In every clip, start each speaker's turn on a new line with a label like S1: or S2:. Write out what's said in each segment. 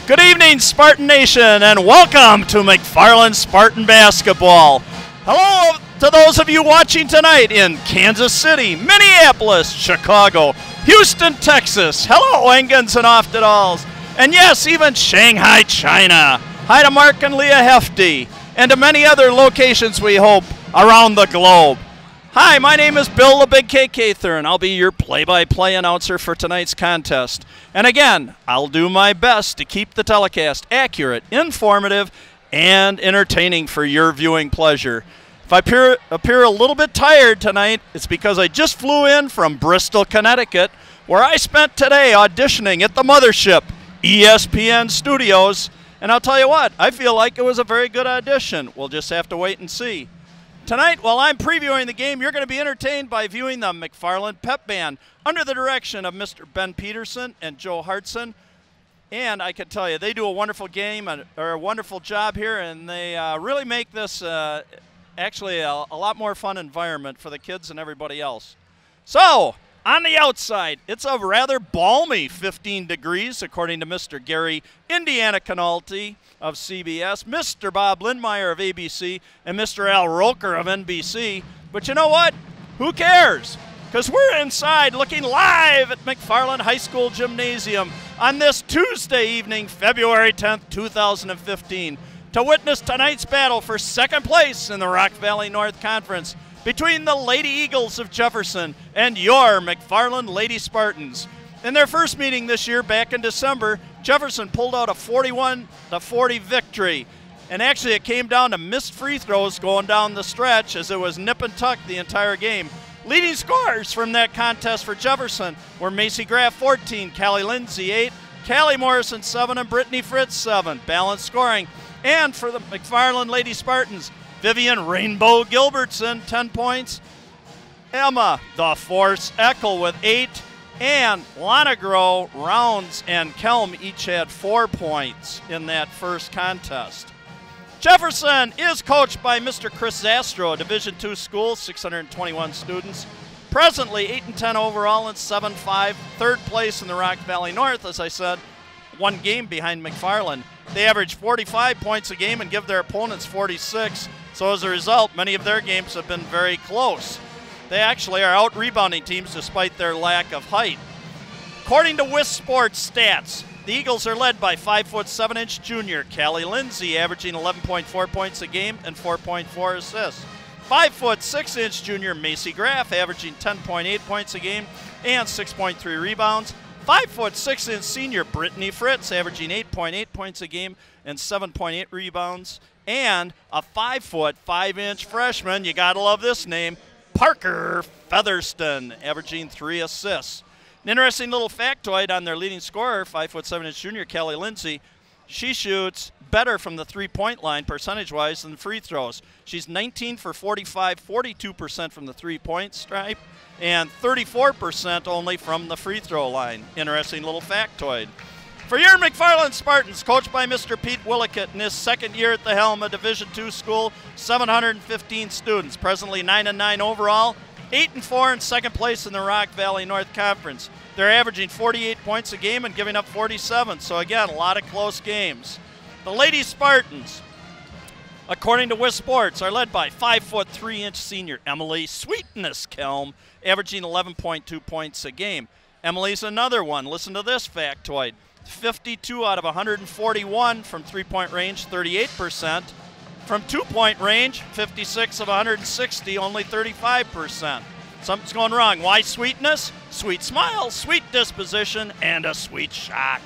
S1: Good evening, Spartan Nation, and welcome to McFarland Spartan Basketball. Hello to those of you watching tonight in Kansas City, Minneapolis, Chicago, Houston, Texas. Hello, Engans and Oftedals. And yes, even Shanghai, China. Hi to Mark and Leah Hefty, and to many other locations we hope around the globe. Hi, my name is Bill the Big K Cather, and I'll be your play-by-play announcer for tonight's contest. And again, I'll do my best to keep the telecast accurate, informative, and entertaining for your viewing pleasure. If I appear a little bit tired tonight, it's because I just flew in from Bristol, Connecticut, where I spent today auditioning at the mothership, ESPN Studios. And I'll tell you what, I feel like it was a very good audition. We'll just have to wait and see. Tonight, while I'm previewing the game, you're going to be entertained by viewing the McFarland Pep Band under the direction of Mr. Ben Peterson and Joe Hartson. And I can tell you, they do a wonderful game, or a wonderful job here, and they really make this actually a lot more fun environment for the kids and everybody else. So, on the outside, it's a rather balmy 15 degrees, according to Mr. Gary Indiana Canalti of CBS, Mr. Bob Lindmeyer of ABC, and Mr. Al Roker of NBC. But you know what? Who cares? Because we're inside looking live at McFarland High School Gymnasium on this Tuesday evening, February 10th, 2015, to witness tonight's battle for second place in the Rock Valley North Conference between the Lady Eagles of Jefferson and your McFarland Lady Spartans. In their first meeting this year, back in December, Jefferson pulled out a 41-40 victory. And actually, it came down to missed free throws going down the stretch, as it was nip and tuck the entire game. Leading scorers from that contest for Jefferson were Macy Graff 14, Callie Lindsay 8, Callie Morrison 7, and Brittany Fritz 7. Balanced scoring. And for the McFarland Lady Spartans, Vivian Rainbow Gilbertson 10 points, Emma the Force Eckel with 8, and Lonegro, Rounds, and Kelm each had 4 points in that first contest. Jefferson is coached by Mr. Chris Zastro, a Division II school, 621 students. Presently 8-10 overall and 7-5, third place in the Rock Valley North, as I said, one game behind McFarland. They average 45 points a game and give their opponents 46, so as a result, many of their games have been very close. They actually are out-rebounding teams despite their lack of height. According to WIS Sports stats, the Eagles are led by 5'7" junior Callie Lindsay, averaging 11.4 points a game and 4.4 assists. 5'6" junior Macy Graff, averaging 10.8 points a game and 6.3 rebounds. 5'6" senior Brittany Fritz, averaging 8.8 points a game and 7.8 rebounds. And a 5'5" freshman, you gotta love this name, Parker Featherston, averaging 3 assists. An interesting little factoid on their leading scorer, 5'7" junior Callie Lindsay. She shoots better from the three-point line percentage-wise than free throws. She's 19 for 45, 42% from the three-point stripe, and 34% only from the free throw line. Interesting little factoid. For your McFarland Spartans, coached by Mr. Pete Willickett in his second year at the helm of Division II school, 715 students, presently 9-9 overall, 8-4 in second place in the Rock Valley North Conference. They're averaging 48 points a game and giving up 47, so again, a lot of close games. The Lady Spartans, according to WIS Sports, are led by 5'3" senior Emily Sweetness Kelm, averaging 11.2 points a game. Emily's another one. Listen to this factoid. 52 out of 141 from three-point range, 38%. From two-point range, 56 of 160, only 35%. Something's going wrong. Why sweetness? Sweet smile, sweet disposition, and a sweet shot.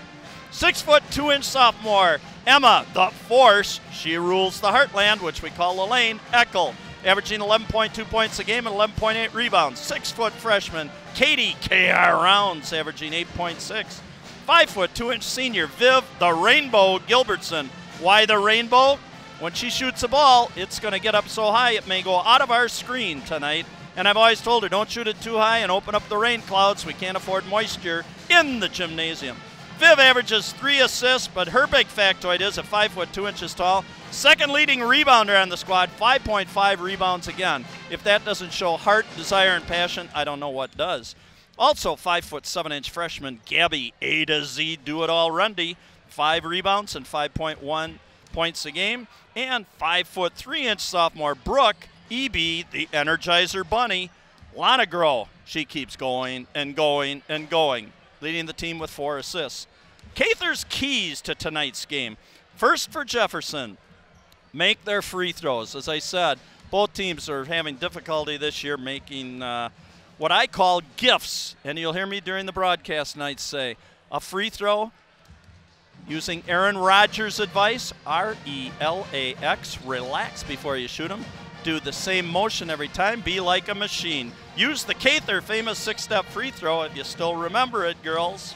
S1: 6'2" sophomore Emma the Force. She rules the Heartland, which we call the Lane, Eckel, averaging 11.2 points a game and 11.8 rebounds. 6' freshman Katie K.R. Rounds, averaging 8.6. 5'2" senior Viv the Rainbow Gilbertson. Why the rainbow? When she shoots a ball, it's going to get up so high it may go out of our screen tonight. And I've always told her, don't shoot it too high and open up the rain clouds. We can't afford moisture in the gymnasium. Viv averages 3 assists, but her big factoid is at 5'2" tall. Second leading rebounder on the squad, 5.5 rebounds again. If that doesn't show heart, desire, and passion, I don't know what does. Also 5'7" freshman Gabby A to Z Do-It-All Rundy, 5 rebounds and 5.1 points a game. And 5'3" sophomore Brooke E.B., the Energizer Bunny, Lonegro. She keeps going and going and going, leading the team with 4 assists. Cather's keys to tonight's game. First for Jefferson, make their free throws. As I said, both teams are having difficulty this year making what I call gifts. And you'll hear me during the broadcast night say, a free throw, using Aaron Rodgers' advice, R-E-L-A-X, relax before you shoot them. Do the same motion every time. Be like a machine. Use the Cather famous 6-step free throw if you still remember it, girls.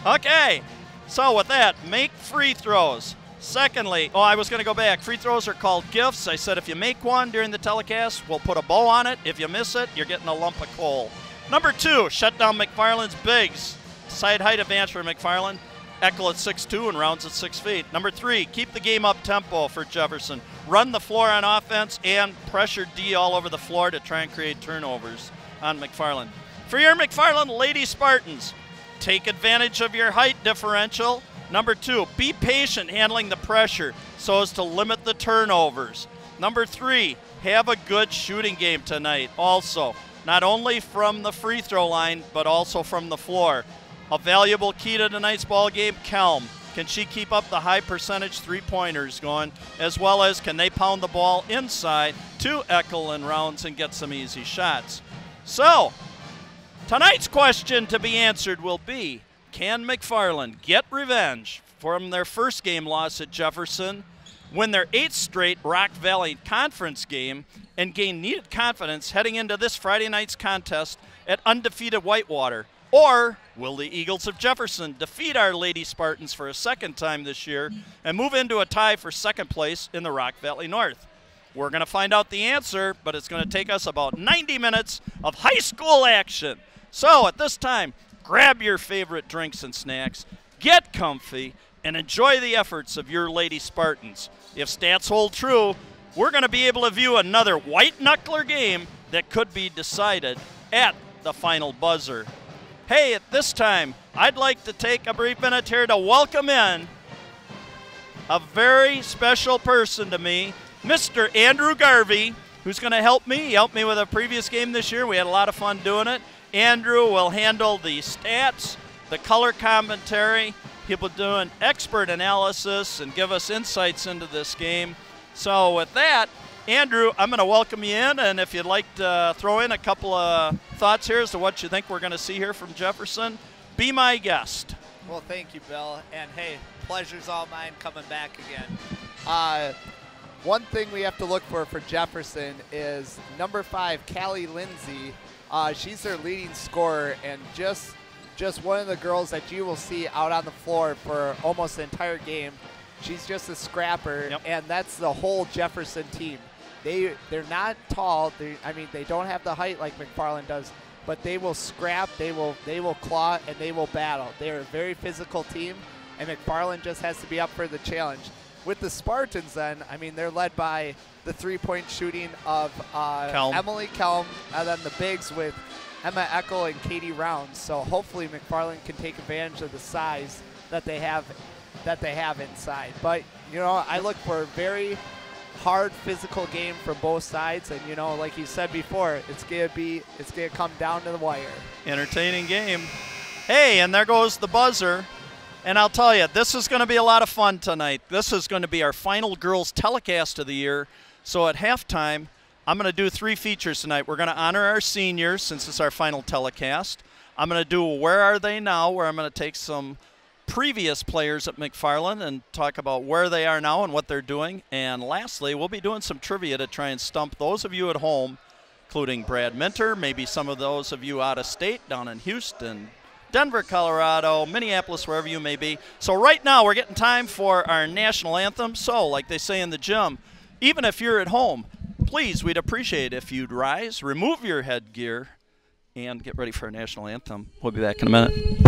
S1: Okay, so with that, make free throws. Secondly, I was going to go back. Free throws are called gifts. I said if you make one during the telecast, we'll put a bow on it. If you miss it, you're getting a lump of coal. Number 2, shut down McFarland's bigs. Side height advantage for McFarland. Eckel at 6'2" and Rounds at 6 feet. Number 3, keep the game up tempo for Jefferson. Run the floor on offense and pressure D all over the floor to try and create turnovers on McFarland. For your McFarland Lady Spartans, take advantage of your height differential. Number 2, be patient handling the pressure so as to limit the turnovers. Number 3, have a good shooting game tonight also, not only from the free throw line, but also from the floor. A valuable key to tonight's ball game, Kelm. Can she keep up the high percentage three-pointers going, as well as can they pound the ball inside to Eckel and Rounds and get some easy shots? So, tonight's question to be answered will be, can McFarland get revenge from their first game loss at Jefferson, win their 8th straight Rock Valley Conference game, and gain needed confidence heading into this Friday night's contest at undefeated Whitewater? Or will the Eagles of Jefferson defeat our Lady Spartans for a second time this year and move into a tie for second place in the Rock Valley North? We're going to find out the answer, but it's going to take us about 90 minutes of high school action. So at this time, grab your favorite drinks and snacks, get comfy, and enjoy the efforts of your Lady Spartans. If stats hold true, we're going to be able to view another white-knuckler game that could be decided at the final buzzer. Hey, at this time, I'd like to take a brief minute here to welcome in a very special person to me, Mr. Andrew Garvey, who's going to help me. He helped me with a previous game this year. We had a lot of fun doing it. Andrew will handle the stats, the color commentary. He'll be doing expert analysis and give us insights into this game. So with that, Andrew, I'm going to welcome you in, and if you'd like to throw in a couple of thoughts here as to what you think we're going to see here from Jefferson, be my guest.
S2: Well, thank you, Bill, and hey, pleasure's all mine coming back again. One thing we have to look for Jefferson is number 5, Callie Lindsay. She's their leading scorer and just one of the girls that you will see out on the floor for almost the entire game. She's just a scrapper,
S1: yep.
S2: And that's the whole Jefferson team. They're not tall. They don't have the height like McFarland does, but they will scrap, they will claw, and they will battle. They're a very physical team, and McFarland just has to be up for the challenge. With the Spartans, then, they're led by the three-point shooting of Emily Kelm, and then the bigs with Emma Eckel and Katie Rounds. So hopefully McFarland can take advantage of the size that they have inside. But I look for a very hard physical game from both sides, and like you said before, it's gonna come down to the wire.
S1: Entertaining game. Hey, and there goes the buzzer. And I'll tell you, this is going to be a lot of fun tonight. This is going to be our final girls telecast of the year. So at halftime, I'm going to do 3 features tonight. We're going to honor our seniors since it's our final telecast. I'm going to do Where Are They Now, where I'm going to take some previous players at McFarland and talk about where they are now and what they're doing. And lastly, we'll be doing some trivia to try and stump those of you at home, including Brad Minter, maybe some of those of you out of state down in Houston, Denver, Colorado, Minneapolis, wherever you may be. So right now we're getting time for our national anthem. So like they say in the gym, even if you're at home, please, we'd appreciate it if you'd rise, remove your headgear, and get ready for our national anthem. We'll be back in a minute.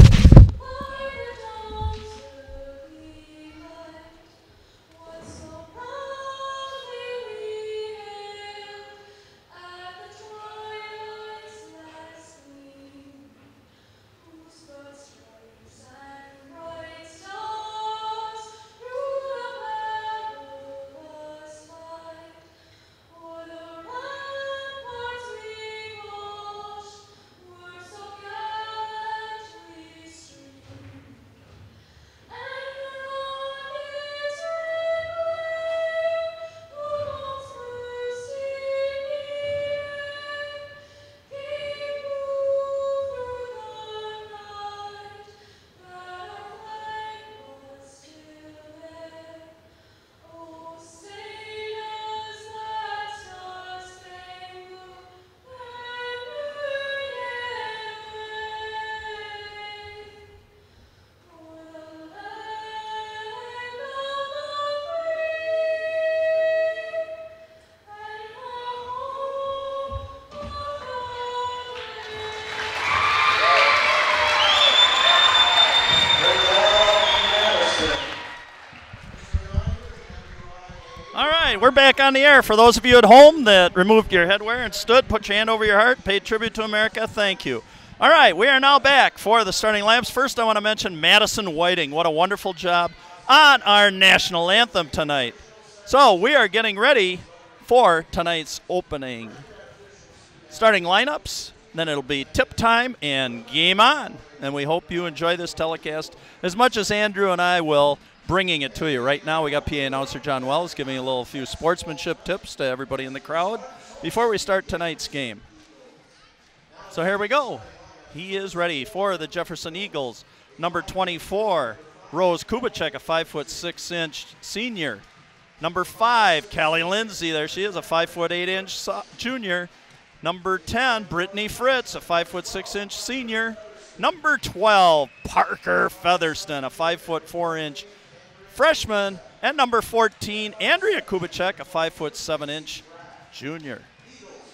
S1: right, we're back on the air. For those of you at home that removed your headwear and stood, put your hand over your heart, paid tribute to America, thank you. All right, we are now back for the starting lineups. First, I want to mention Madison Whiting. What a wonderful job on our national anthem tonight. So we are getting ready for tonight's opening. Starting lineups, then it'll be tip time and game on. And we hope you enjoy this telecast as much as Andrew and I will, bringing it to you. Right now we got PA announcer John Wells giving a few sportsmanship tips to everybody in the crowd before we start tonight's game. So here we go. He is ready for the Jefferson Eagles. Number 24, Rose Kubicek, a 5'6" senior. Number 5, Callie Lindsay, there she is, a 5'8" junior. Number 10, Brittany Fritz, a 5'6" senior. Number 12, Parker Featherston, a 5'4" freshman. And number 14, Andrea Kubicek, a 5'7" junior.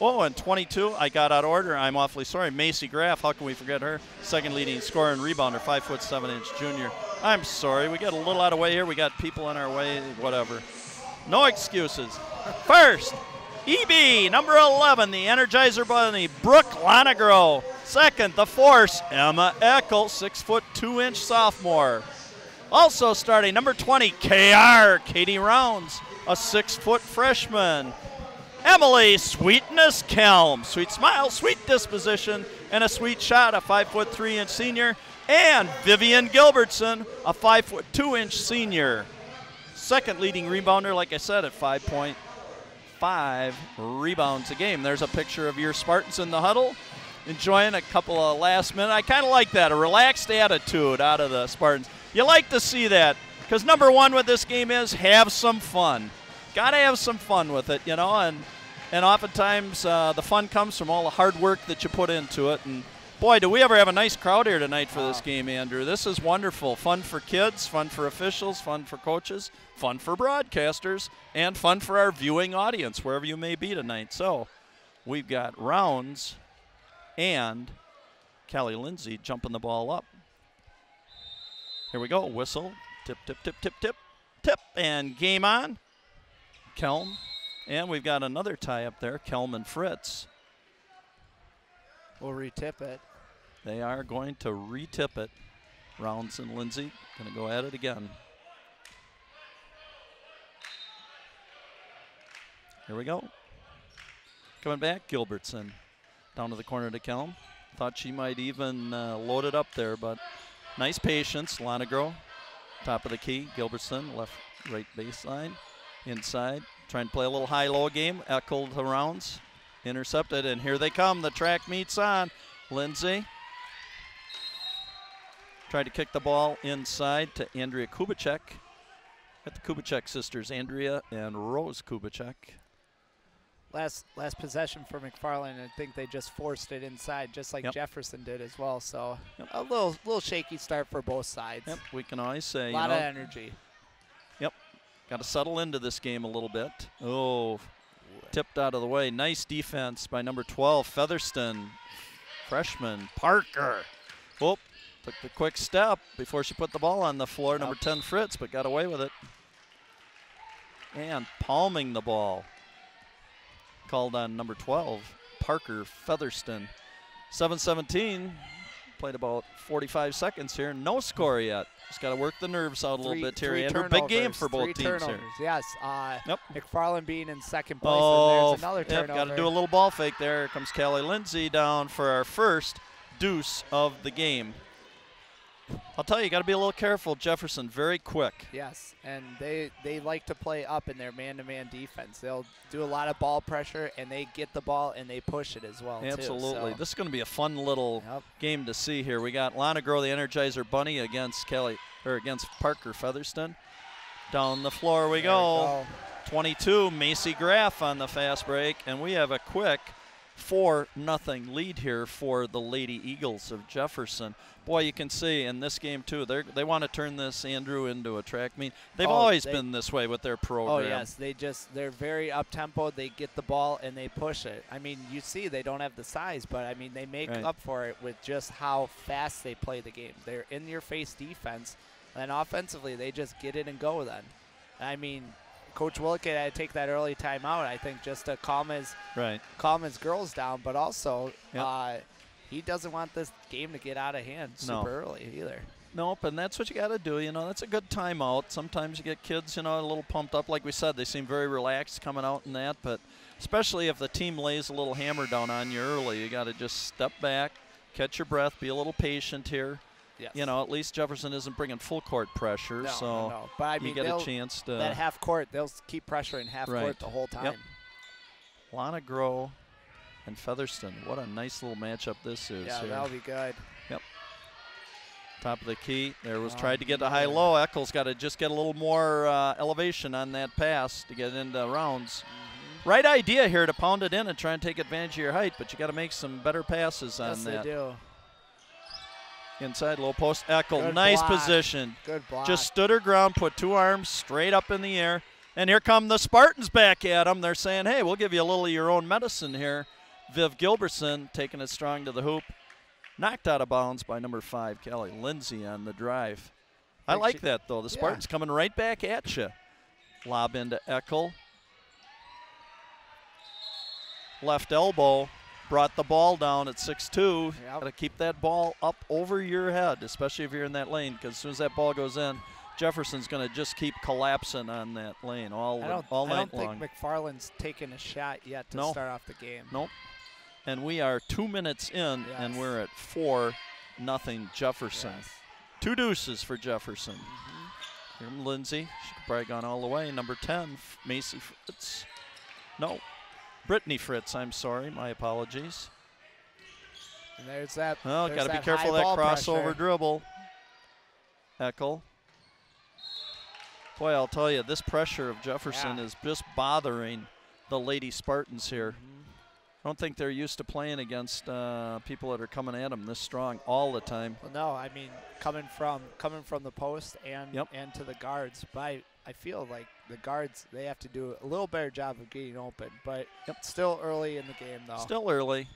S1: Oh, and 22, I got out of order. I'm awfully sorry. Macy Graff, how can we forget her? Second leading scorer and rebounder, 5'7" junior. I'm sorry, we got a little out of way here. We got people in our way, whatever. No excuses. First, EB, number 11, the Energizer Bunny, Brooke Lonegro. Second, the Force, Emma Eckel, 6'2" sophomore. Also starting, number 20, KR, Katie Rounds, a 6-foot freshman. Emily Sweetness Kelm, sweet smile, sweet disposition, and a sweet shot, a 5'3" senior. And Vivian Gilbertson, a 5'2" senior. Second leading rebounder, like I said, at 5.5 rebounds a game. There's a picture of your Spartans in the huddle, enjoying a couple of last minute. I kind of like that, a relaxed attitude out of the Spartans. You like to see that, because number one with this game is have some fun. Got to have some fun with it, you know, and oftentimes the fun comes from all the hard work that you put into it. And boy, do we ever have a nice crowd here tonight for this game, Andrew. This is wonderful. Fun for kids, fun for officials, fun for coaches, fun for broadcasters, and fun for our viewing audience, wherever you may be tonight. So we've got Rounds and Callie Lindsay jumping the ball up. Here we go. Whistle. Tip, tip, tip, tip, tip, tip, and game on. Kelm, and we've got another tie up there, Kelm and Fritz.
S2: We'll retip it.
S1: They are going to retip it. Rounds and Lindsay going to go at it again. Here we go. Coming back, Gilbertson. Down to the corner to Kelm. Thought she might even load it up there, but nice patience. Lonegro, top of the key. Gilbertson, left, right baseline. Inside, trying to play a little high-low game. Eckel to Rounds, intercepted, and here they come. The track meets on. Lindsay tried to kick the ball inside to Andrea Kubicek. Got the Kubicek sisters, Andrea and Rose Kubicek.
S2: Last possession for McFarland, I think they just forced it inside, just like Jefferson did as well. So a little shaky start for both sides.
S1: Yep, we can always say.
S2: A lot of energy.
S1: Yep. Got to settle into this game a little bit. Oh, tipped out of the way. Nice defense by number 12, Featherston. Freshman, Parker. Whoop, took the quick step before she put the ball on the floor. Number 10, Fritz, but got away with it. And palming the ball. Called on number 12, Parker Featherston. 7:17. Played about 45 seconds here. No score yet. Just got to work the nerves out a little bit here, Andrew. Big game for both teams here.
S2: Yes. McFarland being in second place,
S1: oh,
S2: and there's another turnover.
S1: Got to do a little ball fake there. Here comes Callie Lindsay down for our first deuce of the game. I'll tell you, got to be a little careful. Jefferson, very quick.
S2: Yes, and they like to play up in their man-to-man defense. They'll do a lot of ball pressure, and they get the ball, and they push it as well,
S1: Absolutely.
S2: So.
S1: This is going to be a fun little game to see here. We got Lonegro, the Energizer Bunny, against Parker Featherston. Down the floor we go. 22, Macy Graff on the fast break, and we have a quick 4-0 lead here for the Lady Eagles of Jefferson. Boy, you can see in this game, too, they want to turn this, Andrew, into a track meet. They've always been this way with their program.
S2: Oh, yes. They're very up-tempo. They get the ball, and they push it. I mean, you see they don't have the size, but, I mean, they make up for it with just how fast they play the game. They're in-your-face defense, and offensively, they just get it and go then. I mean, Coach Willick had to take that early timeout, I think, just to calm his girls down. But also, he doesn't want this game to get out of hand super early either.
S1: Nope, and that's what you got to do. You know, that's a good timeout. Sometimes you get kids, you know, a little pumped up. Like we said, they seem very relaxed coming out in that. But especially if the team lays a little hammer down on you early, you got to just step back, catch your breath, be a little patient here.
S2: Yes.
S1: You know, at least Jefferson isn't bringing full court pressure, so
S2: But I mean,
S1: you get a chance to
S2: that half court. They'll keep pressuring half court the whole time.
S1: Yep. Lana Grow and Featherston. What a nice little matchup this is.
S2: Yeah, that'll be good.
S1: Yep. Top of the key. There was tried to get to high-low. Eccles got to just get a little more elevation on that pass to get into rounds. Right idea here to pound it in and try and take advantage of your height, but you got to make some better passes on that.
S2: Yes, they do.
S1: Inside low post, Eckel, nice position.
S2: Good block.
S1: Just stood her ground, put 2 arms straight up in the air. And here come the Spartans back at them. They're saying, hey, we'll give you a little of your own medicine here. Viv Gilbertson taking it strong to the hoop. Knocked out of bounds by number 5, Kelly Lindsay on the drive. I like that, though. The Spartans coming right back at you. Lob into Eckel. Left elbow. Brought the ball down at 6'2". Got to keep that ball up over your head, especially if you're in that lane, because as soon as that ball goes in, Jefferson's going to just keep collapsing on that lane all night long.
S2: I don't think McFarland's taken a shot yet to start off the game.
S1: Nope. And we are 2 minutes in, and we're at 4-0 Jefferson.
S2: Yes.
S1: 2 deuces for Jefferson. From Lindsay. She could probably gone all the way. Number 10, Macy Fritz. No. Brittany Fritz, I'm sorry. My apologies.
S2: And there's that.
S1: Oh, got to be careful of that crossover dribble. Eckel. Boy, I'll tell you, this pressure of Jefferson is just bothering the Lady Spartans here. I don't think they're used to playing against people that are coming at them this strong all the time.
S2: Well, no, I mean coming from the post and to the guards. But I feel like the guards, they have to do a little better job of getting open. But still early in the game, though.
S1: Still early.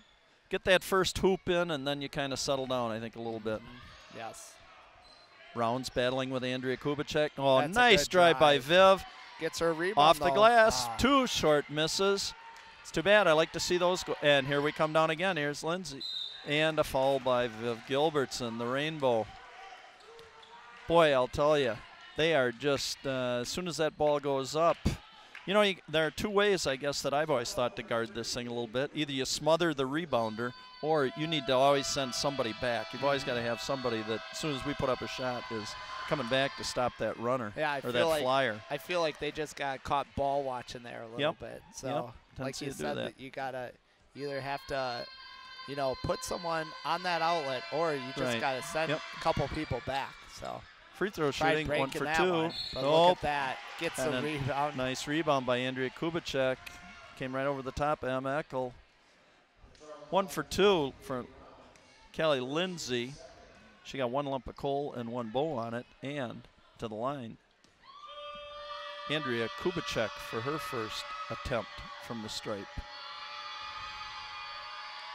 S1: Get that first hoop in, and then you kind of settle down, I think, a little bit.
S2: Yes.
S1: Rounds battling with Andrea Kubicek. Oh, that's nice drive by Viv.
S2: Gets her rebound.
S1: Off the glass. 2 short misses. It's too bad. I like to see those go. And here we come down again. Here's Lindsay. And a foul by Viv Gilbertson, the Rainbow. Boy, I'll tell you, they are just, as soon as that ball goes up, you know, there are 2 ways, I guess, that I've always thought to guard this thing a little bit. Either you smother the rebounder, or you need to always send somebody back. You've always got to have somebody that, as soon as we put up a shot, is coming back to stop that runner or that flyer.
S2: I feel like they just got caught ball watching there a little bit. So, like you said, that you got to either have to, you know, put someone on that outlet, or you just got to send a couple people back. So.
S1: Free throw shooting, 1 for 2.
S2: But look at that. Gets the rebound.
S1: Nice rebound by Andrea Kubicek. Came right over the top of Emma Eckel. 1 for 2 for Kelly Lindsay. She got 1 lump of coal and 1 bow on it. And to the line, Andrea Kubicek for her first attempt from the stripe.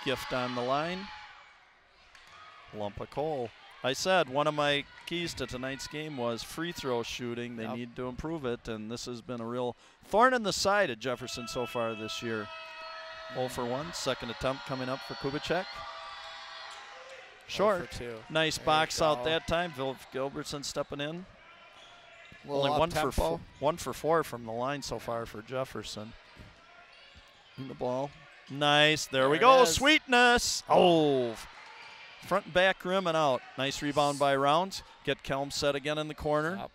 S1: Gift on the line. Lump of coal. I said one of my keys to tonight's game was free throw shooting. They need to improve it, and this has been a real thorn in the side of Jefferson so far this year. 0 for 1, second attempt coming up for Kubicek. Short.
S2: 0 for 2.
S1: Nice box out that time. Viv Gilbertson stepping in. Only 1 for 4 from the line so far for Jefferson. In the ball. Nice. There we go. Sweetness. Oh. Front and back rim and out. Nice rebound by Rounds. Get Kelm set again in the corner.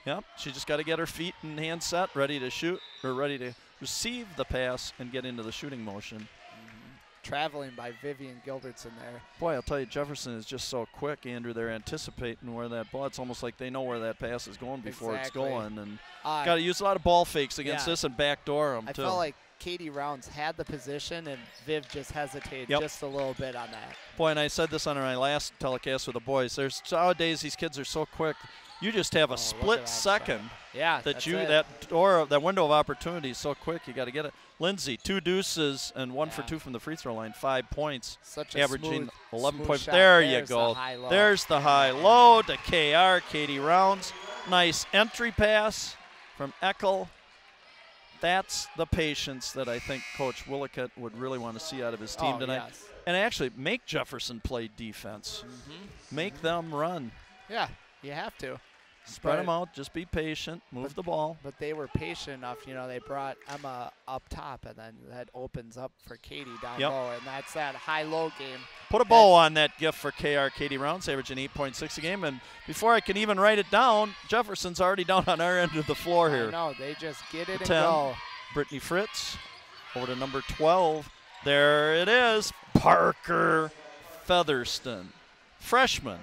S1: Yep. She just got to get her feet and hands set, ready to shoot, or ready to receive the pass and get into the shooting motion.
S2: Traveling by Vivian Gilbertson there.
S1: Boy, I'll tell you, Jefferson is just so quick, Andrew. They're anticipating where that ball. It's almost like they know where that pass is going before it's going. And got to use a lot of ball fakes against this and backdoor them, too.
S2: I felt like Katie Rounds had the position, and Viv just hesitated just a little bit on that.
S1: Boy, and I said this on my last telecast with the boys. There's nowadays these kids are so quick. You just have a split second. That window of opportunity is so quick. You got to get it. Lindsay, 2 deuces and 1 for 2 from the free throw line. 5 points, averaging 11 points. There you go. There's the high low to KR. Katie Rounds. Nice entry pass from Eckel. that's the patience that I think Coach Willicutt would really want to see out of his team tonight.
S2: Yes.
S1: And actually make Jefferson play defense. Make them run.
S2: Yeah, you have to.
S1: Spread them out. Just be patient. Move the ball.
S2: But they were patient enough. You know, they brought Emma up top, and then that opens up for Katie down low, and that's that high-low game.
S1: Put a bow on that gift for KR Katie Rounds, averaging 8.6 a game. And before I can even write it down, Jefferson's already down on our end of the floor here.
S2: No, they just get it and
S1: 10,
S2: go.
S1: Brittany Fritz over to number 12. There it is, Parker Featherston, freshman,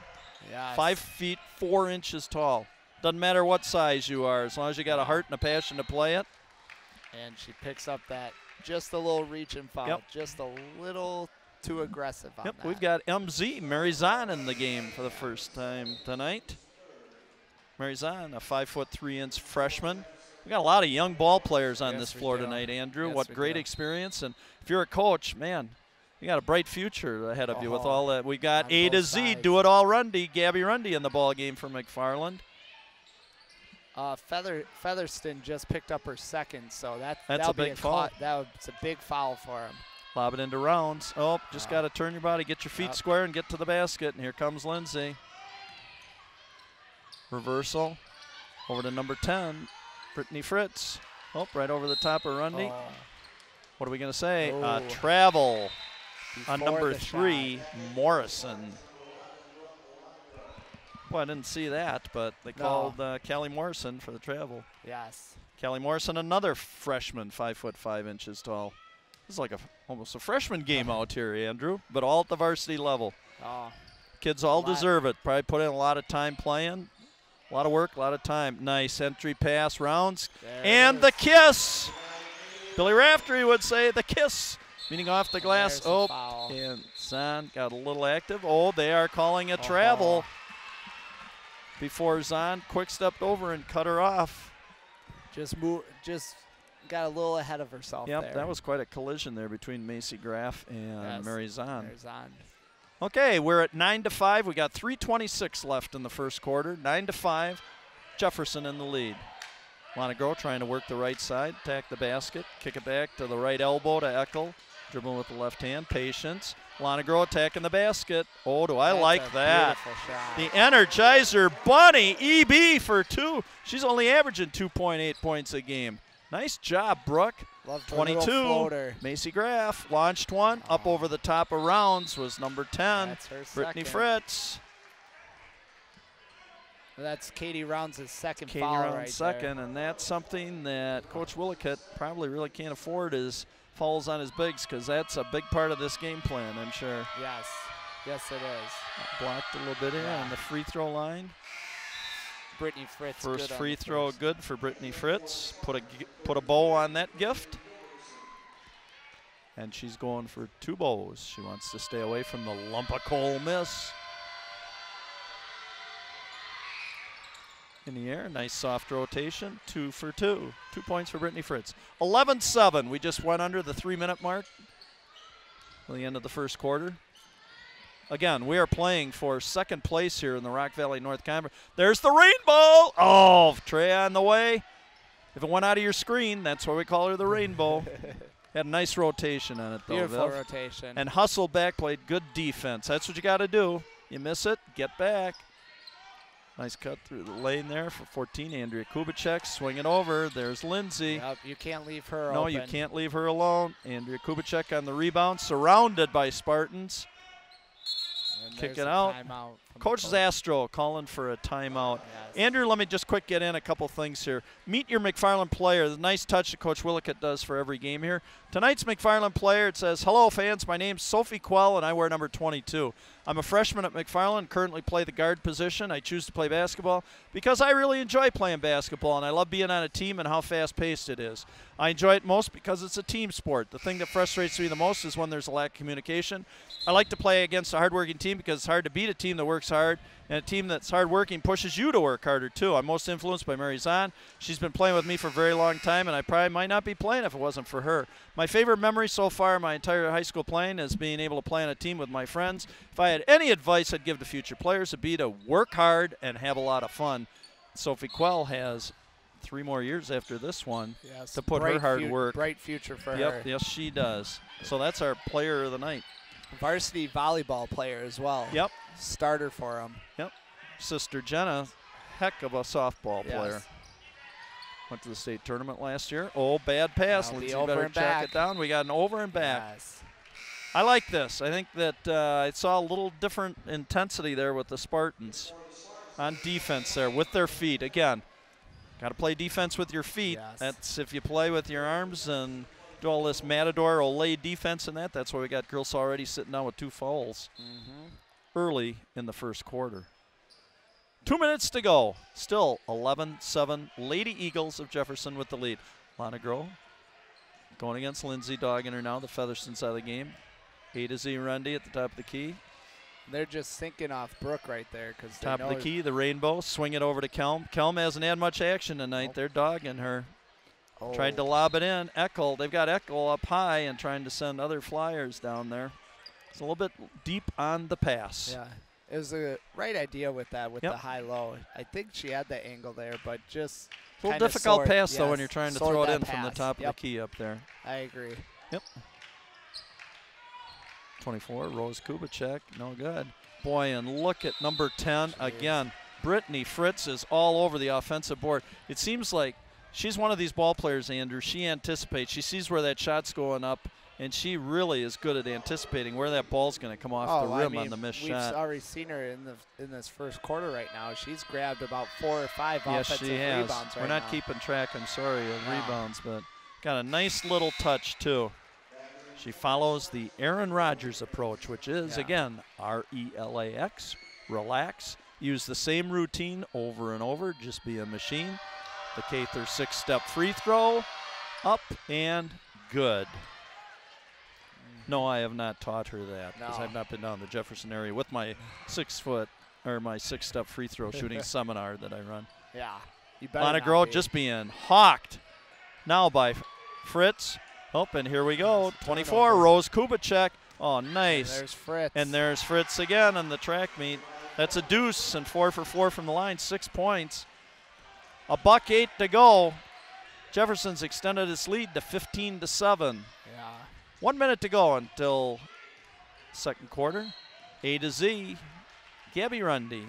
S2: Yes.
S1: 5 feet 4 inches tall. Doesn't matter what size you are, as long as you got a heart and a passion to play it.
S2: And she picks up that just a little reach and foul, just a little too aggressive on that.
S1: We've got MZ, Mary Zahn, in the game for the first time tonight. Mary Zahn, a 5'3" freshman. We got a lot of young ball players on this floor tonight, Andrew. What great experience. And if you're a coach, man, you got a bright future ahead of you with all that. We got A to Z,
S2: sides.
S1: do it all Rundy, Gabby Rundy in the ball game for McFarland.
S2: Featherston just picked up her second, so
S1: that's a big foul.
S2: That's a big foul for him.
S1: Lob it into Rounds. Oh, just got to turn your body, get your feet square, and get to the basket. And here comes Lindsay. Reversal over to number 10, Brittany Fritz. Oh, right over the top of Rundy. What are we going to say? Travel on number 3, Morrison. Well, I didn't see that, but they called Callie Morrison for the travel.
S2: Yes.
S1: Callie Morrison, another freshman, 5'5" tall. This is like almost a freshman game out here, Andrew, but all at the varsity level. Kids all deserve it. Probably put in a lot of time playing. A lot of work, a lot of time. Nice entry pass, Rounds. And the kiss. Billy Raftery would say the kiss. Meaning off the glass. And Zahn got a little active. Oh, they are calling a travel. Before Zahn quick stepped over and cut her off.
S2: Just got a little ahead of herself there.
S1: That was quite a collision there between Macy Graff and Mary Zahn.
S2: Mary Zahn.
S1: Okay, we're at 9-5. We got 3:26 left in the first quarter. 9-5. Jefferson in the lead. Lonegro trying to work the right side, attack the basket, kick it back to the right elbow to Eckel. Dribbling with the left hand, patience. Lonegro attacking the basket. Oh, do I like that. The Energizer Bunny, EB for 2. She's only averaging 2.8 points a game. Nice job, Brooke. 22. Macy Graff launched one. Up over the top of Rounds was number 10, Brittany Fritz.
S2: That's Katie Rounds' second
S1: Katie
S2: foul
S1: Rounds
S2: right
S1: second, and that's something that Coach Willicutt probably really can't afford is fouls on his bigs, because that's a big part of this game plan, I'm sure.
S2: Yes. Yes, it is.
S1: Blocked a little bit in on the free throw line.
S2: Brittany Fritz.
S1: First free throw good for Brittany Fritz. Put a bow on that gift. And she's going for 2 bows. She wants to stay away from the lump of coal miss. In the air, nice soft rotation, 2 for 2. 2 points for Brittany Fritz. 11-7, we just went under the 3-minute mark at the end of the first quarter. Again, we are playing for second place here in the Rock Valley North Conference. There's the rainbow. Oh, Trey on the way. If it went out of your screen, that's why we call her the rainbow. Had a nice rotation on it, though.
S2: Beautiful rotation.
S1: And hustle back, played good defense. That's what you got to do. You miss it, get back. Nice cut through the lane there for 14. Andrea Kubicek, swing it over. There's Lindsay.
S2: Yep, you can't leave her
S1: No,
S2: open.
S1: you can't leave her alone. Andrea Kubicek on the rebound, surrounded by Spartans. Kick it out. Coach Zastro calling for a timeout. Yes. Andrew, let me just quick get in a couple things here. Meet your McFarland player. The nice touch that Coach Willicutt does for every game here. Tonight's McFarland player, it says, "Hello, fans. My name's Sophie Quell, and I wear number 22. I'm a freshman at McFarland, currently play the guard position. I choose to play basketball because I really enjoy playing basketball, and I love being on a team and how fast-paced it is. I enjoy it most because it's a team sport. The thing that frustrates me the most is when there's a lack of communication. I like to play against a hard-working team because it's hard to beat a team that works hard, and a team that's hard-working pushes you to work harder, too. I'm most influenced by Mary Zahn. She's been playing with me for a very long time, and I probably might not be playing if it wasn't for her. My favorite memory so far in my entire high school playing is being able to play on a team with my friends. If I had any advice I'd give to future players, it'd be to work hard and have a lot of fun." Sophie Quell has 3 more years after this one
S2: Yes,
S1: to put her hard work.
S2: Bright future for her.
S1: Yep, yes, she does. So that's our player of the night.
S2: Varsity volleyball player as well.
S1: Yep.
S2: Starter for him.
S1: Yep. Sister Jenna, heck of a softball player.
S2: Yes.
S1: Went to the state tournament last year. Oh, bad pass.
S2: Now
S1: Lindsay
S2: the over
S1: better
S2: and
S1: check
S2: back.
S1: it down. We got an over and back.
S2: Yes.
S1: I like this. I think that I saw a little different intensity there with the Spartans on defense there with their feet. Again, got to play defense with your feet.
S2: Yes.
S1: That's if you play with your arms and do all this Matador Olay defense and that. That's why we got girls already sitting down with 2 fouls early in the first quarter. 2 minutes to go. Still 11-7. Lady Eagles of Jefferson with the lead. Lana Groh going against Lindsay, dogging her now, the Featherston side of the game. A to Z Rundy at the top of the key.
S2: They're just thinking off Brooke right there because
S1: Top of the key, the rainbow. Swing it over to Kelm. Kelm hasn't had much action tonight. They're dogging her.
S2: Oh.
S1: Tried to lob it in. Eckel, they've got Eckel up high and trying to send other flyers down there. It's a little bit deep on the pass.
S2: Yeah, it was a right idea with that, with
S1: Yep.
S2: the high-low. I think she had the angle there, but just
S1: A little
S2: kinda
S1: difficult
S2: sort-
S1: pass, though, when
S2: yes,
S1: you're trying to
S2: sort
S1: throw it
S2: that
S1: in from the
S2: pass.
S1: top
S2: Yep.
S1: of the key up there.
S2: I agree.
S1: Yep. 24, Rose Kubicek, no good. Boy, and look at number 10 again. Brittany Fritz is all over the offensive board. It seems like she's one of these ball players, Andrew. She anticipates. She sees where that shot's going up, and she really is good at anticipating where that ball's going to come off the rim on the missed
S2: we've
S1: shot.
S2: already seen her in this first quarter right now. She's grabbed about 4 or 5
S1: Yes,
S2: offensive
S1: she has.
S2: rebounds right
S1: We're not
S2: now.
S1: keeping track, I'm sorry, of
S2: No.
S1: rebounds, but got a nice little touch, too. She follows the Aaron Rodgers approach, which is, again, RELAX, relax. Use the same routine over and over, just be a machine. The Cather 6-step free throw, up and good. No, I have not taught her that because
S2: No.
S1: I've not been down the Jefferson area with my 6-step free throw shooting seminar that I run.
S2: Yeah. You better
S1: Lana
S2: not
S1: Groh
S2: be.
S1: just being hawked now by Fritz. Oh, and here we go. 24,
S2: Turnover.
S1: Rose Kubicek. Oh,
S2: And
S1: nice.
S2: there's Fritz.
S1: And there's Fritz again on the track meet. That's a deuce and 4 for 4 from the line, 6 points. $1:08 to go. Jefferson's extended its lead to 15-7.
S2: Yeah.
S1: 1 minute to go until second quarter. A to Z, Gabby Rundy.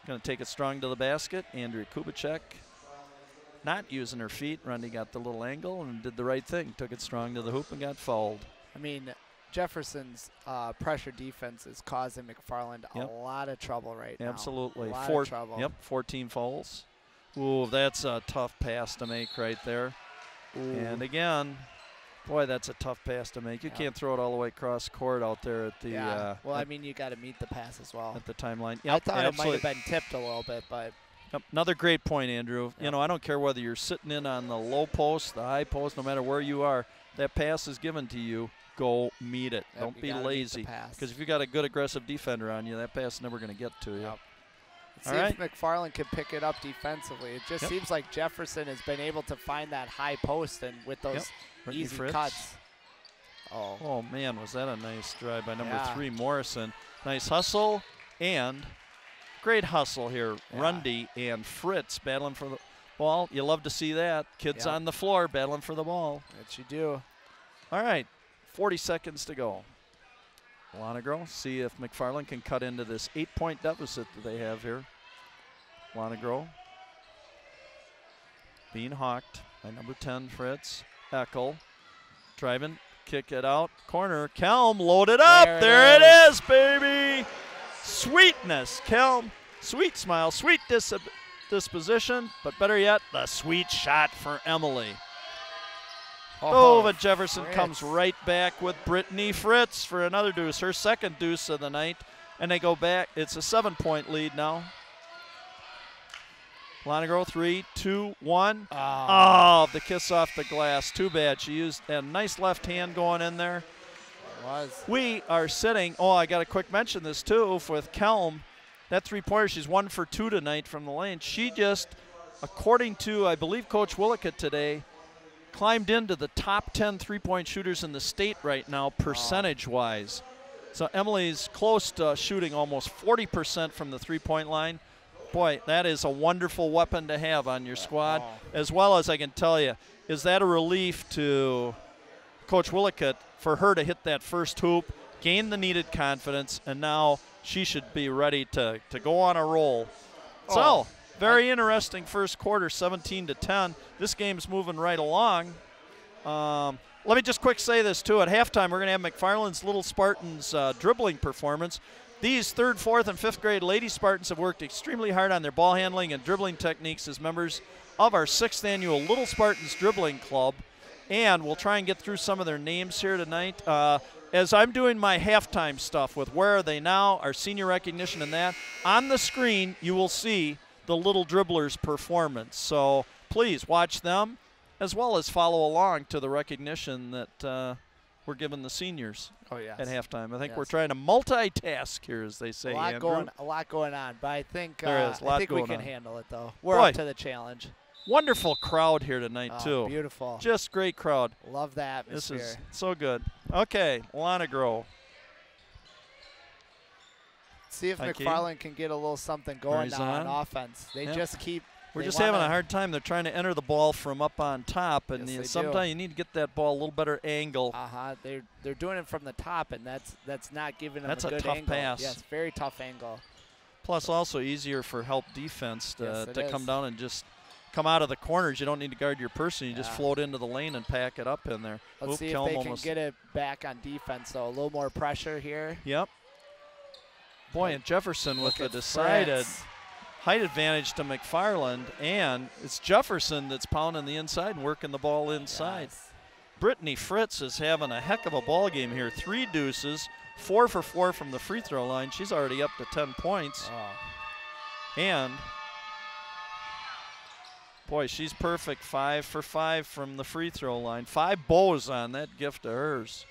S1: Going to take it strong to the basket. Andrea Kubicek not using her feet. Rundy got the little angle and did the right thing. Took it strong to the hoop and got fouled.
S2: I mean, Jefferson's pressure defense is causing McFarland a lot of trouble right now.
S1: Absolutely.
S2: A lot of trouble.
S1: Yep, 14 fouls. Ooh, that's a tough pass to make right there.
S2: Ooh.
S1: And again, boy, that's a tough pass to make. You can't throw it all the way across court out there at the
S2: well, I mean, you got to meet the pass as well.
S1: at the timeline.
S2: I
S1: Yep,
S2: thought
S1: absolutely.
S2: it might have been tipped a little bit, but
S1: Yep, another great point, Andrew. You know, I don't care whether you're sitting in on the low post, the high post, no matter where you are, that pass is given to you. Go meet it.
S2: Yep,
S1: Don't
S2: you
S1: be
S2: gotta meet the
S1: lazy.
S2: pass.
S1: Because if you got a good aggressive defender on you, that pass is never going to get to you.
S2: Yep. Let's
S1: All
S2: see
S1: right.
S2: if McFarland can pick it up defensively. It just seems like Jefferson has been able to find that high post and with those
S1: Brittany
S2: easy
S1: Fritz.
S2: cuts.
S1: Oh, man, was that a nice drive by number
S2: Yeah.
S1: 3, Morrison. Nice hustle and great hustle here.
S2: Yeah.
S1: Rundy and Fritz battling for the ball. You love to see that. Kids
S2: Yep.
S1: on the floor battling for the ball.
S2: That you do.
S1: All right, 40 seconds to go. Lonegro, see if McFarland can cut into this 8-point deficit that they have here. Lonegro being hawked by number 10, Fritz. Eckel driving, kick it out. Corner, Kelm loaded up. There it is, baby. Sweetness, Kelm. Sweet smile, sweet disposition, but better yet, the sweet shot for Emily. Oh, but Jefferson
S2: Fritz.
S1: comes right back with Brittany Fritz for another deuce, her second deuce of the night, and they go back. It's a 7-point lead now. Lonegro, 3, 2, 1. Oh, the kiss off the glass. Too bad. She used a nice left hand going in there. We are sitting. Oh, I got to quick mention this too with Kelm. That 3-pointer, she's 1 for 2 tonight from the lane. She just, according to, I believe, Coach Willicott today, climbed into the top 10 3-point shooters in the state right now, percentage-wise. So Emily's close to shooting almost 40% from the 3-point line. boy, that is a wonderful weapon to have on your squad, as well as I can tell you, is that a relief to Coach Willicott for her to hit that first hoop, gain the needed confidence, and now she should be ready to go on a roll. So, very interesting first quarter, 17-10. This game's moving right along. Let me just quick say this, too. At halftime, we're going to have McFarland's Little Spartans dribbling performance. These 3rd, 4th, and 5th grade Lady Spartans have worked extremely hard on their ball handling and dribbling techniques as members of our 6th annual Little Spartans Dribbling Club. And we'll try and get through some of their names here tonight. As I'm doing my halftime stuff with Where Are They Now, our senior recognition and that, on the screen you will see the Little Dribblers performance. So please watch them, as well as follow along to the recognition that we're giving the seniors at halftime. I think we're trying to multitask here, as they say,
S2: a lot going on, but I think we can handle it, though. We're up to the challenge.
S1: Wonderful crowd here tonight, too.
S2: Beautiful.
S1: Just great crowd.
S2: Love the atmosphere.
S1: This is so good. Okay, Lana Grow.
S2: See if McFarland can get a little something going on offense. They just keep.
S1: We're just having a hard time. They're trying to enter the ball from up on top, and sometimes you need to get that ball a little better angle.
S2: They're doing it from the top, and that's not giving them a good angle.
S1: That's a tough pass.
S2: Yes, very tough angle.
S1: Plus, also easier for help defense to come down and just come out of the corners. You don't need to guard your person. You just float into the lane and pack it up in there.
S2: Let's see if they can get it back on defense, though. A little more pressure here.
S1: Yep. Boy, and Jefferson with the decided height advantage to McFarland, and it's Jefferson that's pounding the inside and working the ball inside.
S2: Yes.
S1: Brittany Fritz is having a heck of a ball game here. 3 deuces, 4 for 4 from the free throw line. She's already up to 10 points. And boy, she's perfect. 5 for 5 from the free throw line. 5 bows on that gift of hers.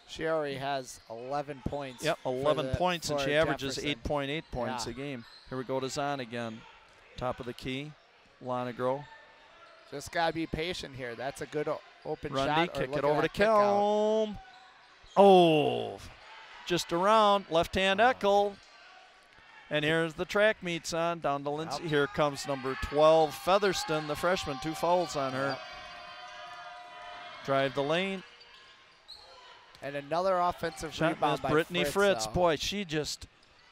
S2: She already has 11 points.
S1: Yep, 11 points, and she averages 8.8 points
S2: a
S1: game. Here we go to Zahn again. Top of the key, Lana Grow.
S2: Just got to be patient here. That's a good open
S1: Rundy,
S2: shot.
S1: kick it over to Kelm. Oh, just around, left-hand Eckel. And here's the track meets on, down to Lindsay. Here comes number 12, Featherston, the freshman. 2 fouls on her. Drive the lane.
S2: And another offensive rebound by
S1: Brittany Fritz. Boy, she just,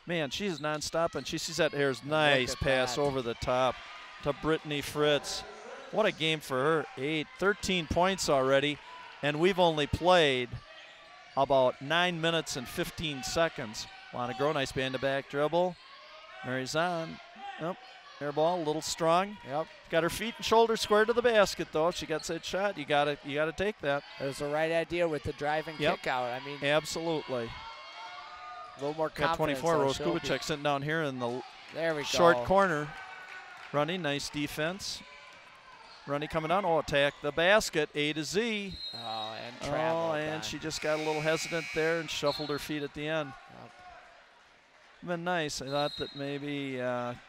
S1: man, she's nonstop. And she sees that. Here's nice pass over the top to Brittany Fritz. What a game for her. 13 points already. And we've only played about 9 minutes and 15 seconds. Lana Grow, nice band-to-back dribble. Mary Zahn. Yep. Air ball, a little strong.
S2: Yep.
S1: Got her feet and shoulders squared to the basket, though. If she gets that shot, you gotta take that.
S2: It was the right idea with the driving kick out. I mean,
S1: absolutely.
S2: A little more confidence.
S1: Got 24. Rose Kubicek sitting down here in the
S2: short
S1: corner. Runny, nice defense. Runny coming down. Oh, attack the basket. A to Z.
S2: And travel.
S1: And she just got a little hesitant there and shuffled her feet at the end. Been nice. I thought that maybe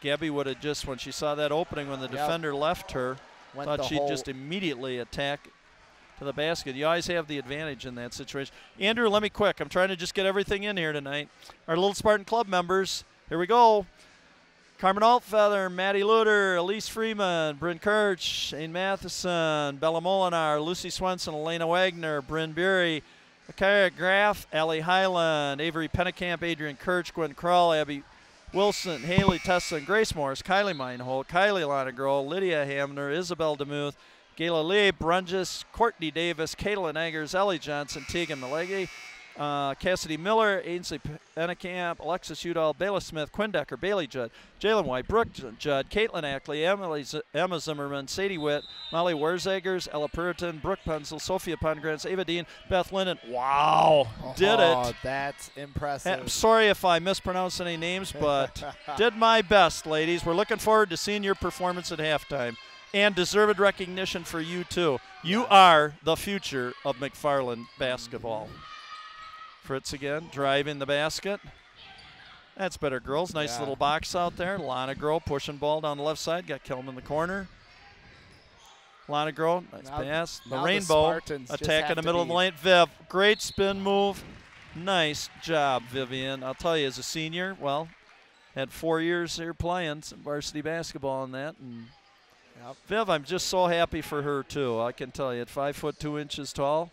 S1: Gabby would have just, when she saw that opening when the defender left her, thought she'd just immediately attack to the basket. You always have the advantage in that situation. Andrew, let me quick. I'm trying to just get everything in here tonight. Our Little Spartan Club members, here we go. Carmen Altfeather, Maddie Luter, Elise Freeman, Bryn Kirch, Shane Matheson, Bella Molinar, Lucy Swenson, Elena Wagner, Bryn Beery, Akira Graff, Allie Highland, Avery Pennekamp, Adrian Kirch, Gwen Krull, Abby Wilson, Haley Tessa, and Grace Morris, Kylie Meinholt, Kylie Lana Grohl, Lydia Hamner, Isabel DeMuth, Gayla Lee, Brunges, Courtney Davis, Caitlin Eggers, Ellie Johnson, Tegan Malegi, Cassidy Miller, Ainsley Pennekamp, Alexis Udall, Bayla Smith, Quinn Decker, Bailey Judd, Jalen White, Brooke Judd, Caitlin Ackley, Emma Zimmerman, Sadie Witt, Molly Werzeggers, Ella Puritan, Brooke Pencil, Sophia Pondgrants, Ava Dean, Beth Linden. Wow, did it.
S2: That's impressive.
S1: I'm sorry if I mispronounced any names, but did my best, ladies. We're looking forward to seeing your performance at halftime. And deserved recognition for you, too. You are the future of McFarland basketball. Fritz again, driving the basket. That's better, girls. Nice little box out there. Lana Grow pushing ball down the left side. Got Kelm in the corner. Lana Grow, nice pass. The Rainbow attack in the middle of the lane. Viv, great spin move. Nice job, Vivian. I'll tell you, as a senior, well, Had 4 years here playing some varsity basketball and that. And
S2: Yep.
S1: Viv, I'm just so happy for her too. I can tell you, at 5'2" tall,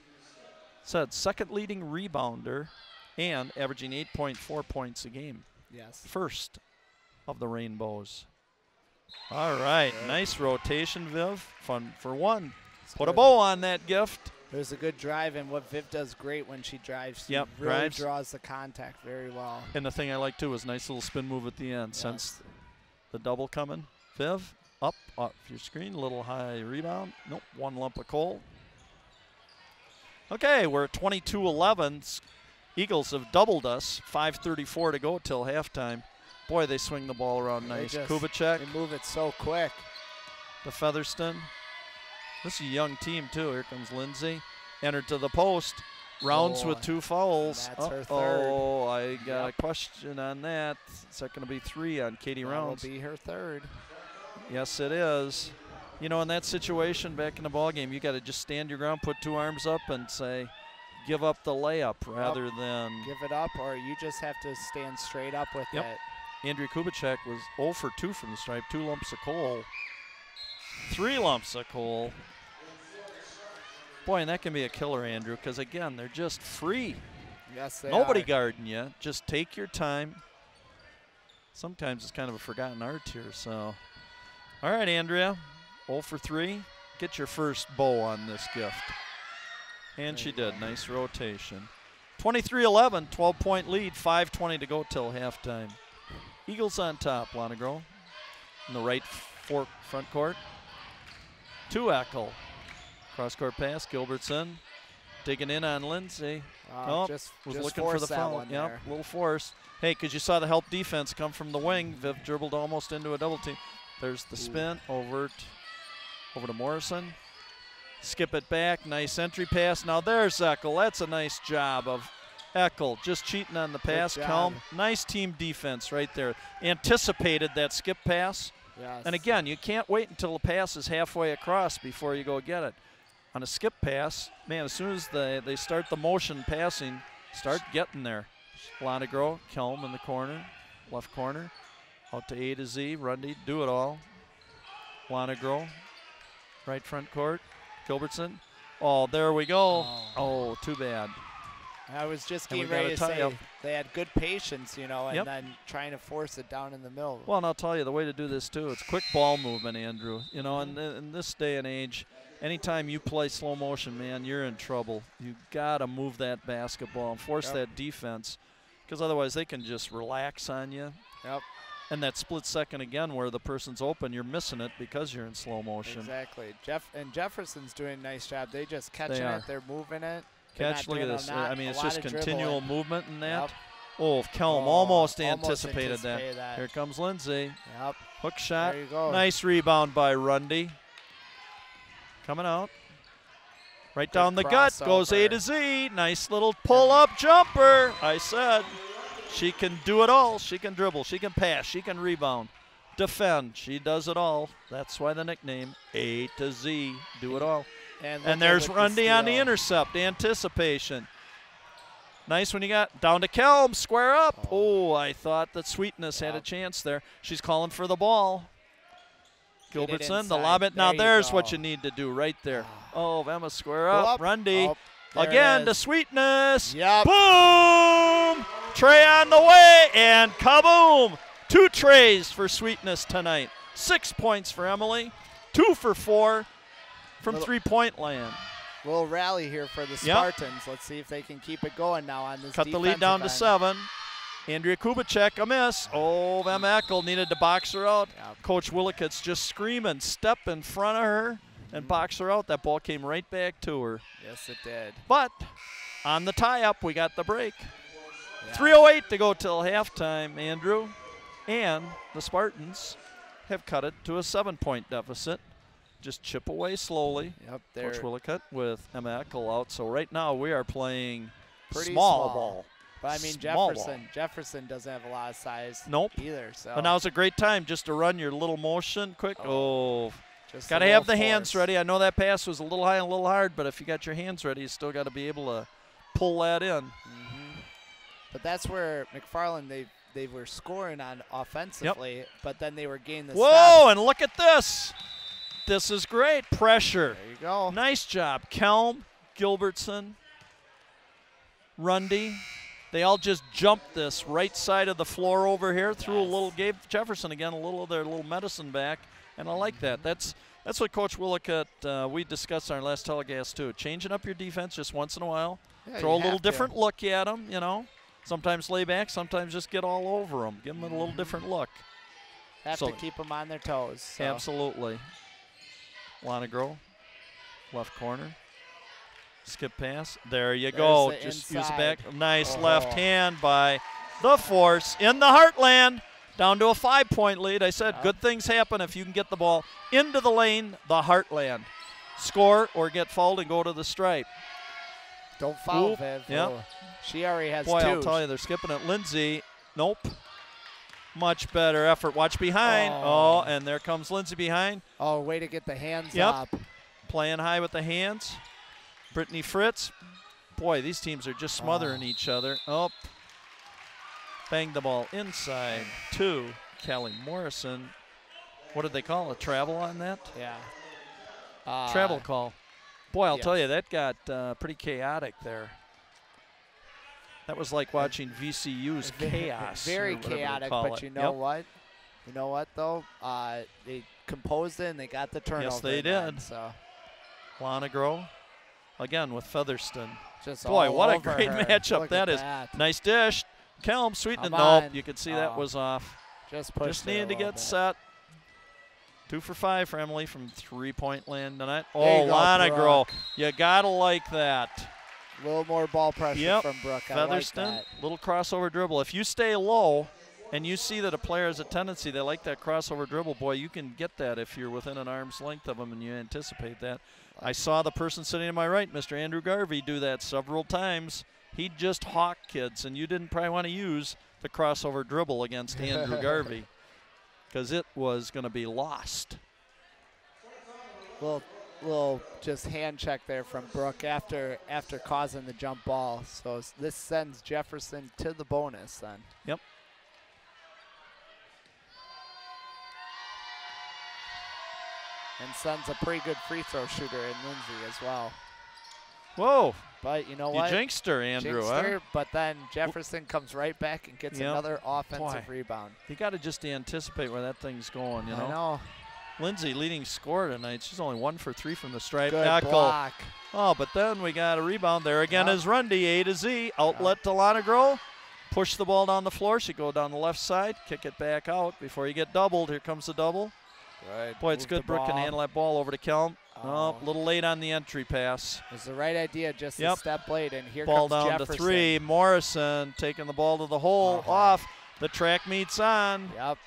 S1: said second leading rebounder, and averaging 8.4 points a game.
S2: Yes.
S1: First of the Rainbows. All right, nice rotation, Viv. Fun for one. Put a bow on that gift.
S2: There's a good drive, and what Viv does great when she drives, she
S1: Yep,
S2: really
S1: drives.
S2: draws the contact very well.
S1: And the thing I like too was nice little spin move at the end. Sense the double coming. Viv, up off your screen, little high rebound. Nope, one lump of coal. Okay, we're at 22-11. Eagles have doubled us. 5:34 to go till halftime. Boy, they swing the ball around nice. Kubicek.
S2: They move it so quick.
S1: To Featherston. This is a young team too. Here comes Lindsay. Entered to the post. Rounds with 2 fouls.
S2: That's her third.
S1: Oh, I got a question on that. Is that going to be 3 on Katie Rounds?
S2: That will be her third.
S1: Yes, it is. You know, in that situation back in the ball game, you got to just stand your ground, put 2 arms up, and say, give up the layup rather than
S2: give it up, or you just have to stand straight up with it.
S1: Andrea Kubicek was 0 for 2 from the stripe, 2 lumps of coal, 3 lumps of coal. Boy, and that can be a killer, Andrew, because again, they're just free.
S2: Yes, they
S1: Nobody
S2: are.
S1: guarding you. Just take your time. Sometimes it's kind of a forgotten art here. So, all right, Andrea, 0 for 3. Get your first bow on this gift. And she did. Nice rotation. 23-11, 12-point lead, 5:20 to go till halftime. Eagles on top, Lonegro. In the right front court. To Eckel. Cross-court pass, Gilbertson. Digging in on Lindsay.
S2: Just
S1: looking for the foul. Yep, a little force. Hey, because you saw the help defense come from the wing. Viv dribbled almost into a double team. There's the spin over to Morrison. Skip it back. Nice entry pass. Now there's Eckel. That's a nice job of Eckel. Just cheating on the pass. Calm. Nice team defense right there. Anticipated that skip pass.
S2: Yes.
S1: And again, you can't wait until the pass is halfway across before you go get it. On a skip pass, man, as soon as they start the motion passing, start getting there. Lonegro, Kelm in the corner, left corner. Out to A to Z, Rundy, do it all. Lonegro, right front court. Gilbertson. Oh, there we go. Oh, too bad.
S2: I was just getting ready to say they had good patience, you know, and then trying to force it down in the middle.
S1: Well, and I'll tell you, the way to do this, too, it's quick ball movement, Andrew. You know, in this day and age, anytime you play slow motion, man, you're in trouble. You got to move that basketball and force that defense, because otherwise they can just relax on you.
S2: Yep.
S1: And that split second again where the person's open, you're missing it because you're in slow motion.
S2: Exactly. Jefferson's doing a nice job. They just catching it. They're moving it.
S1: Catch, look at this. I mean, it's just continual movement in that.
S2: Yep.
S1: Oh, Kelm almost anticipated that. Here comes Lindsay.
S2: Yep.
S1: Hook shot.
S2: There you go.
S1: Nice rebound by Rundy. Coming out. Right down the gut. Goes A to Z. Nice little pull-up jumper. I said she can do it all. She can dribble. She can pass. She can rebound. Defend. She does it all. That's why the nickname A to Z. Do it all. And there's Rundy on the intercept. Anticipation. Nice when you got down to Kelm. Square up. Oh, I thought that Sweetness had a chance there. She's calling for the ball. Gilbertson, the lob it. Now there's what you need to do right there. Oh, Emma square up. Rundy. Again to Sweetness.
S2: Yep.
S1: Boom! Tray on the way and kaboom! 2 trays for Sweetness tonight. 6 points for Emily. 2 for 4 from 3-point land.
S2: Little rally here for the Spartans. Let's see if they can keep it going now on this.
S1: Cut the lead down to 7. Andrea Kubicek, a miss. Oh, Em Eckel needed to box her out. Coach Willicott's just screaming, step in front of her and box her out. That ball came right back to her.
S2: Yes, it did.
S1: But on the tie-up, we got the break. 3:08 to go till halftime, Andrew. And the Spartans have cut it to a 7-point deficit. Just chip away slowly.
S2: Yep,
S1: Coach Willicott with Emma Eckel out. So right now we are playing
S2: pretty
S1: small ball.
S2: But I mean, Jefferson doesn't have a lot of size either. So.
S1: But now it's a great time just to run your little motion quick.
S2: Just
S1: got to have the hands ready. I know that pass was a little high and a little hard, but if you got your hands ready, you still got to be able to pull that in.
S2: But that's where McFarland, they were scoring on offensively, but then they were gaining the
S1: Whoa,
S2: steps.
S1: and look at this. This is great. Pressure.
S2: There you go.
S1: Nice job. Kelm, Gilbertson, Rundy. They all just jumped this right side of the floor over here, threw a little, gave Jefferson again a little of their little medicine back, and I like that. That's what Coach Willicott, we discussed in our last telecast too. Changing up your defense just once in a while.
S2: Yeah,
S1: throw a little different look at them, you know. Sometimes lay back, sometimes just get all over them. Give them a little different look.
S2: Have to keep them on their toes. So.
S1: Absolutely. Lonegro, left corner. Skip pass. There you go. Just use it back. Nice left hand by the Force in the Heartland. Down to a 5-point lead. I said good things happen if you can get the ball into the lane, the Heartland. Score or get fouled and go to the stripe.
S2: Don't foul, Viv.
S1: Yep.
S2: She already has
S1: Boy,
S2: 2.
S1: I'll tell you, they're skipping it. Lindsay, nope. Much better effort. Watch behind. Oh, and there comes Lindsay behind.
S2: Oh, way to get the hands up.
S1: Playing high with the hands. Brittany Fritz. Boy, these teams are just smothering each other. Oh. Bang the ball inside to Kelly Morrison. What did they call a travel on that?
S2: Yeah.
S1: Travel call. Boy, I'll tell you, that got pretty chaotic there. That was like watching VCU's chaos.
S2: Very chaotic, but you know what? You know what, though? They composed it, and they got the turnover.
S1: Yes, they did.
S2: So.
S1: Lonegro, again with Featherston.
S2: Just
S1: boy, what a great
S2: her.
S1: matchup that is. Nice dish. Kelm sweetening. Nope, you could see that was off.
S2: Just
S1: needed to get set. 2 for 5 for Emily from 3-point land tonight. Oh, Lonegro. You got to like that.
S2: A little more ball pressure from Brooke.
S1: Featherston,
S2: I like that.
S1: Little crossover dribble. If you stay low and you see that a player has a tendency, they like that crossover dribble, boy, you can get that if you're within an arm's length of them and you anticipate that. I saw the person sitting to my right, Mr. Andrew Garvey, do that several times. He'd just hawk kids, and you didn't probably want to use the crossover dribble against Andrew Garvey because it was going to be lost.
S2: Little just hand check there from Brooke after causing the jump ball. So this sends Jefferson to the bonus then.
S1: Yep.
S2: And sends a pretty good free throw shooter in Lindsay as well.
S1: Whoa.
S2: But you know what?
S1: You jinxed her, Andrew.
S2: Jinxed her, but then Jefferson comes right back and gets another offensive rebound.
S1: You got to just anticipate where that thing's going, you know?
S2: I know.
S1: Lindsay leading scorer tonight. She's only 1 for 3 from the stripe.
S2: Good block.
S1: Oh, but then we got a rebound there again is Rundy, A to Z. Outlet to Lonegro. Push the ball down the floor. She go down the left side. Kick it back out before you get doubled. Here comes the double.
S2: Right.
S1: Boy, it's good. Brooke can handle that ball over to Kelm. Oh, a little late on the entry pass.
S2: It's the right idea, just a step late, and here
S1: ball
S2: comes
S1: down
S2: Jefferson.
S1: To 3. Morrison taking the ball to the hole. Off. The track meets on.
S2: Yep.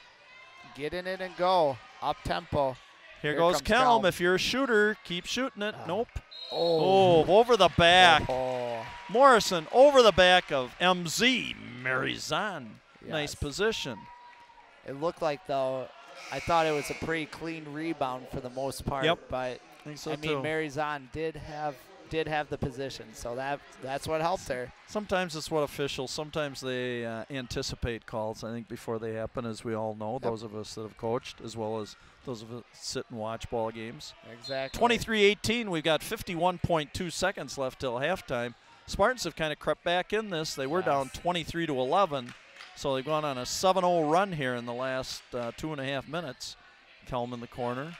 S2: Get in it and go. Up tempo.
S1: Here goes Kelm. If you're a shooter, keep shooting it. Nope. Oh, over the back. Morrison over the back of MZ Marizan.
S2: Yes.
S1: Nice position.
S2: It looked like, though, I thought it was a pretty clean rebound for the most part.
S1: Yep.
S2: But
S1: I think so
S2: mean, Marizan did have the position, so that's what helped her.
S1: Sometimes it's what officials, sometimes they anticipate calls, I think, before they happen, as we all know, those of us that have coached, as well as those of us that sit and watch ball games.
S2: Exactly.
S1: 23-18, we've got 51.2 seconds left till halftime. Spartans have kind of crept back in this. They were down 23-11, so they've gone on a 7-0 run here in the last 2.5 minutes. Kelm in the corner.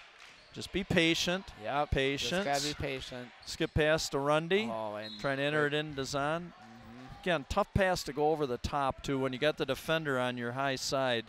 S1: Just be patient.
S2: Yep.
S1: Patient.
S2: Just gotta be patient.
S1: Skip pass to Rundy.
S2: And
S1: trying to enter it in to Zahn. Again, tough pass to go over the top, too, when you got the defender on your high side.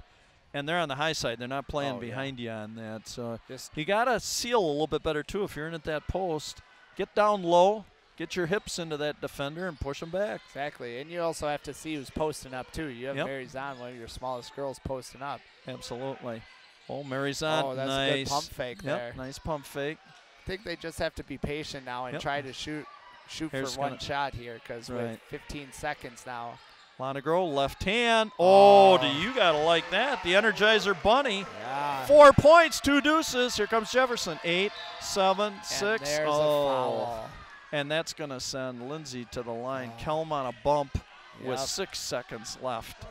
S1: And they're on the high side. They're not playing behind you on that. So you got to seal a little bit better, too, if you're in at that post. Get down low. Get your hips into that defender and push them back.
S2: Exactly. And you also have to see who's posting up, too. You have Mary Zahn, one of your smallest girls, posting up.
S1: Absolutely. Oh, Marizan,
S2: oh, that's
S1: nice.
S2: a good pump fake there.
S1: Nice pump fake.
S2: I think they just have to be patient now and try to shoot for one shot here, because with 15 seconds now.
S1: Lonegro, left hand. Oh, do you got to like that. The Energizer Bunny.
S2: Yeah.
S1: 4 points, 2 deuces. Here comes Jefferson. 8, 7, 6.
S2: And there's a foul.
S1: And that's going to send Lindsay to the line. Kelm on a bump with 6 seconds left.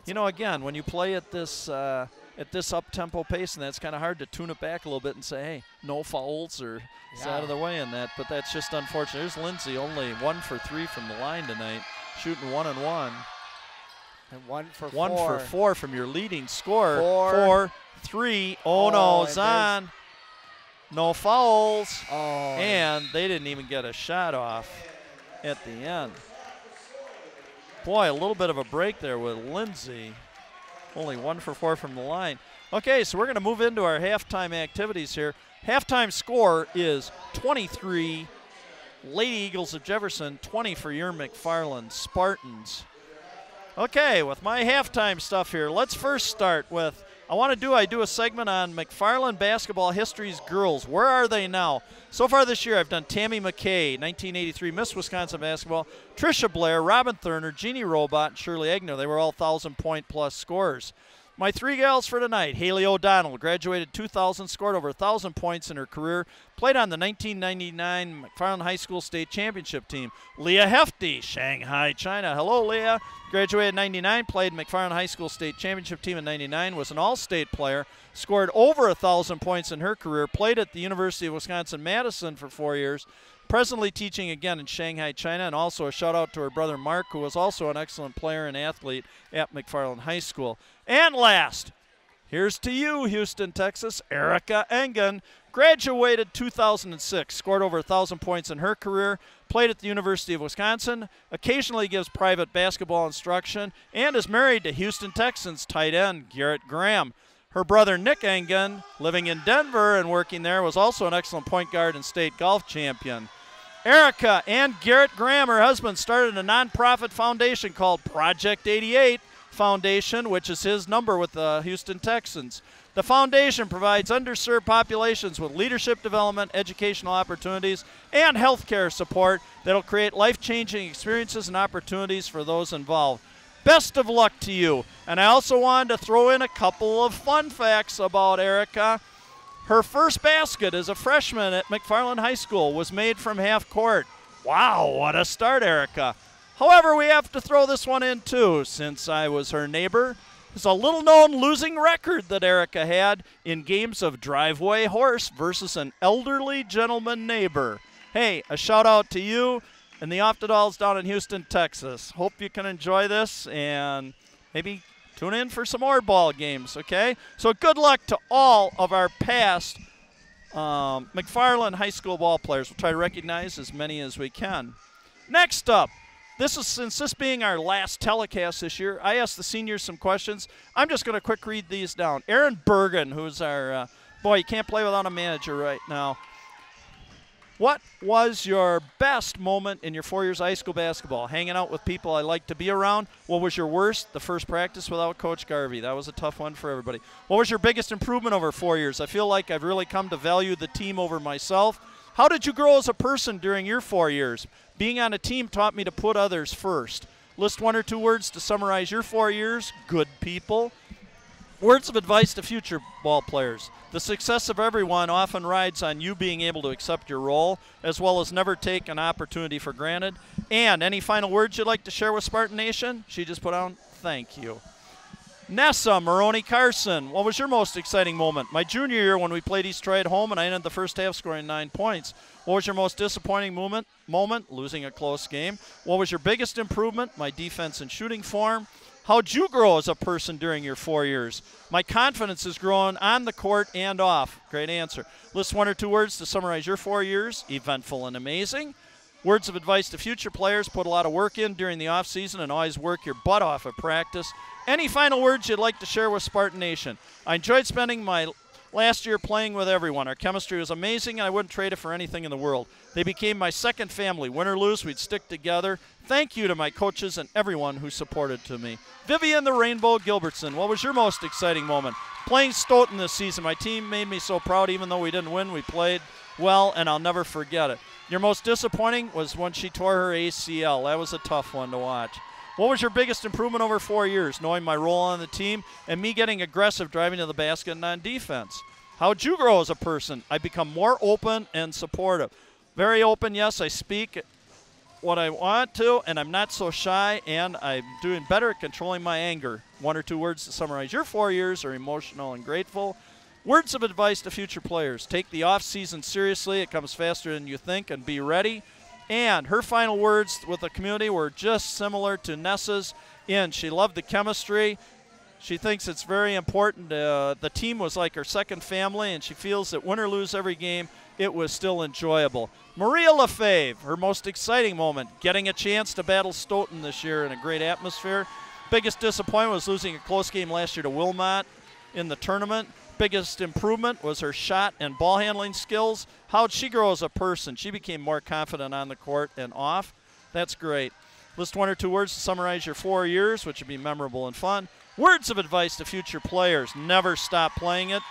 S1: You know, again, when you play at this up-tempo pace, and that's kind of hard to tune it back a little bit and say, hey, no fouls or it's out of the way in that, but that's just unfortunate. There's Lindsay, only 1 for 3 from the line tonight, shooting 1 and 1.
S2: And 1 for
S1: 4. 1 for 4 from your leading scorer.
S2: 4.
S1: 3. Oh no, Zahn. No fouls.
S2: Oh.
S1: And they didn't even get a shot off at the end. Boy, a little bit of a break there with Lindsay. Only 1 for 4 from the line. Okay, so we're going to move into our halftime activities here. Halftime score is 23, Lady Eagles of Jefferson, 20 for your McFarland Spartans. Okay, with my halftime stuff here, let's first start with, I do a segment on McFarland basketball history's girls. Where are they now? So far this year, I've done Tammy McKay, 1983 Miss Wisconsin basketball, Tricia Blair, Robin Thurner, Jeannie Robot, and Shirley Egner. They were all 1,000-point-plus scorers. My 3 gals for tonight: Haley O'Donnell, graduated 2000, scored over 1,000 points in her career, played on the 1999 McFarland High School State Championship team. Leah Hefty, Shanghai, China. Hello, Leah. Graduated 99, played McFarland High School State Championship team in 99, was an all-state player, scored over 1,000 points in her career, played at the University of Wisconsin-Madison for 4 years, presently teaching again in Shanghai, China, and also a shout-out to her brother Mark, who was also an excellent player and athlete at McFarland High School. And last, here's to you, Houston, Texas, Erica Engen, graduated 2006, scored over 1,000 points in her career, played at the University of Wisconsin, occasionally gives private basketball instruction, and is married to Houston Texans tight end Garrett Graham. Her brother Nick Engen, living in Denver and working there, was also an excellent point guard and state golf champion. Erica and Garrett Graham, her husband, started a nonprofit foundation called Project 88 Foundation, which is his number with the Houston Texans. The foundation provides underserved populations with leadership development, educational opportunities, and healthcare support that will create life-changing experiences and opportunities for those involved. Best of luck to you. And I also wanted to throw in a couple of fun facts about Erica. Her first basket as a freshman at McFarland High School was made from half court. Wow, what a start, Erica. However, we have to throw this one in too, since I was her neighbor. There's a little-known losing record that Erica had in games of driveway horse versus an elderly gentleman neighbor. Hey, a shout-out to you and the Oftedals down in Houston, Texas. Hope you can enjoy this and maybe tune in for some more ball games, okay? So good luck to all of our past McFarland High School ball players. We'll try to recognize as many as we can. Next up, since this being our last telecast this year, I asked the seniors some questions. I'm just going to quick read these down. Aaron Bergen, who's our, boy, you can't play without a manager right now. What was your best moment in your 4 years of high school basketball? Hanging out with people I like to be around. What was your worst? The first practice without Coach Garvey. That was a tough one for everybody. What was your biggest improvement over 4 years? I feel like I've really come to value the team over myself. How did you grow as a person during your 4 years? Being on a team taught me to put others first. List 1 or 2 words to summarize your 4 years. Good people. Words of advice to future ball players. The success of everyone often rides on you being able to accept your role, as well as never take an opportunity for granted. And any final words you'd like to share with Spartan Nation? She just put on, thank you. Nessa Maroney Carson, what was your most exciting moment? My junior year when we played East Troy at home and I ended the first half scoring 9 points. What was your most disappointing moment? Losing a close game. What was your biggest improvement? My defense and shooting form. How'd you grow as a person during your 4 years? My confidence has grown on the court and off. Great answer. List 1 or 2 words to summarize your 4 years. Eventful and amazing. Words of advice to future players. Put a lot of work in during the off season and always work your butt off at practice. Any final words you'd like to share with Spartan Nation? I enjoyed spending my last year playing with everyone. Our chemistry was amazing, and I wouldn't trade it for anything in the world. They became my second family. Win or lose, we'd stick together. Thank you to my coaches and everyone who supported to me. Vivian the Rainbow Gilbertson, what was your most exciting moment? Playing Stoughton this season. My team made me so proud. Even though we didn't win, we played well, and I'll never forget it. Your most disappointing was when she tore her ACL. That was a tough one to watch. What was your biggest improvement over 4 years? Knowing my role on the team and me getting aggressive, driving to the basket and on defense. How'd you grow as a person? I become more open and supportive. Very open, yes, I speak what I want to, and I'm not so shy, and I'm doing better at controlling my anger. 1 or 2 words to summarize your 4 years are emotional and grateful. Words of advice to future players. Take the off-season seriously. It comes faster than you think, and be ready. And her final words with the community were just similar to Nessa's. She loved the chemistry. She thinks it's very important. The team was like her second family, and she feels that win or lose every game, it was still enjoyable. Maria Lefebvre, her most exciting moment, getting a chance to battle Stoughton this year in a great atmosphere. Biggest disappointment was losing a close game last year to Wilmot in the tournament. Biggest improvement was her shot and ball handling skills. How'd she grow as a person? She became more confident on the court and off. That's great. List 1 or 2 words to summarize your 4 years, which would be memorable and fun. Words of advice to future players. Never stop playing it.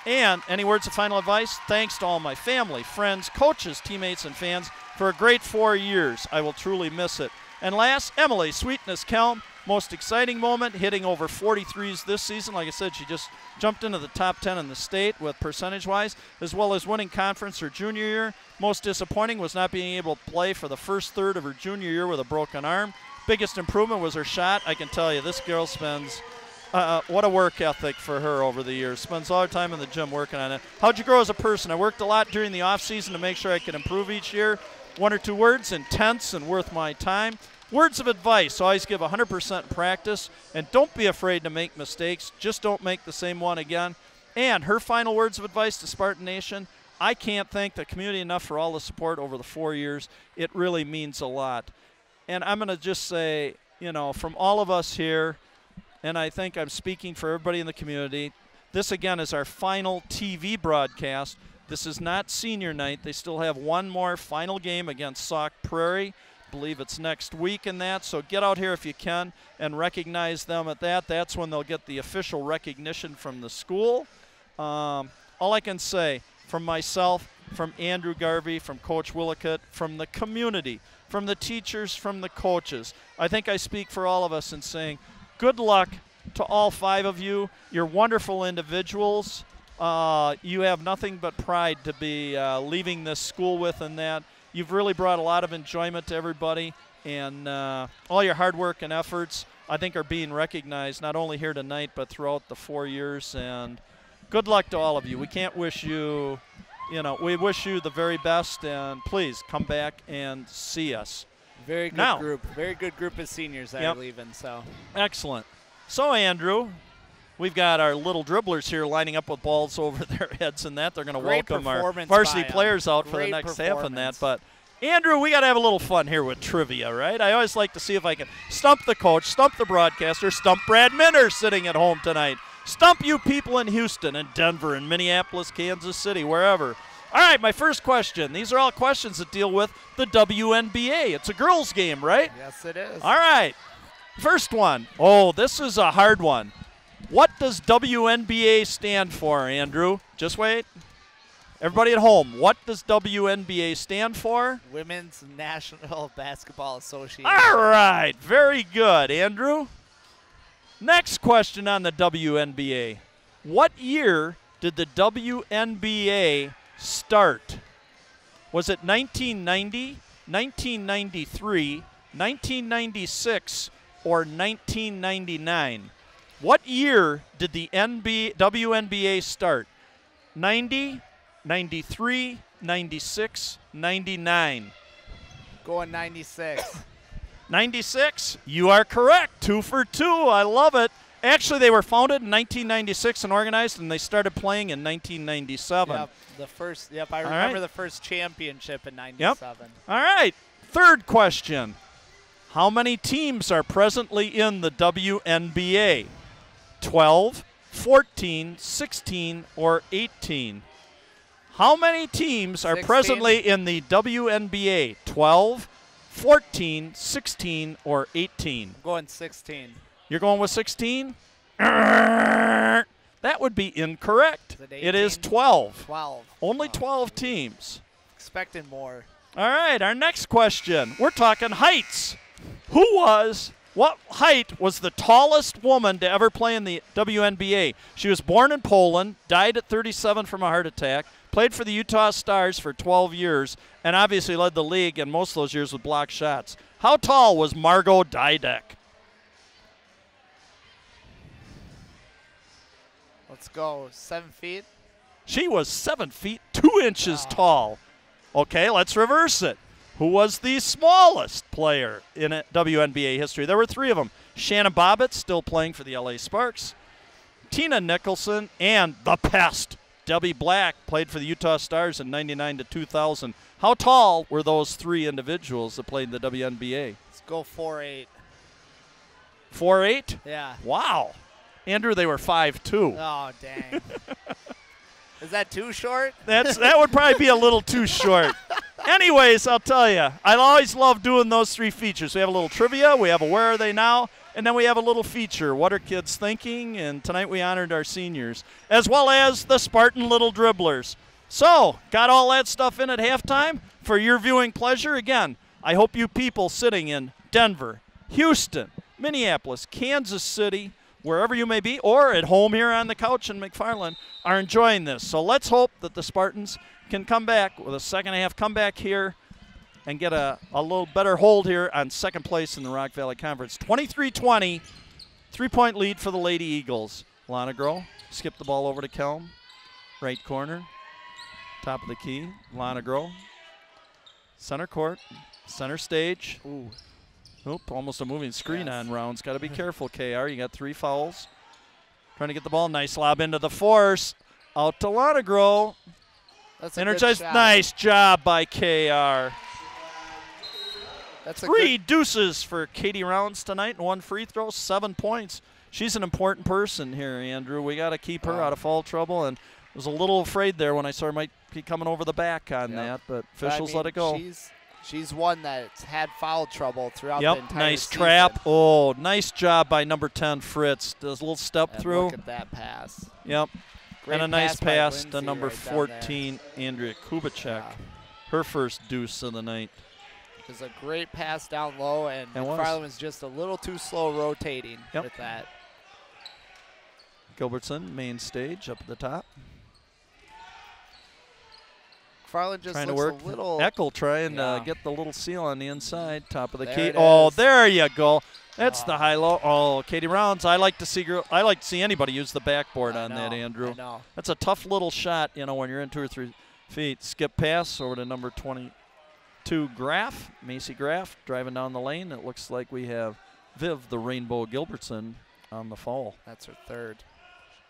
S1: And any words of final advice? Thanks to all my family, friends, coaches, teammates, and fans for a great 4 years. I will truly miss it. And last, Emily Sweetness Kelm. Most exciting moment, hitting over 43s this season. Like I said, she just jumped into the top 10 in the state with percentage-wise, as well as winning conference her junior year. Most disappointing was not being able to play for the first third of her junior year with a broken arm. Biggest improvement was her shot. I can tell you, this girl spends, what a work ethic for her over the years. Spends all her time in the gym working on it. How'd you grow as a person? I worked a lot during the off-season to make sure I could improve each year. 1 or 2 words, intense and worth my time. Words of advice, always give 100% in practice, and don't be afraid to make mistakes. Just don't make the same one again. And her final words of advice to Spartan Nation, I can't thank the community enough for all the support over the 4 years. It really means a lot. And I'm going to just say, you know, from all of us here, and I think I'm speaking for everybody in the community, this again is our final TV broadcast. This is not senior night. They still have one more final game against Sauk Prairie. I believe it's next week in that, so get out here if you can and recognize them at that. That's when they'll get the official recognition from the school. All I can say from myself, from Andrew Garvey, from Coach Willicott, from the community, from the teachers, from the coaches, I think I speak for all of us in saying good luck to all 5 of you. You're wonderful individuals. You have nothing but pride to be leaving this school with, and that you've really brought a lot of enjoyment to everybody, and all your hard work and efforts, I think, are being recognized not only here tonight but throughout the 4 years. And good luck to all of you. We can't wish you, we wish you the very best, and please come back and see us.
S2: Very good group. Very good group of seniors that are leaving. So excellent.
S1: So, Andrew, we've got our little dribblers here lining up with balls over their heads and that. They're going to welcome our varsity players out for the next half and that. But, Andrew, we got to have a little fun here with trivia, right? I always like to see if I can stump the coach, stump the broadcaster, stump Brad Minner sitting at home tonight. Stump you people in Houston and Denver and Minneapolis, Kansas City, wherever. All right, my first question. These are all questions that deal with the WNBA. It's a girls' game, right?
S2: Yes, it is.
S1: All right. First one. Oh, this is a hard one. What does WNBA stand for, Andrew? Just wait. Everybody at home, what does WNBA stand for?
S2: Women's National Basketball Association.
S1: All right. Very good, Andrew. Next question on the WNBA. What year did the WNBA start? Was it 1990, 1993, 1996, or 1999? What year did the WNBA start? 90, 93, 96, 99.
S2: Going 96.
S1: 96? You are correct. 2 for 2. I love it. Actually, they were founded in 1996 and organized, and they started playing in 1997.
S2: Yep, the first. Yep, I remember the first championship in 97.
S1: Yep. All right. Third question. How many teams are presently in the WNBA? 12, 14, 16, or 18? How many teams are
S2: 16.
S1: presently in the WNBA? 12, 14, 16, or 18?
S2: I'm going 16.
S1: You're going with 16? That would be incorrect. It is 12.
S2: 12.
S1: Only 12 teams.
S2: Expecting more.
S1: All right, our next question. We're talking heights. Who was What height was the tallest woman to ever play in the WNBA? She was born in Poland, died at 37 from a heart attack, played for the Utah Stars for 12 years, and obviously led the league in most of those years with blocked shots. How tall was Margot Dydek?
S2: Let's go. 7 feet.
S1: She was 7 feet 2 inches tall. Okay, let's reverse it. Who was the smallest player in WNBA history? There were 3 of them. Shannon Bobbitt, still playing for the LA Sparks. Tina Nicholson, and the Pest, Debbie Black, played for the Utah Stars in 99 to 2000. How tall were those 3 individuals that played in the WNBA?
S2: Let's go 4'8".
S1: 4'8"?
S2: Yeah.
S1: Wow. Andrew, they were 5'2".
S2: Oh, dang. Is that too short?
S1: That would probably be a little too short. Anyways, I'll tell you, I always love doing those 3 features. We have a little trivia, we have a Where Are They Now, and then we have a little feature, What Are Kids Thinking? And tonight we honored our seniors, as well as the Spartan Little Dribblers. So, got all that stuff in at halftime for your viewing pleasure. Again, I hope you people sitting in Denver, Houston, Minneapolis, Kansas City, wherever you may be, or at home here on the couch in McFarland, are enjoying this. So let's hope that the Spartans can come back with a second-half comeback here and get a little better hold here on second place in the Rock Valley Conference. 23-20, 3-point lead for the Lady Eagles. Lonegro, skip the ball over to Kelm, right corner, top of the key. Lonegro, center court, center stage.
S2: Ooh.
S1: Oop, almost a moving screen on Rounds. Got to be careful, KR. You got 3 fouls. Trying to get the ball. Nice lob into the force. Out to Lonegro.
S2: That's a
S1: Energized.
S2: good shot.
S1: Nice job by KR.
S2: That's
S1: 3 deuces for Katie Rounds tonight and 1 free throw, 7 points. She's an important person here, Andrew. We got to keep her out of foul trouble, and I was a little afraid there when I saw her might be coming over the back on that, but officials let it go.
S2: She's one that's had foul trouble throughout the entire
S1: nice
S2: season.
S1: trap. Oh, nice job by number 10, Fritz. Does a little step
S2: And
S1: through.
S2: Look at that pass.
S1: Yep.
S2: Great
S1: and a nice pass to
S2: Lindsay
S1: number
S2: right down
S1: 14, Andrea Kubicek.
S2: Yeah.
S1: Her first deuce of the night.
S2: It was a great pass down low, and McFarland was just a little too slow rotating with that.
S1: Gilbertson, main stage, up at the top.
S2: McFarland just
S1: trying
S2: looks
S1: to work.
S2: a little.
S1: Eccles trying to get the little seal on the inside, top of the key.
S2: It
S1: Oh,
S2: is.
S1: there you go. That's the high-low. Oh, Katie Rounds. I like to see anybody use the backboard on that, Andrew.
S2: I know.
S1: That's a tough little shot, when you're in 2 or 3 feet. Skip pass over to number 22, Graff. Macy Graff driving down the lane. It looks like we have Viv, the Rainbow Gilbertson, on the foul.
S2: That's her 3rd.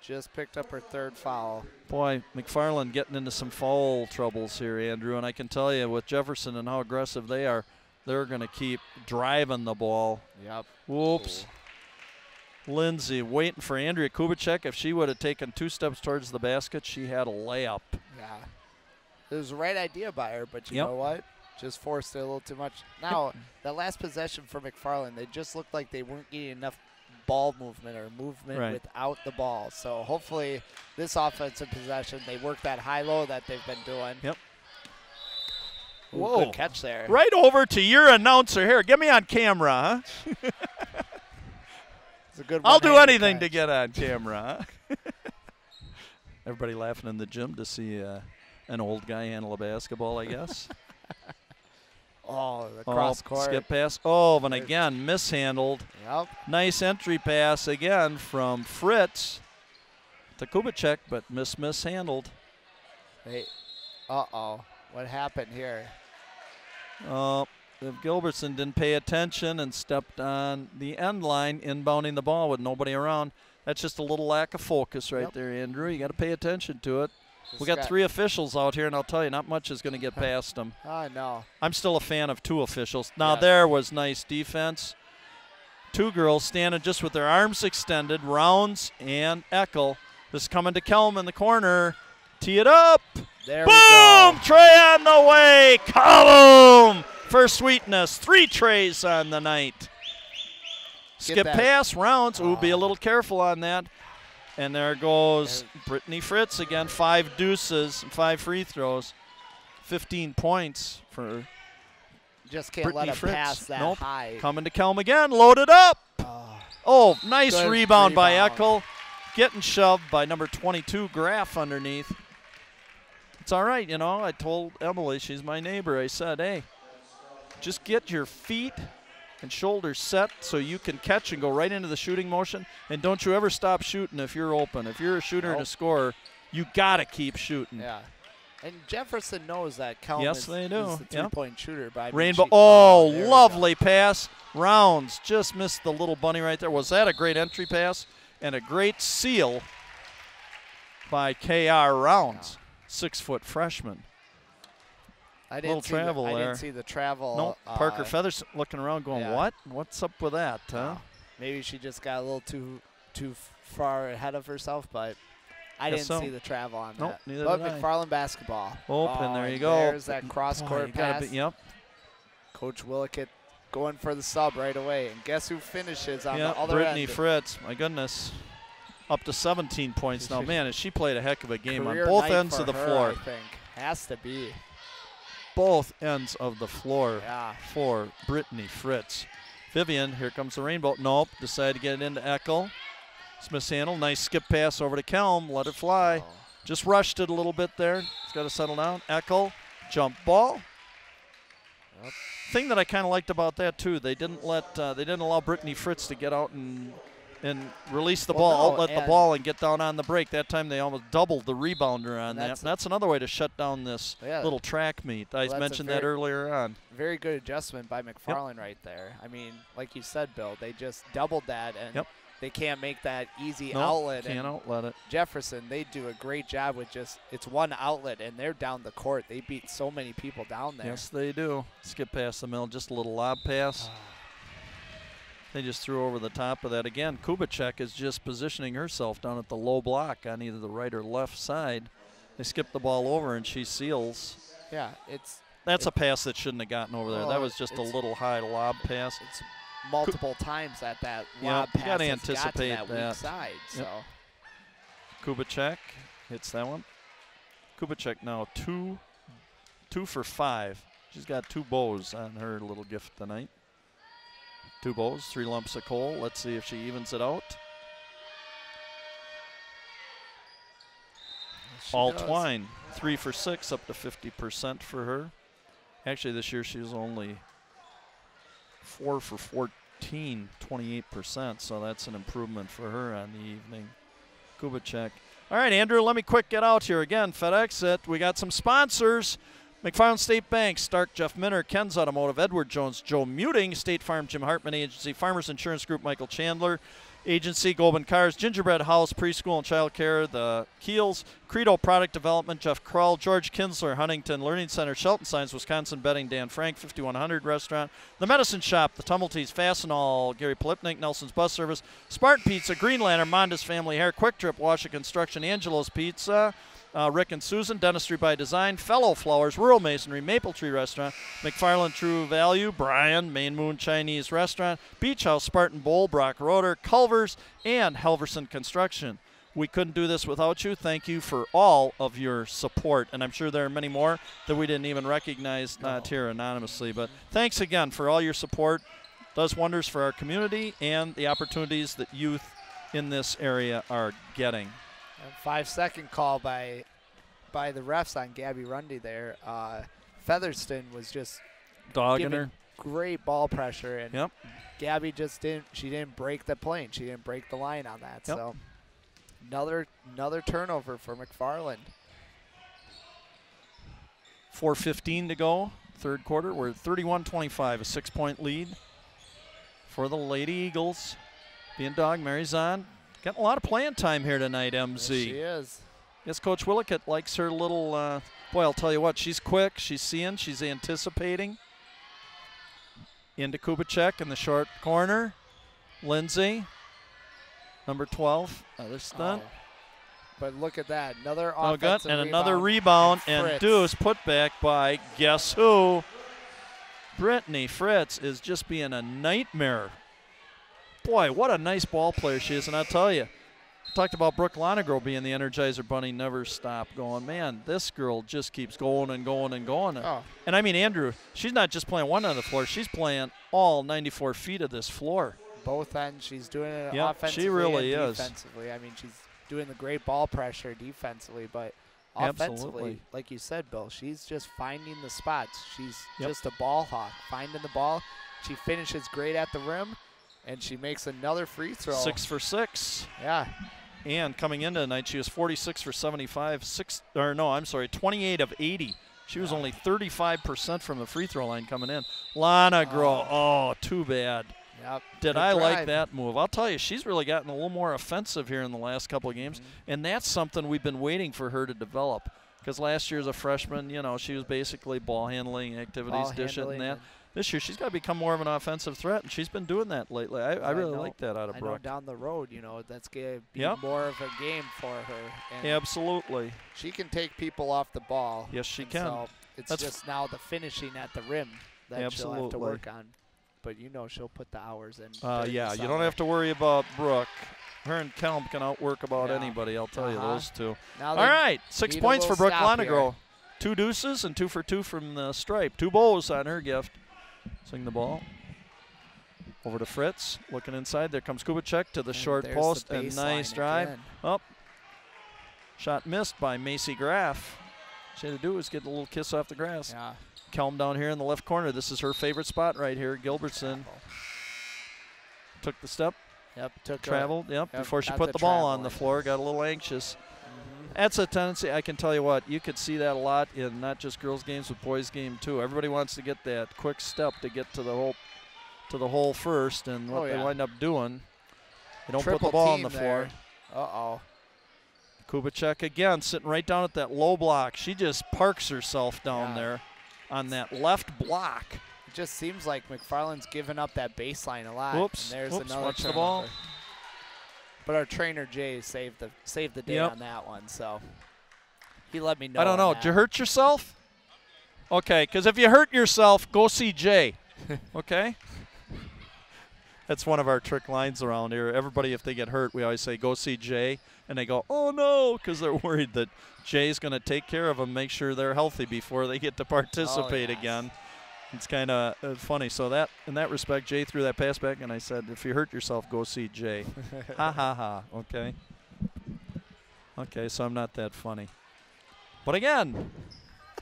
S2: Just picked up her 3rd foul.
S1: Boy, McFarland getting into some foul troubles here, Andrew. And I can tell you with Jefferson and how aggressive they are, they're going to keep driving the ball.
S2: Yep.
S1: Whoops. Lindsay waiting for Andrea Kubicek. If she would have taken 2 steps towards the basket, she had a layup.
S2: Yeah. It was the right idea by her, but you know what? Just forced it a little too much. Now, that last possession for McFarland, they just looked like they weren't getting enough ball movement or movement without the ball. So hopefully this offensive possession, they work that high-low that they've been doing.
S1: Yep.
S2: Ooh,
S1: Whoa.
S2: good catch there.
S1: Right over to your announcer here. Get me on camera, huh?
S2: It's a good
S1: I'll do anything
S2: catch.
S1: to get on camera, huh? Everybody laughing in the gym to see an old guy handle a basketball, I guess.
S2: Oh, the cross court.
S1: Skip pass. Oh, and again, mishandled.
S2: Yep.
S1: Nice entry pass again from Fritz to Kubicek, but mishandled.
S2: Hey, uh-oh. What happened here?
S1: If Gilbertson didn't pay attention and stepped on the end line, inbounding the ball with nobody around. That's just a little lack of focus right there, Andrew. You got to pay attention to it. We got 3 officials out here, and I'll tell you, not much is going to get past them.
S2: Oh, no.
S1: I'm still a fan of 2 officials. Now, there was nice defense. 2 girls standing just with their arms extended, Rounds and Eckel. This is coming to Kelm in the corner. Tee it up.
S2: There
S1: Boom!
S2: we go.
S1: Trey on the way. Kaboom! For Sweetness. 3 trays on the night. Skip pass, Rounds. Ooh, be a little careful on that. And there goes Brittany Fritz again. 5 deuces and 5 free throws. 15 points for
S2: just can't
S1: Brittany
S2: let him
S1: Fritz.
S2: pass that
S1: Nope.
S2: high.
S1: Coming to Kelm again. Loaded up. Oh, nice
S2: Good
S1: rebound by
S2: rebound.
S1: Eckel. Getting shoved by number 22, Graff, underneath. It's all right, you know. I told Emily, she's my neighbor, I said, hey, just get your feet and shoulders set so you can catch and go right into the shooting motion. And don't you ever stop shooting if you're open. If you're a shooter and a scorer, you got to keep shooting.
S2: Yeah. And Jefferson knows that Kelm
S1: Yes, they do.
S2: is the three-point shooter. But I mean,
S1: Rainbow.
S2: there we
S1: Lovely pass. Rounds just missed the little bunny right there. Was that a great entry pass? And a great seal by K.R. Rounds, 6-foot freshman.
S2: I
S1: Little travel there.
S2: I didn't see the travel.
S1: No, Parker Feathers looking around going, what? What's up with that, huh?
S2: Maybe she just got a little too far ahead of herself, but I didn't see the travel on
S1: nope,
S2: that.
S1: Neither
S2: But
S1: did
S2: McFarland basketball.
S1: And there you go.
S2: There's that cross-court pass.
S1: Yep.
S2: Coach Willickett going for the sub right away. And guess who finishes on the other
S1: Brittany
S2: end?
S1: Fritz, my goodness. Up to 17 points now. Man, has she played a heck of a game on
S2: Career
S1: both
S2: night
S1: ends
S2: for
S1: of the
S2: her,
S1: floor.
S2: I think. Has to be.
S1: Both ends of the floor
S2: Yeah.
S1: for Brittany Fritz. Vivian, here comes the rainbow. Nope, decided to get it into Eckel. Smith's handle, nice skip pass over to Kelm. Let it fly. Just rushed it a little bit there. It's got to settle down. Eckel, jump ball.
S2: Yep.
S1: Thing that I kind of liked about that too, they didn't allow Brittany Fritz to get out and release the ball, outlet the ball, and get down on the break. That time they almost doubled the rebounder on that. That's another way to shut down this little track meet. I mentioned that earlier on.
S2: Very good adjustment by McFarland right there. I mean, like you said, Bill, they just doubled that, and they can't make that easy outlet.
S1: Can't outlet it.
S2: Jefferson, they do a great job with it's one outlet, and they're down the court. They beat so many people down there.
S1: Yes, they do. Skip past the middle, just a little lob pass. They just threw over the top of that. Again, Kubicek is just positioning herself down at the low block on either the right or left side. They skip the ball over, and she seals.
S2: Yeah,
S1: that's a pass that shouldn't have gotten over there. That was just a little high lob pass.
S2: It's multiple times that lob pass
S1: you got to anticipate
S2: got to that weak side. So
S1: Kubicek hits that one. Kubicek now 2 for 5. She's got 2 bows on her little gift tonight. 2 bows, 3 lumps of coal. Let's see if she evens it out. All twine, 3 for 6, up to 50% for her. Actually, this year she was only 4 for 14, 28%, so that's an improvement for her on the evening. Kubicek. All right, Andrew, let me quick get out here again. FedEx it. We got some sponsors. McFarland State Bank, Stark, Jeff Minner, Ken's Automotive, Edward Jones, Joe Muting, State Farm, Jim Hartman Agency, Farmers Insurance Group, Michael Chandler Agency, Goldman Cars, Gingerbread House, Preschool and Child Care, the Keels, Credo Product Development, Jeff Krull, George Kinsler, Huntington Learning Center, Shelton Signs, Wisconsin Betting, Dan Frank, 5100 Restaurant, The Medicine Shop, The Tumultees, Fastenal, Gary Polipnik, Nelson's Bus Service, Spartan Pizza, Green Lantern, Monda's Family Hair, Quick Trip, Washa Construction, Angelo's Pizza, Rick and Susan, Dentistry by Design, Fellow Flowers, Rural Masonry, Maple Tree Restaurant, McFarland True Value, Brian, Main Moon Chinese Restaurant, Beach House, Spartan Bowl, Brock Roeder, Culvers, and Helverson Construction. We couldn't do this without you. Thank you for all of your support, and I'm sure there are many more that we didn't even recognize not here anonymously, but thanks again for all your support. It does wonders for our community and the opportunities that youth in this area are getting.
S2: 5-second call by the refs on Gabby Rundy there. Featherston was just
S1: dogging her.
S2: Great ball pressure, and Gabby just didn't break the plane. She didn't break the line on that. So another turnover for McFarland.
S1: 4:15 to go, third quarter. We're 31-25, a 6-point lead for the Lady Eagles. Being dog, Mary's on. Getting a lot of playing time here tonight, MZ.
S2: Yes, she is.
S1: Yes, Coach Willickett likes her little, boy, I'll tell you what, she's quick, she's seeing, she's anticipating. Into Kubicek in the short corner. Lindsay, number 12, another stunt.
S2: Oh. But look at that, another offensive
S1: and
S2: rebound.
S1: another rebound, and Deuce put back by, guess who? Brittany Fritz is just being a nightmare. Boy, what a nice ball player she is, and I'll tell you, talked about Brooke Lonegro being the Energizer Bunny, never stop going. Man, this girl just keeps going and going and going.
S2: Oh.
S1: And I mean, Andrew, she's not just playing one end of the floor. She's playing all 94 feet of this floor.
S2: Both ends. She's doing it
S1: Yep,
S2: offensively
S1: she really
S2: and
S1: is.
S2: defensively. I mean, she's doing the great ball pressure defensively, but offensively,
S1: Absolutely.
S2: like you said, Bill, she's just finding the spots. She's
S1: Yep.
S2: just a ball hawk, finding the ball. She finishes great at the rim, and she makes another free throw.
S1: 6 for 6.
S2: Yeah.
S1: And coming into tonight, she was 46 for 75. 28 of 80. She was only 35% from the free throw line coming in. Lonegro, oh, too bad.
S2: Yep.
S1: Did
S2: Good
S1: I like
S2: drive.
S1: that move? I'll tell you, she's really gotten a little more offensive here in the last couple of games, and that's something we've been waiting for her to develop. Because last year as a freshman, you know, she was basically ball handling activities, dish it and that. This year, she's got to become more of an offensive threat, and she's been doing that lately. I really like that out of Brooke.
S2: I know down the road, you know, that's going to be
S1: Yep.
S2: more of a game for her. And
S1: Absolutely.
S2: she can take people off the ball.
S1: Yes, she
S2: and
S1: can.
S2: So it's
S1: That's
S2: just now the finishing at the rim that she'll have to
S1: Absolutely.
S2: work on. But you know she'll put the hours in. during
S1: Yeah,
S2: the
S1: you don't
S2: summer.
S1: have to worry about Brooke. Her and Kelm can outwork about
S2: Yeah.
S1: anybody, I'll tell you, those two.
S2: Now
S1: All
S2: they
S1: right, 6
S2: need a
S1: points for
S2: little
S1: Brooke
S2: stop
S1: Lonegro. 2 deuces and 2 for 2 from the stripe. 2 bows on her gift. Swing the ball. Over to Fritz, looking inside. There comes Kubicek to the
S2: And
S1: short
S2: there's
S1: post.
S2: the
S1: And nice
S2: baseline
S1: drive.
S2: again.
S1: Up. Shot missed by Macy Graff. She had to do was get a little kiss off the grass.
S2: Yeah.
S1: Kelm down here in the left corner. This is her favorite spot right here. Gilbertson took the step.
S2: Yep. Took
S1: Traveled, before she
S2: got
S1: put the ball
S2: travel
S1: on the
S2: in.
S1: floor, got a little anxious. That's a tendency, I can tell you what, you could see that a lot in not just girls' games, but boys' game too. Everybody wants to get that quick step to get to the hole first, and what they wind up doing, they don't put the ball on the floor.
S2: Uh-oh.
S1: Kubicek again, sitting right down at that low block. She just parks herself down there on that left block.
S2: It just seems like McFarland's giving up that baseline a lot.
S1: Whoops,
S2: And there's
S1: whoops,
S2: another
S1: watch the
S2: turnover.
S1: ball.
S2: But our trainer Jay saved the day
S1: Yep.
S2: on that one, so he let me know.
S1: I don't know.
S2: on
S1: Did you
S2: that.
S1: hurt yourself? Okay, because if you hurt yourself, go see Jay. Okay? That's one of our trick lines around here. Everybody, if they get hurt, we always say, go see Jay. And they go, oh, no, because they're worried that Jay's going to take care of them, make sure they're healthy before they get to participate again. It's kind of funny. So that, in that respect, Jay threw that pass back, and I said, if you hurt yourself, go see Jay. Ha, ha, ha. Okay? Okay, so I'm not that funny. But again,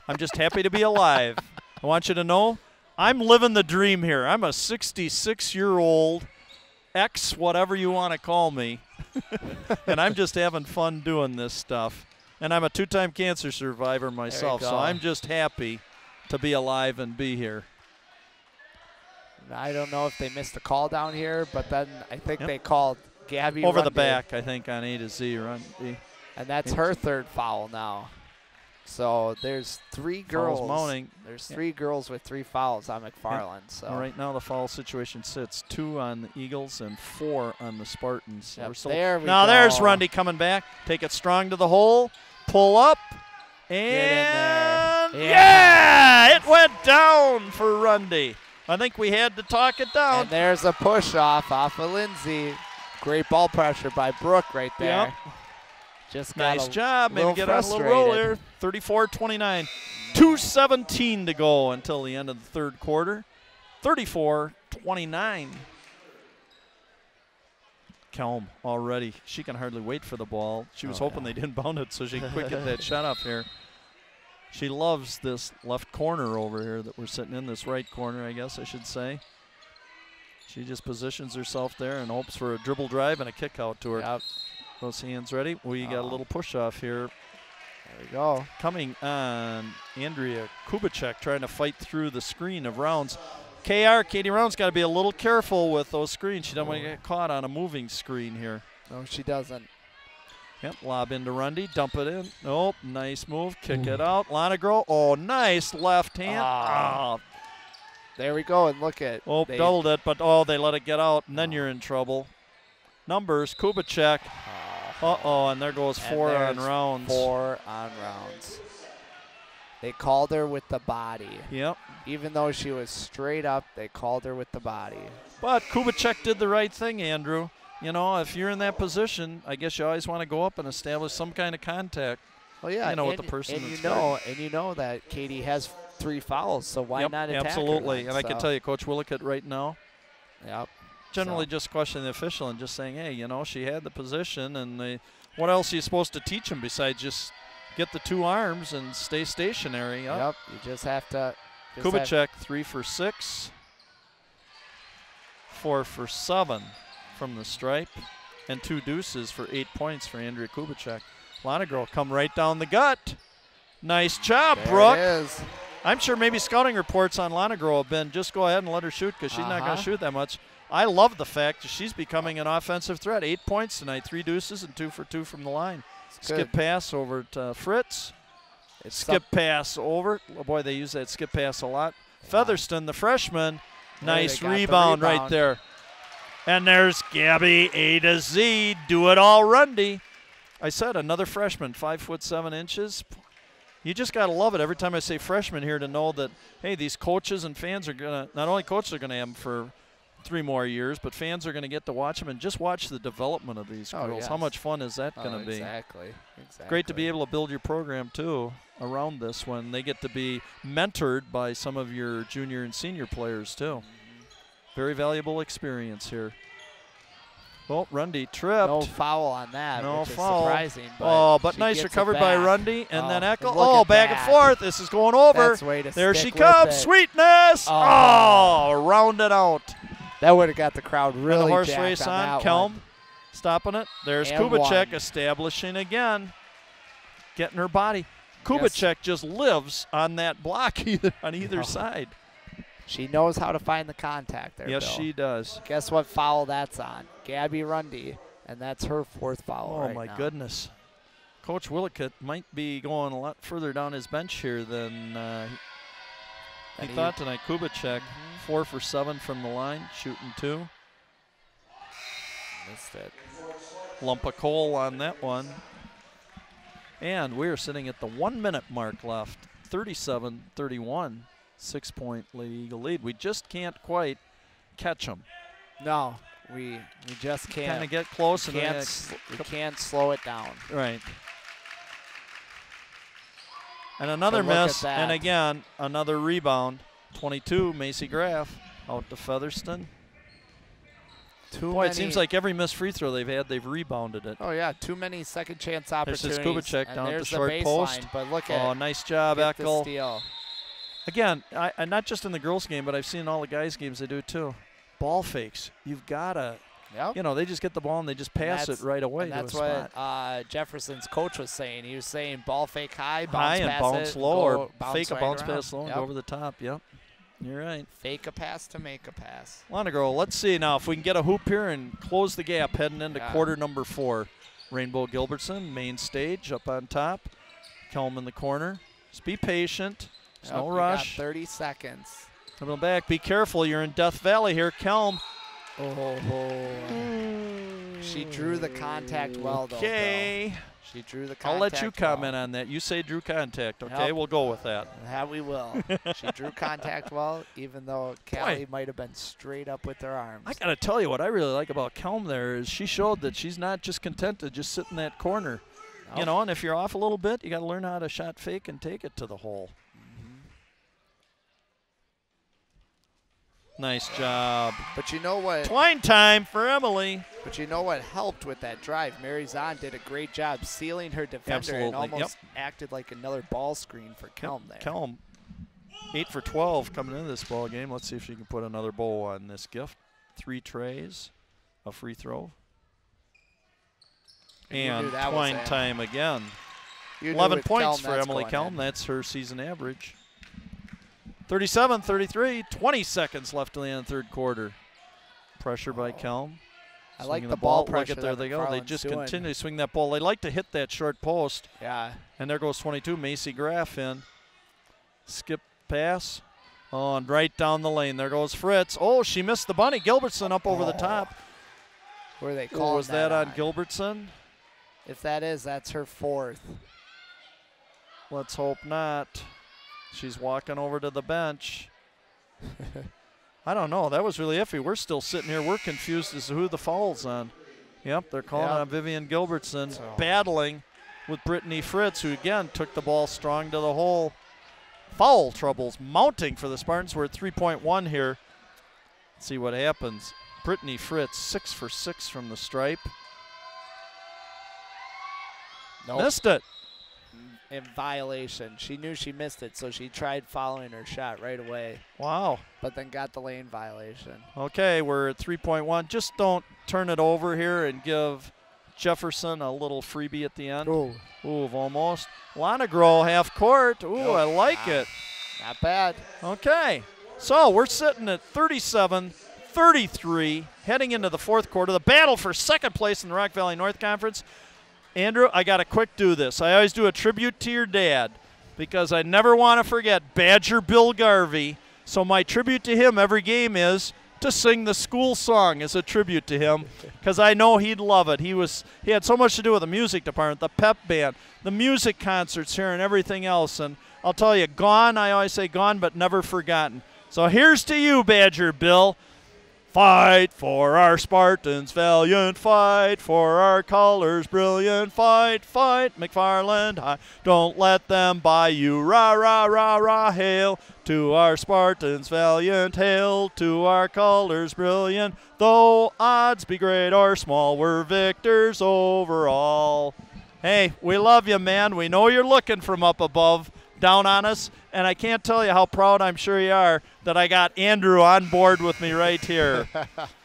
S1: I'm just happy to be alive. I want you to know I'm living the dream here. I'm a 66-year-old whatever you want to call me, and I'm just having fun doing this stuff. And I'm a 2-time cancer survivor myself, so I'm just happy to be alive and be here.
S2: I don't know if they missed a call down here, but then I think they called Gabby
S1: over the
S2: Rundy,
S1: back, I think, on A to Z.
S2: and that's her third foul now. So there's 3 girls.
S1: Fouls mounting.
S2: There's 3 girls with 3 fouls on McFarland. So
S1: Right now the foul situation sits 2 on the Eagles and 4 on the Spartans.
S2: Yep,
S1: So
S2: there we
S1: now
S2: go.
S1: there's Rundy coming back. Take it strong to the hole. Pull up. And
S2: there.
S1: yeah, it went down for Rundy. I think we had to talk it down.
S2: And there's a push off of Lindsay. Great ball pressure by Brooke right there.
S1: Yep.
S2: Just got
S1: Nice
S2: a
S1: job. Maybe
S2: little
S1: get on a little roll
S2: frustrated.
S1: here. 34-29. 2:17 to go until the end of the third quarter. 34-29. Kelm already. She can hardly wait for the ball. She was hoping they didn't bound it so she could quick get that shot up here. She loves this left corner over here that we're sitting in, this right corner, I guess I should say. She just positions herself there and hopes for a dribble drive and a kick out to her.
S2: Yep.
S1: Those hands ready. We got a little push off here.
S2: There we go.
S1: Coming on, Andrea Kubicek trying to fight through the screen of Rounds. Katie Rounds got to be a little careful with those screens. She doesn't want to get caught on a moving screen here.
S2: No, she doesn't.
S1: Yep, lob into Rundy, dump it in. Nope, nice move, kick it out. Lonegro, oh, nice left hand.
S2: There we go, and look at.
S1: Oh, doubled it, but they let it get out, and then you're in trouble. Numbers, Kubicek. And there goes 4 on Rounds.
S2: 4 on Rounds. They called her with the body.
S1: Yep.
S2: Even though she was straight up, they called her with the body.
S1: But Kubicek did the right thing, Andrew. you know, if you're in that position, I guess you always want to go up and establish some kind of contact.
S2: Well, yeah,
S1: you know, with the person.
S2: And you know that Katie has 3 fouls, so why not attack
S1: absolutely.
S2: her?
S1: And I can tell you, Coach Willicott right now.
S2: Yep.
S1: Generally, just questioning the official and just saying, hey, you know, she had the position, and what else are you supposed to teach them besides just get the 2 arms and stay stationary?
S2: Yep. You just have to.
S1: Kubicek 3 for 6, 4 for 7 from the stripe, and 2 deuces for 8 points for Andrea Kubicek. Lonegro come right down the gut. Nice job, Brooke.
S2: There it is.
S1: I'm sure maybe scouting reports on Lonegro have been just go ahead and let her shoot because she's not going to shoot that much. I love the fact that she's becoming an offensive threat. 8 points tonight, 3 deuces and 2 for 2 from the line. Skip pass over to Fritz. Skip pass over. Oh boy, they use that skip pass a lot. Featherston, the freshman. Nice rebound right there. And there's Gabby A to Z. Do it all Rundy. I said another freshman, 5'7". You just got to love it every time I say freshman here to know that, hey, these coaches and fans are going to, not only coaches are going to have them for 3 more years, but fans are going to get to watch them and just watch the development of these girls.
S2: Yes.
S1: How much fun is that going to be?
S2: Exactly.
S1: Great to be able to build your program, too, around this when they get to be mentored by some of your junior and senior players, too. Very valuable experience here. Well, Rundy tripped.
S2: No foul on that,
S1: no
S2: which
S1: foul.
S2: Is surprising.
S1: But nice recovered by Rundy. And then Eckel.
S2: Oh,
S1: back and forth. This is going over. There she comes. Sweetness. Rounded out.
S2: That would have got the crowd really
S1: and the horse
S2: jacked
S1: race on.
S2: Kelm
S1: stopping it. There's
S2: and
S1: Kubicek
S2: 1.
S1: establishing again. Getting her body. Kubicek just lives on that block on either side.
S2: She knows how to find the contact there,
S1: Yes,
S2: Bill.
S1: she does.
S2: Guess what foul that's on? Gabby Rundy, and that's her 4th foul right now.
S1: Oh, my goodness. Coach Willicott might be going a lot further down his bench here than he thought tonight. Kubicek, 4 for 7 from the line, shooting 2.
S2: Missed it.
S1: Lump of coal on that one. And we're sitting at the 1-minute mark left, 37-31. 6-point lead. We just can't quite catch them.
S2: No, we just can't.
S1: Kind of get close.
S2: We can't slow it down.
S1: Right. And another miss, and again, another rebound. 22, Macy Graff out to Featherston. Boy, it seems like every missed free throw they've had, they've rebounded it.
S2: Oh, yeah, too many second chance opportunities.
S1: There's this Kubicek down at the short post.
S2: But look at
S1: nice job, Eckel.
S2: Steal.
S1: Again, I not just in the girls' game, but I've seen all the guys' games they do too. Ball fakes. You've got to, you know, they just get the ball and they just pass it right away to a spot.
S2: That's what Jefferson's coach was saying. He was saying ball fake high,
S1: bounce low, or fake a bounce pass low and
S2: go
S1: over the top. Yep, you're right.
S2: Fake a pass to make a pass.
S1: Lonegro, let's see now if we can get a hoop here and close the gap heading into quarter number 4. Rainbow Gilbertson, main stage, up on top. Kelm in the corner. Just be patient. There's no rush.
S2: Got 30 seconds.
S1: Coming back. Be careful. You're in Death Valley here. Kelm.
S2: She drew the contact well, though.
S1: Okay.
S2: She drew the contact
S1: I'll let you comment on that. You say drew contact, okay? We'll go with that.
S2: That we will. She drew contact well, even though Callie might have been straight up with her arms.
S1: I got to tell you what I really like about Kelm there is she showed that she's not just content to just sit in that corner. You know, and if you're off a little bit, you got to learn how to shot fake and take it to the hole. Nice job.
S2: But you know what?
S1: Twine time for Emily.
S2: But you know what helped with that drive? Mary Zahn did a great job sealing her defender and almost acted like another ball screen for Kelm there.
S1: Kelm, 8 for 12 coming into this ball game. Let's see if she can put another bow on this gift. 3 trays, a free throw. And twine time again. 11 points for Emily Kelm. That's her season average. 37-33, 20 seconds left in the third quarter. Pressure by Kelm.
S2: I like the ball pressure.
S1: Look at there they go. They just continue to swing that ball. They like to hit that short post.
S2: Yeah.
S1: And there goes 22, Macy Graff in. Skip pass. Oh, and right down the lane. There goes Fritz. Oh, she missed the bunny. Gilbertson up over the top.
S2: Were they calling
S1: was that on Gilbertson?
S2: If that is, that's her 4th.
S1: Let's hope not. She's walking over to the bench. I don't know. That was really iffy. We're still sitting here. We're confused as to who the foul's on. Yep, they're calling on Vivian Gilbertson, battling with Brittany Fritz, who again took the ball strong to the hole. Foul troubles mounting for the Spartans. We're at 3.1 here. Let's see what happens. Brittany Fritz, 6 for 6 from the stripe.
S2: Nope.
S1: Missed it.
S2: In violation. She knew she missed it, so she tried following her shot right away.
S1: Wow.
S2: But then got the lane violation.
S1: Okay, we're at 3.1. Just don't turn it over here and give Jefferson a little freebie at the end.
S2: Ooh.
S1: Ooh, almost. Lonegro, half court. Ooh, I like it.
S2: Not bad.
S1: Okay, so we're sitting at 37-33, heading into the fourth quarter. The battle for second place in the Rock Valley North Conference. Andrew, I got to quick do this. I always do a tribute to your dad because I never want to forget Badger Bill Garvey. So my tribute to him every game is to sing the school song as a tribute to him because I know he'd love it. He had so much to do with the music department, the pep band, the music concerts here and everything else. And I'll tell you, gone, I always say gone, but never forgotten. So here's to you, Badger Bill. Fight for our Spartans, valiant fight for our colors, brilliant fight, fight, McFarland high. Don't let them buy you, rah, rah, rah, rah, hail to our Spartans, valiant, hail to our colors, brilliant. Though odds be great or small, we're victors overall. Hey, we love you, man. We know you're looking from up above down on us, and I can't tell you how proud I'm sure you are that I got Andrew on board with me right here.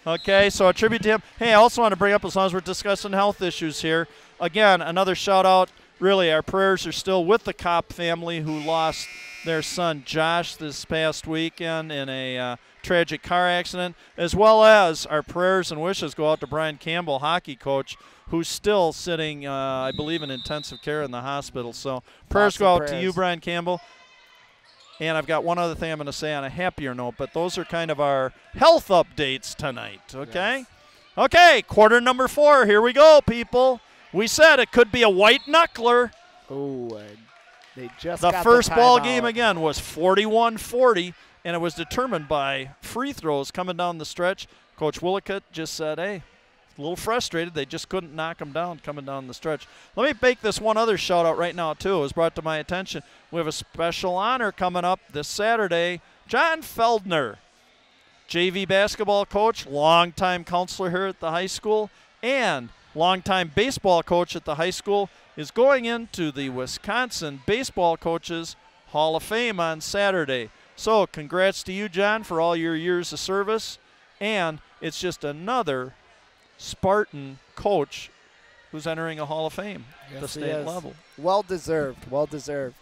S1: Okay, so a tribute to him. Hey, I also want to bring up, as long as we're discussing health issues here, again, another shout out. Really, our prayers are still with the Kopp family who lost their son Josh this past weekend in a tragic car accident, as well as our prayers and wishes go out to Brian Campbell, hockey coach, who's still sitting, I believe, in intensive care in the hospital. So prayers go out to you, Brian Campbell. And I've got one other thing I'm going to say on a happier note, but those are kind of our health updates tonight, okay? Yes. Okay, quarter number 4. Here we go, people. We said it could be a white knuckler.
S2: Oh, they just
S1: the
S2: got
S1: first
S2: the
S1: ball
S2: timeout.
S1: game again was 41-40, and it was determined by free throws coming down the stretch. Coach Willicott just said, hey, a little frustrated. They just couldn't knock him down coming down the stretch. Let me make this one other shout out right now, too. It was brought to my attention. We have a special honor coming up this Saturday. John Feldner, JV basketball coach, longtime counselor here at the high school, and longtime baseball coach at the high school, is going into the Wisconsin Baseball Coaches Hall of Fame on Saturday. So congrats to you, John, for all your years of service. And it's just another Spartan coach who's entering a Hall of Fame at the state level.
S2: Well deserved, well deserved.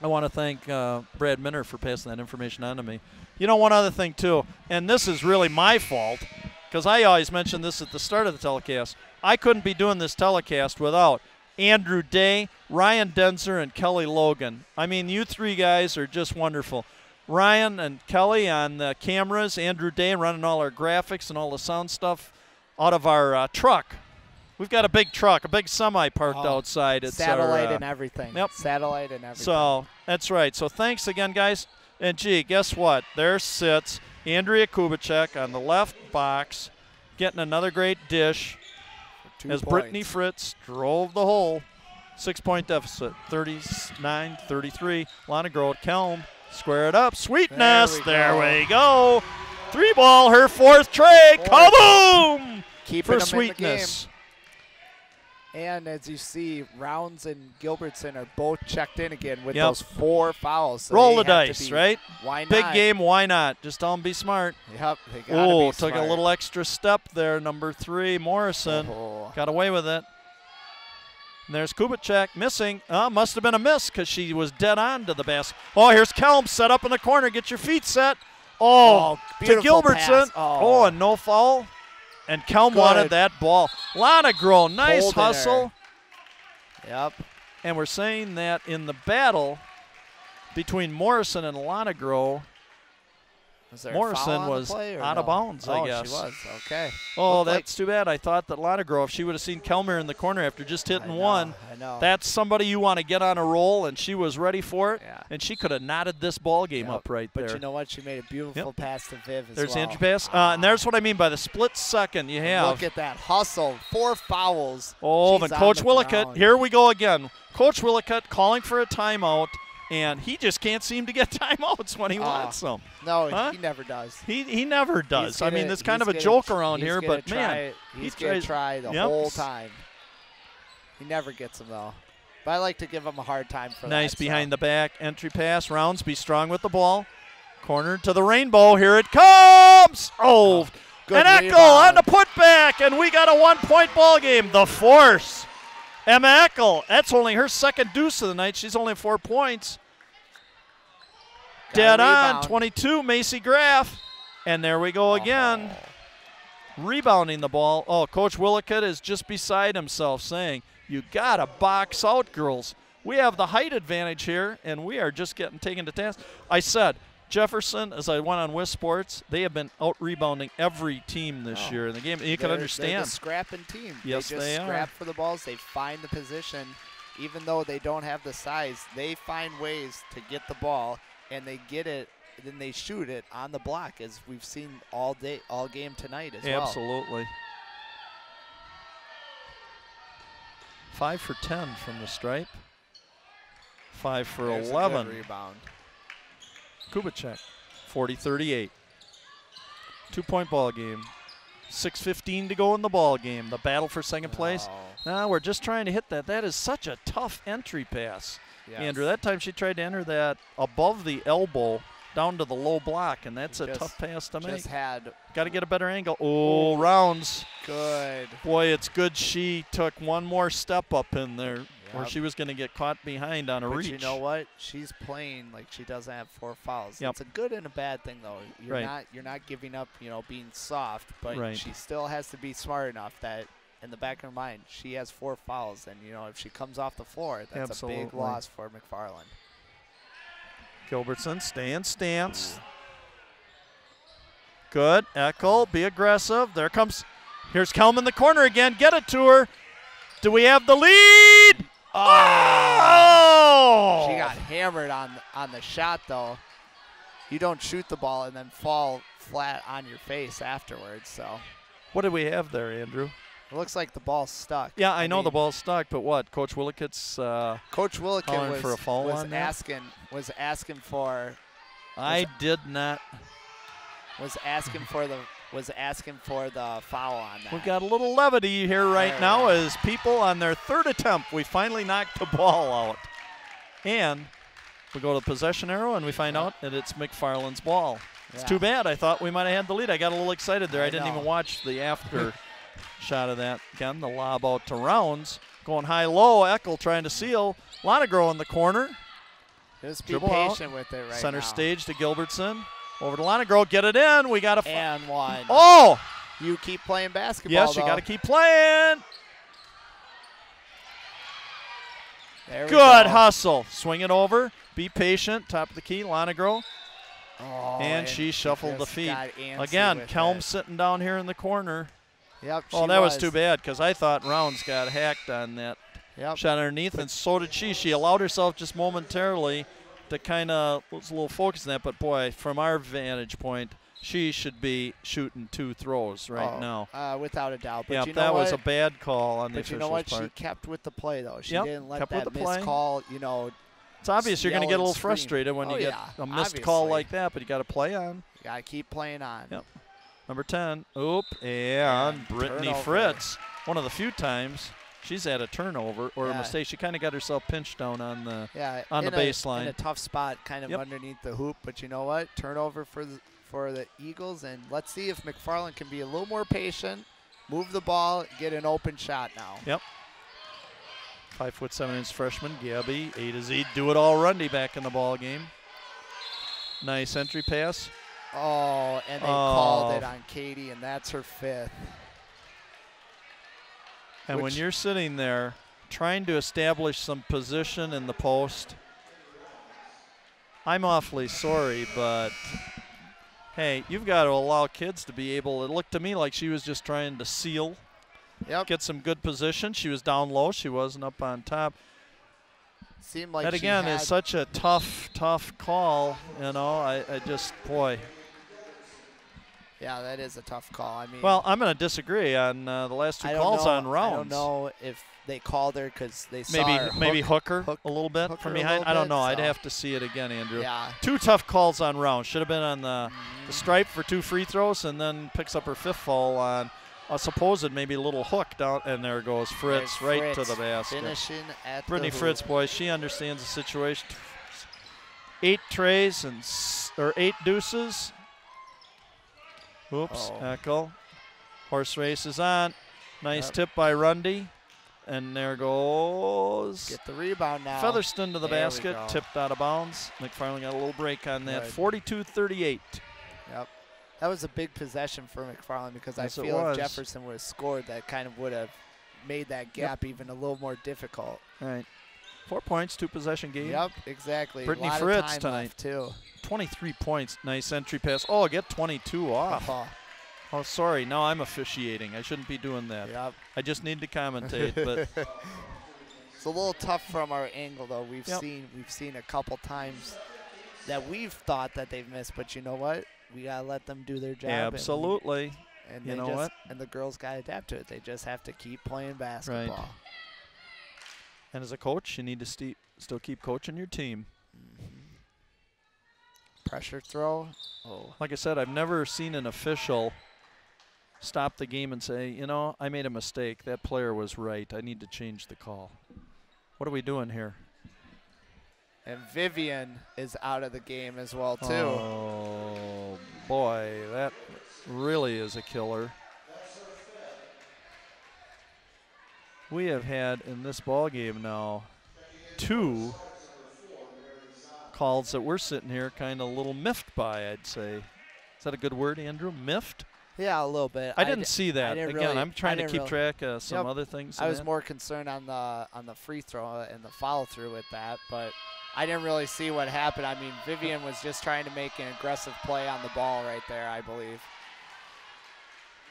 S1: I want to thank Brad Minner for passing that information on to me. You know, one other thing, too, and this is really my fault, because I always mention this at the start of the telecast. I couldn't be doing this telecast without Andrew Day, Ryan Denzer, and Kelly Logan. I mean, you three guys are just wonderful. Ryan and Kelly on the cameras, Andrew Day running all our graphics and all the sound stuff out of our truck. We've got a big truck, a big semi parked outside. It's
S2: satellite and everything.
S1: Yep.
S2: Satellite and everything.
S1: So that's right. So thanks again, guys. And, gee, guess what? There sits Andrea Kubicek on the left box, getting another great dish as Brittany Fritz drove the hole. 6-point deficit, 39-33. Lonegro at Kelm. Square it up. Sweetness. There we go. 3-ball, her 4th tray. Kaboom!
S2: Keeping
S1: for Sweetness.
S2: And as you see, Rounds and Gilbertson are both checked in again with those 4 fouls. So
S1: roll the dice, right?
S2: Why not?
S1: Big game, why not? Just tell them be smart.
S2: Yep, they gotta be
S1: took
S2: smart.
S1: a little extra step there. Number 3, Morrison. Got away with it. And there's Kubicek missing. Must have been a miss because she was dead on to the basket. Oh, here's Kelm set up in the corner. Get your feet set. To Gilbertson. And no foul. And Kelm wanted that ball. Lonegro, nice hustle.
S2: Yep.
S1: And we're saying that in the battle between Morrison and Lonegro,
S2: Was there a
S1: Morrison
S2: foul on the
S1: was
S2: play, or
S1: out of
S2: no?
S1: bounds, I guess.
S2: Oh, she was. Okay.
S1: Oh,
S2: Looked
S1: that's too bad. I thought that Lonagrove, if she would have seen Kelmer in the corner after just hitting one,
S2: I know.
S1: that's somebody you want to get on a roll, and she was ready for it,
S2: Yeah.
S1: and she could have knotted this ball game up right there.
S2: But you know what? She made a beautiful pass to Viv as
S1: There's
S2: well.
S1: the entry pass. And there's what I mean by the split second you have.
S2: Look at that hustle. 4 fouls.
S1: Oh,
S2: She's
S1: then
S2: on
S1: Coach
S2: the
S1: Willicott,
S2: ground.
S1: here we go again. Coach Willicott calling for a timeout, and he just can't seem to get timeouts when he wants them.
S2: No,
S1: Huh?
S2: he never does.
S1: He never does. I mean, it's kind of a
S2: he's
S1: joke
S2: gonna-
S1: around here, but man,
S2: he's going to try the
S1: Yep.
S2: whole time. He never gets them, though. But I like to give him a hard time for that.
S1: Nice behind the back entry pass. Rounds be strong with the ball. Corner to the rainbow. Here it comes. Oh,
S2: good
S1: and Eckel
S2: rebound.
S1: on the putback, and we got a 1-point ball game. The force. Emma Eckel. That's only her second deuce of the night. She's only 4 points.
S2: Got a
S1: Dead on.
S2: rebound.
S1: 22, Macy Graff. And there we go again. Rebounding the ball. Oh, Coach Willicott is just beside himself saying, you got to box out, girls. We have the height advantage here, and we are just getting taken to task. I said, Jefferson, as I went on West Sports, they have been out-rebounding every team this year in the game. And you can
S2: They're
S1: understand.
S2: the scrapping team.
S1: Yes,
S2: they just
S1: they are.
S2: scrap for the balls. They find the position. Even though they don't have the size, they find ways to get the ball, and they get it, and then they shoot it on the block, as we've seen all game tonight as well.
S1: Absolutely. 5 for 10 from the stripe. 5 for
S2: There's
S1: 11.
S2: A good rebound.
S1: Kubicek, 40-38. 2-point ball game. 6:15 to go in the ball game. The battle for second place. Now we're just trying to hit that. That is such a tough entry pass.
S2: Yes.
S1: Andrew, that time she tried to enter that above the elbow down to the low block, and that's a tough pass to make. Got to get a better angle. Oh, Rounds.
S2: Good.
S1: Boy, it's good she took one more step up in there, or she was going to get caught behind on a reach.
S2: But you know what? She's playing like she doesn't have 4 fouls.
S1: Yep.
S2: It's a good and a bad thing, though. You're not giving up, being soft, but she still has to be smart enough that in the back of her mind, she has 4 fouls, and if she comes off the floor, that's a big loss for McFarland.
S1: Gilbertson, stay in stance. Good. Eckel, be aggressive. Here's Kelm in the corner again. Get it to her. Do we have the lead? Oh!
S2: She got hammered on the shot, though. You don't shoot the ball and then fall flat on your face afterwards. So,
S1: what did we have there, Andrew?
S2: It looks like the ball's stuck.
S1: Yeah, I know the ball's stuck, but what? Coach Willicott's
S2: Coach Willicott
S1: for a foul on that?
S2: was asking for.
S1: I did not.
S2: Was asking for the foul on that.
S1: We've got a little levity here right now as people on their 3rd attempt, we finally knocked the ball out. And we go to the possession arrow and we find out that it's McFarland's ball. It's too bad. I thought we might have had the lead. I got a little excited there. I didn't even watch the after shot of that. Again, the lob out to Rounds. Going high-low. Eckel trying to seal. Lonegro in the corner.
S2: Just be patient with it right
S1: Center
S2: now.
S1: stage to Gilbertson. Over to Lonegro. Get it in. We got a
S2: and one.
S1: Oh!
S2: You keep playing basketball,
S1: yes, you got to keep playing.
S2: There we
S1: Good
S2: go.
S1: hustle. Swing it over. Be patient. Top of the key. Lonegro.
S2: Oh,
S1: and she shuffled the feet.
S2: Again,
S1: Kelm sitting down here in the corner.
S2: Yep.
S1: Oh, that was too bad because I thought Rounds got hacked on that shot underneath, and so did she. She allowed herself just momentarily to kind of was a little focused on that, but boy, from our vantage point, she should be shooting 2 throws right now.
S2: Without a doubt. But
S1: yeah,
S2: you know
S1: that
S2: what?
S1: was a bad call on the
S2: official's
S1: official's
S2: part. But you know what?
S1: part.
S2: She kept with the play, though. She didn't let
S1: kept
S2: that
S1: with the play.
S2: missed call,
S1: It's obvious you're going to get a little
S2: scream.
S1: frustrated when you get a missed call
S2: obviously.
S1: like that, but you got to play on.
S2: You got to keep playing on.
S1: Yep. Number 10. Oop. And Brittany
S2: turnover.
S1: Fritz. One of the few times she's had a turnover or a mistake. She kind of got herself pinched down on the baseline.
S2: In a tough spot, kind of underneath the hoop. But you know what? Turnover for the Eagles. And let's see if McFarland can be a little more patient, move the ball, get an open shot now.
S1: Yep. 5'7" freshman Gabby, A to Z, do it all Rundy back in the ball game. Nice entry pass.
S2: Oh, and they called it on Katie, and that's her 5th.
S1: And when you're sitting there trying to establish some position in the post, I'm awfully sorry, but hey, you've got to allow kids to be able. It looked to me like she was just trying to seal, get some good position. She was down low. She wasn't up on top.
S2: Seemed like
S1: that again is such a tough call. You know, I just, boy.
S2: Yeah, that is a tough call. I mean,
S1: well, I'm going to disagree on the last 2 calls on rounds.
S2: I don't know if they called her because they saw her
S1: maybe hook her a little bit from behind. I don't know. I'd have to see it again, Andrew.
S2: Yeah.
S1: 2 tough calls on rounds. Should have been on the stripe for 2 free throws, and then picks up her 5th foul on a supposed maybe a little hook down, and there goes Fritz right to the basket.
S2: Finishing at
S1: Brittany
S2: the
S1: Fritz, boy, she understands the situation. 8 trays or 8 deuces. Oops, Echo. Horse race is on. Nice tip by Rundy. And there goes.
S2: Get the rebound now.
S1: Featherston to the basket, tipped out of bounds. McFarland got a little break on that. 42-38.
S2: Yep. That was a big possession for McFarland because I feel if Jefferson would have scored, that kind of would have made that gap even a little more difficult.
S1: All right. 4 points, 2 possession game.
S2: Yep, exactly.
S1: Brittany Fritz tonight.
S2: Too.
S1: 23 points. Nice entry pass. Oh, get 22 off. Oh, sorry. Now I'm officiating. I shouldn't be doing that.
S2: Yep.
S1: I just need to commentate. But
S2: it's a little tough from our angle, though. We've seen a couple times that we've thought that they've missed, but you know what? We gotta let them do their job.
S1: Absolutely.
S2: And
S1: you know what?
S2: And the girls gotta adapt to it. They just have to keep playing basketball.
S1: Right. And as a coach, you need to still keep coaching your team.
S2: Pressure throw. Oh.
S1: Like I said, I've never seen an official stop the game and say, you know, I made a mistake. That player was right. I need to change the call. What are we doing here?
S2: And Vivian is out of the game as well, too.
S1: Oh, boy, that really is a killer. We have had in this ball game now 2 calls that we're sitting here kind of a little miffed by, I'd say. Is that a good word, Andrew? Miffed?
S2: Yeah, a little bit.
S1: I didn't see that. Again, I'm trying to keep track of some other things.
S2: I was more concerned on the free throw and the follow through with that, but I didn't really see what happened. I mean, Vivian was just trying to make an aggressive play on the ball right there, I believe.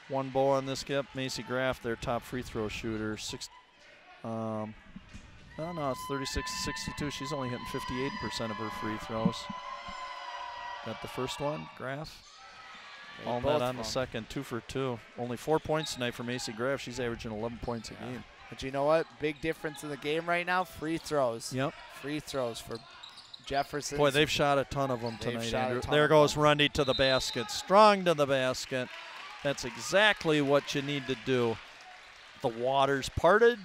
S1: 1 ball on this skip. Macy Graff, their top free throw shooter. No, it's 36-62. She's only hitting 58% of her free throws. Got the first one, Graff. All net on the second, 2 for 2. Only 4 points tonight for Macy Graff. She's averaging 11 points a game.
S2: But you know what? Big difference in the game right now, free throws.
S1: Yep.
S2: Free throws for Jefferson.
S1: Boy, they've shot a ton of them tonight, Andrew. There goes Rundy to the basket. Strong to the basket. That's exactly what you need to do. The waters parted,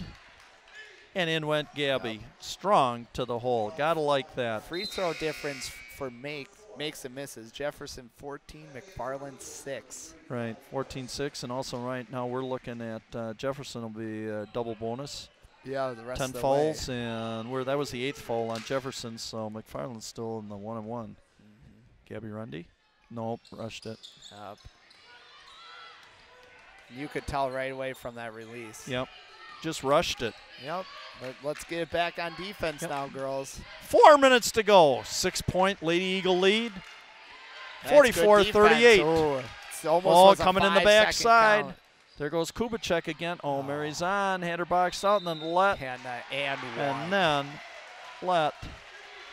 S1: and in went Gabby. Strong to the hole. Gotta like that.
S2: Free throw difference for makes and misses. Jefferson 14, McFarland 6.
S1: Right, 14-6, and also right now we're looking at Jefferson will be a double bonus.
S2: Yeah, the rest
S1: 10
S2: of the
S1: fouls,
S2: way.
S1: and that was the 8th foul on Jefferson, so McFarland's still in the 1-1. Gabby Rundy? Nope, rushed it.
S2: Yep. You could tell right away from that release.
S1: Yep, just rushed it.
S2: Yep, but let's get it back on defense now, girls.
S1: 4 minutes to go. 6-point Lady Eagle lead. 44-38.
S2: Oh, it's almost
S1: coming in the backside.
S2: Count.
S1: There goes Kubicek again. Oh, Mary's on. Had her boxed out and then let. And then let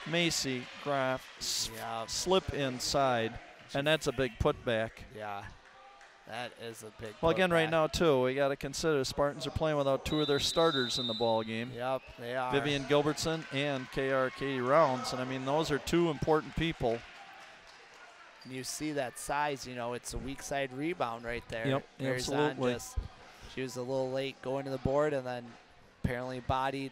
S1: Macy Graff slip inside. And that's a big putback.
S2: Yeah. That is a big
S1: Well, again, right now, too, we got to consider the Spartans are playing without 2 of their starters in the ball game.
S2: Yep, they are.
S1: Vivian Gilbertson and Katie Rounds. And, I mean, those are 2 important people.
S2: And you see that size, you know, it's a weak side rebound right there.
S1: Yep, absolutely.
S2: She was a little late going to the board and then apparently bodied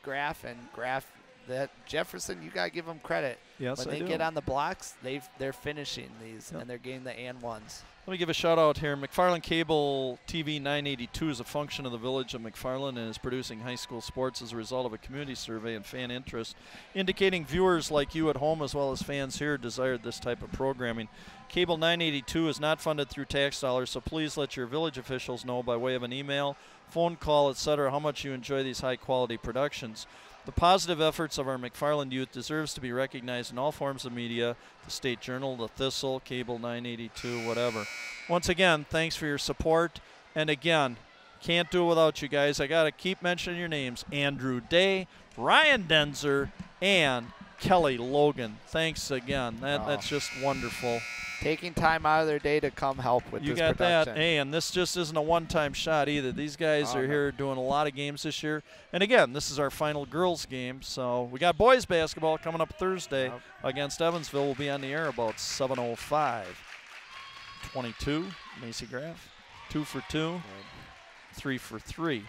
S2: Graff. And Graff, that Jefferson, you got to give them credit.
S1: Yes,
S2: when they get on the blocks, they're finishing these, and they're getting the and ones.
S1: Let me give a shout out here. McFarland Cable TV 982 is a function of the village of McFarland and is producing high school sports as a result of a community survey and fan interest, indicating viewers like you at home as well as fans here desired this type of programming. Cable 982 is not funded through tax dollars, so please let your village officials know by way of an email, phone call, etc., how much you enjoy these high quality productions. The positive efforts of our McFarland youth deserves to be recognized in all forms of media, the State Journal, the Thistle, Cable 982, whatever. Once again, thanks for your support. And again, can't do it without you guys. I got to keep mentioning your names. Andrew Day, Ryan Denzer, and Kelly Logan. Thanks again. That's just wonderful.
S2: Taking time out of their day to come help with this production.
S1: You got that. Hey, and this just isn't a one-time shot either. These guys are here doing a lot of games this year. And again, this is our final girls game. So we got boys basketball coming up Thursday against Evansville. We'll be on the air about 7:05. 22, Macy Graff. 2 for 2. 3 for 3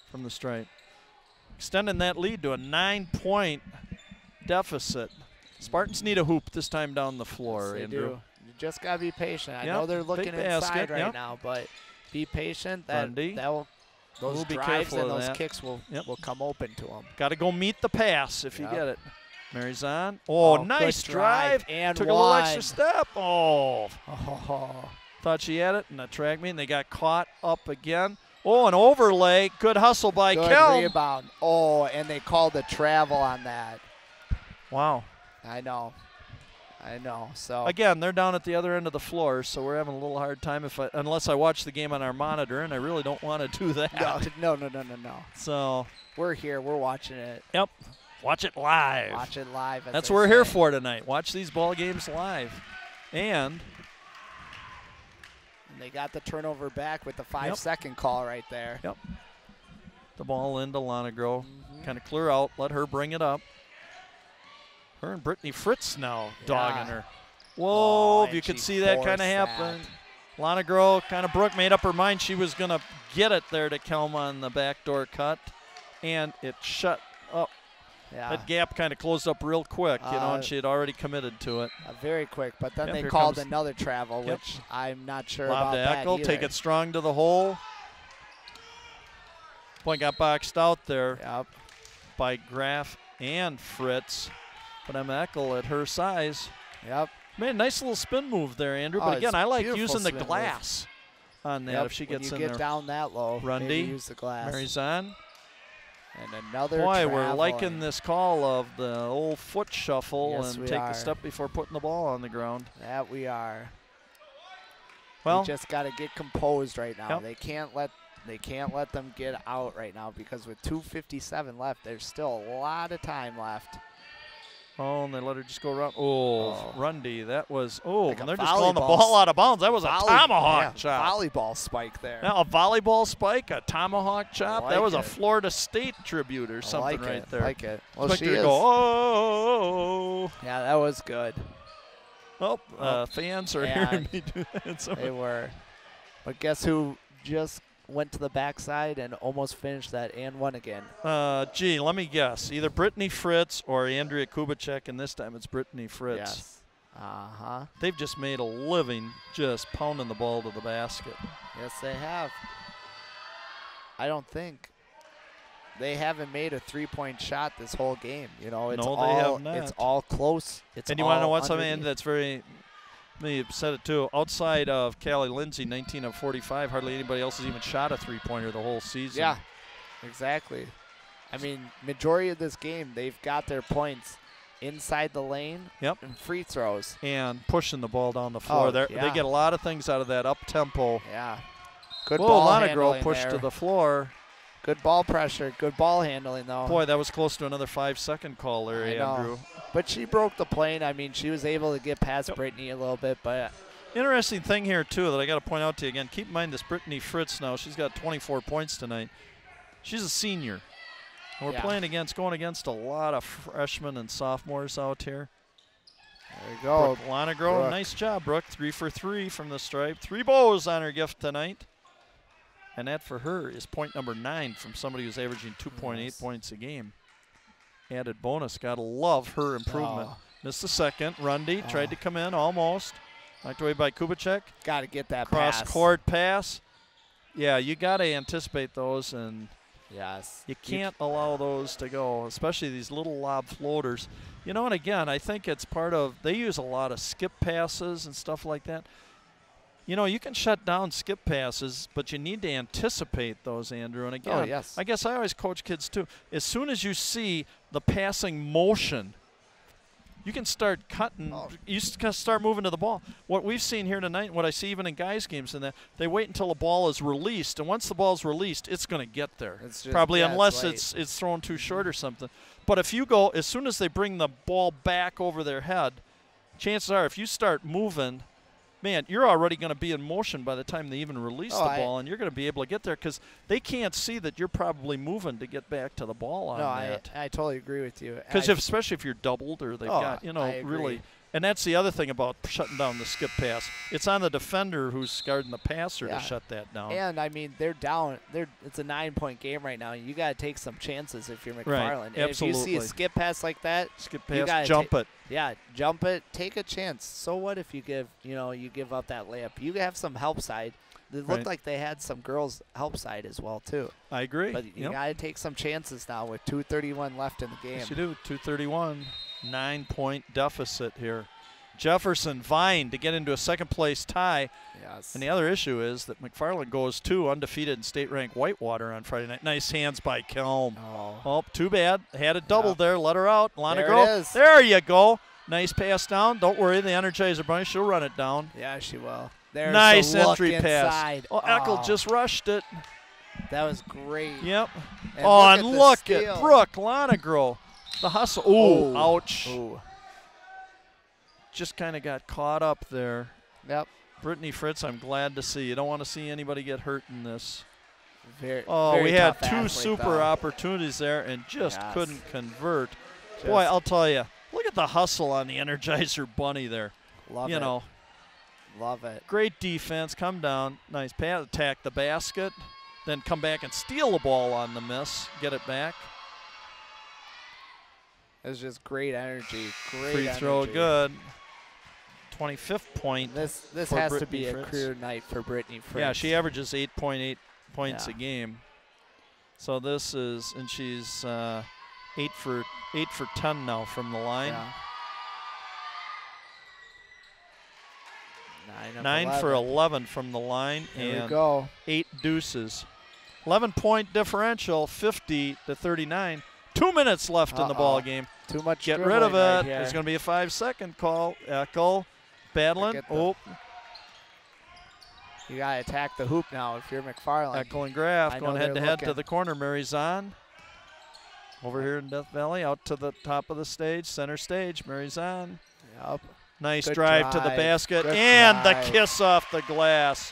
S1: from the stripe. Extending that lead to a 9-point deficit. Spartans need a hoop this time down the floor,
S2: yes,
S1: Andrew.
S2: Do. You just got to be patient. I know they're looking inside right now, but be patient. Those drives and those kicks will come open to them.
S1: Got to go meet the pass if you get it. Mary's on. Oh, nice drive.
S2: And
S1: took a little extra step. Thought she had it, and that track me, and they got caught up again. Oh, an overlay. Good hustle by Kelm.
S2: Good rebound. Oh, and they called a travel on that.
S1: Wow.
S2: I know. So
S1: again, they're down at the other end of the floor, so we're having a little hard time unless I watch the game on our monitor, and I really don't want to do that.
S2: No.
S1: So
S2: we're here. We're watching it.
S1: Yep. Watch it live.
S2: Watch it live.
S1: That's what we're here for tonight. Watch these ball games live. And
S2: they got the turnover back with the 5-second call right there.
S1: Yep. The ball into Lonegro. Kind of clear out. Let her bring it up. Her and Brittany Fritz now dogging her. Whoa, if you could see that kind of happen. Lonegro kind of made up her mind she was going to get it there to Kelm on the backdoor cut. And it shut up.
S2: Yeah.
S1: That gap kind of closed up real quick, and she had already committed to it.
S2: Very quick, but then they called another travel, which I'm not sure about that either.
S1: Take it strong to the hole. Point got boxed out there by Graff and Fritz. But Eckel at her size. Made a nice little spin move there, Andrew. But again, I like using the glass on that if she gets in there.
S2: When you get down that low, maybe use the glass.
S1: Mary's on.
S2: And another
S1: we're liking this call of the old foot shuffle and take the step before putting the ball on the ground.
S2: That we are.
S1: Well,
S2: we just got to get composed right now. They can't let them get out right now because with 2:57 left, there's still a lot of time left.
S1: Oh, and they let her just go around. Oh, Rundy, that was,
S2: like
S1: and they're just calling the ball out of bounds. That was a tomahawk chop.
S2: Volleyball spike there.
S1: Now a volleyball spike, a tomahawk chop. That was a Florida State tribute or something right there.
S2: I like it. Well,
S1: she is. Go,
S2: yeah, that was good.
S1: Fans are hearing me do that. So.
S2: They were. But guess who just went to the backside and almost finished that and won again?
S1: Let me guess. Either Brittany Fritz or Andrea Kubicek, and this time it's Brittany Fritz.
S2: Yes.
S1: They've just made a living just pounding the ball to the basket.
S2: Yes, they have. I don't think they haven't made a three-point shot this whole game. You know, it's it's all close.
S1: And you want to know what's something that's very – you said it too. Outside of Callie Lindsay, 19 of 45, hardly anybody else has even shot a three-pointer the whole season.
S2: Yeah, exactly. I mean, majority of this game, they've got their points inside the lane and free throws.
S1: And pushing the ball down the floor. They get a lot of things out of that up-tempo.
S2: Yeah. Good ball handling
S1: pushed to the floor.
S2: Good ball pressure. Good ball handling, though.
S1: Boy, that was close to another 5-second call there, Andrew.
S2: But she broke the plane. I mean, she was able to get past Brittany a little bit. But
S1: interesting thing here, too, that I got to point out to you again. Keep in mind this Brittany Fritz now. She's got 24 points tonight. She's a senior. And we're going against a lot of freshmen and sophomores out here.
S2: There you go.
S1: Lonegro, nice job, Brooke. 3 for 3 from the stripe. 3 bows on her gift tonight. And that for her is point number 9 from somebody who's averaging 2.8 points a game. Added bonus. Got to love her improvement. Missed the second. Rundy tried to come in almost. Knocked away by Kubicek.
S2: Got to get that
S1: cross-court pass. Yeah, you got to anticipate those, and you can't allow those to go, especially these little lob floaters. You know, and again, I think it's part of – they use a lot of skip passes and stuff like that. You know, you can shut down skip passes, but you need to anticipate those, Andrew. And again,
S2: yes.
S1: I guess I always coach kids too. As soon as you see the passing motion, you can start cutting. You can start moving to the ball. What we've seen here tonight, what I see even in guys' games, in that they wait until the ball is released, and once the ball's released, it's going to get there.
S2: It's just,
S1: probably unless
S2: it's
S1: it's thrown too short or something. But if you go, as soon as they bring the ball back over their head, chances are if you start moving, man, you're already going to be in motion by the time they even release the ball, and you're going to be able to get there because they can't see that you're probably moving to get back to the ball on that.
S2: I totally agree with you.
S1: Because especially if you're doubled or they've got, you know, really. And that's the other thing about shutting down the skip pass. It's on the defender who's guarding the passer to shut that down.
S2: And, I mean, they're down. It's a 9-point game right now. You got to take some chances if you're McFarland.
S1: Right, absolutely.
S2: If you see a skip pass like that,
S1: skip pass, jump it.
S2: Yeah, jump it. Take a chance. So what if you give up that layup? You have some help side. It looked like they had some girls help side as well too.
S1: I agree.
S2: But you got to take some chances now with 2:31 left in the game.
S1: Yes, you do. 2:31, 9-point deficit here. Jefferson vying to get into a second-place tie.
S2: Yes.
S1: And the other issue is that McFarland goes to undefeated in state-ranked Whitewater on Friday night. Nice hands by Kelm. Oh, too bad. Had a double there. Let her out. Lana
S2: There it is.
S1: There you go. Nice pass down. Don't worry. The Energizer Bunny, she'll run it down.
S2: Yeah, she will. There's
S1: nice
S2: a look
S1: entry pass.
S2: inside.
S1: Oh, Eckel just rushed it.
S2: That was great.
S1: Yep.
S2: And
S1: look at Brooke Lonegro. The hustle. Ooh, ouch.
S2: Ooh.
S1: Just kind of got caught up there.
S2: Yep.
S1: Brittany Fritz, I'm glad to see. You don't want to see anybody get hurt in this.
S2: Very
S1: we had two
S2: athlete,
S1: super opportunities there and just couldn't convert.
S2: Just
S1: Boy, I'll tell you, look at the hustle on the Energizer Bunny there.
S2: Love
S1: you
S2: it.
S1: know.
S2: Love it.
S1: Great defense. Come down. Nice pass. Attack the basket. Then come back and steal the ball on the miss. Get it back.
S2: It was just great energy.
S1: Free throw, good. 25th point.
S2: This has
S1: Brittany
S2: to be
S1: Fritz.
S2: a career night for Brittany Fritz.
S1: Yeah, she averages 8.8 points a game. So this is, and she's 8 for 10 now from the line.
S2: Yeah.
S1: 9 for 11 from the line,
S2: There
S1: and
S2: we go.
S1: 8 deuces. 11-point differential, 50-39. 2 minutes left in the ball game.
S2: Too much.
S1: Get rid of it.
S2: Right
S1: There's going to be a 5-second call. Eckel battling. Oh,
S2: you got to attack the hoop now if you're McFarland.
S1: Eckel and Graff going head-to-head to the corner. Mary Zahn over here in Death Valley, out to the top of the stage, center stage. Mary Zahn.
S2: Yep.
S1: Nice
S2: Good
S1: drive to the basket,
S2: Good
S1: and
S2: drive.
S1: the kiss off the glass.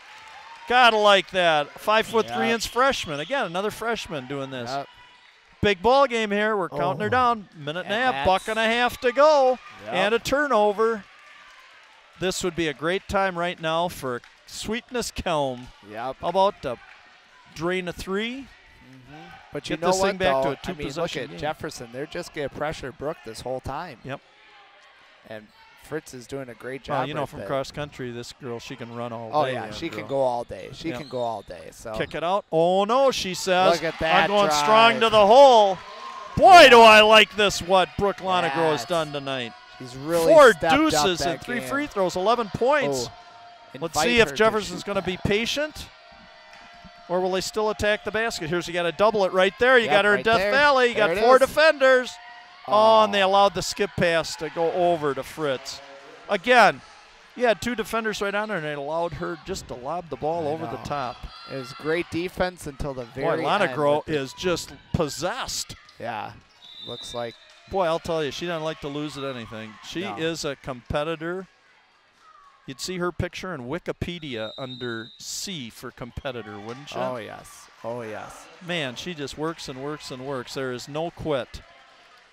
S1: Gotta like that. 5'3" freshman. Again, another freshman doing this.
S2: Yep.
S1: Big ball game here. We're counting her down. Minute and a half,
S2: that's-
S1: buck and a half to go,
S2: Yep.
S1: and a turnover. This would be a great time right now for Sweetness Kelm.
S2: Yep.
S1: How about to drain a 3?
S2: But you
S1: Get
S2: know
S1: this
S2: what,
S1: thing back to
S2: though?
S1: a two-possession
S2: look at
S1: game.
S2: Jefferson. They're just going to pressure Brooke this whole time.
S1: Yep.
S2: And Fritz is doing a great job.
S1: Well, you know,
S2: right
S1: from
S2: there.
S1: cross country, this girl, she can run all
S2: Oh,
S1: day.
S2: yeah,
S1: that
S2: she
S1: girl.
S2: can go all day. She
S1: Yep.
S2: can go all day. So
S1: Kick it out. Oh, no, she says.
S2: Look at that
S1: I'm going
S2: drive.
S1: strong to the hole. Boy, do I like this, what Brooke Lonegro has
S2: Yes.
S1: done tonight.
S2: She's really
S1: 4
S2: stepped up
S1: deuces
S2: that
S1: and 3
S2: game.
S1: free throws, 11 points.
S2: Oh,
S1: Let's
S2: invite
S1: see
S2: her
S1: if
S2: to
S1: Jefferson's
S2: shoot
S1: going to
S2: that.
S1: be patient, or will they still attack the basket? Here's you got to double it right there. You
S2: Yep,
S1: got her in
S2: right
S1: Death
S2: there.
S1: Valley. You
S2: There
S1: got
S2: it
S1: 4
S2: is.
S1: defenders. Oh, and they allowed the skip pass to go over to Fritz. Again, you had 2 defenders right on her, and they allowed her just to lob the ball over the top.
S2: It was great defense until the
S1: Boy,
S2: very end.
S1: Lonegro is just possessed.
S2: Yeah, looks like.
S1: Boy, I'll tell you, she doesn't like to lose at anything. She
S2: No.
S1: is a competitor. You'd see her picture in Wikipedia under C for competitor, wouldn't you?
S2: Oh, yes. Oh, yes.
S1: Man, she just works and works and works. There is no quit.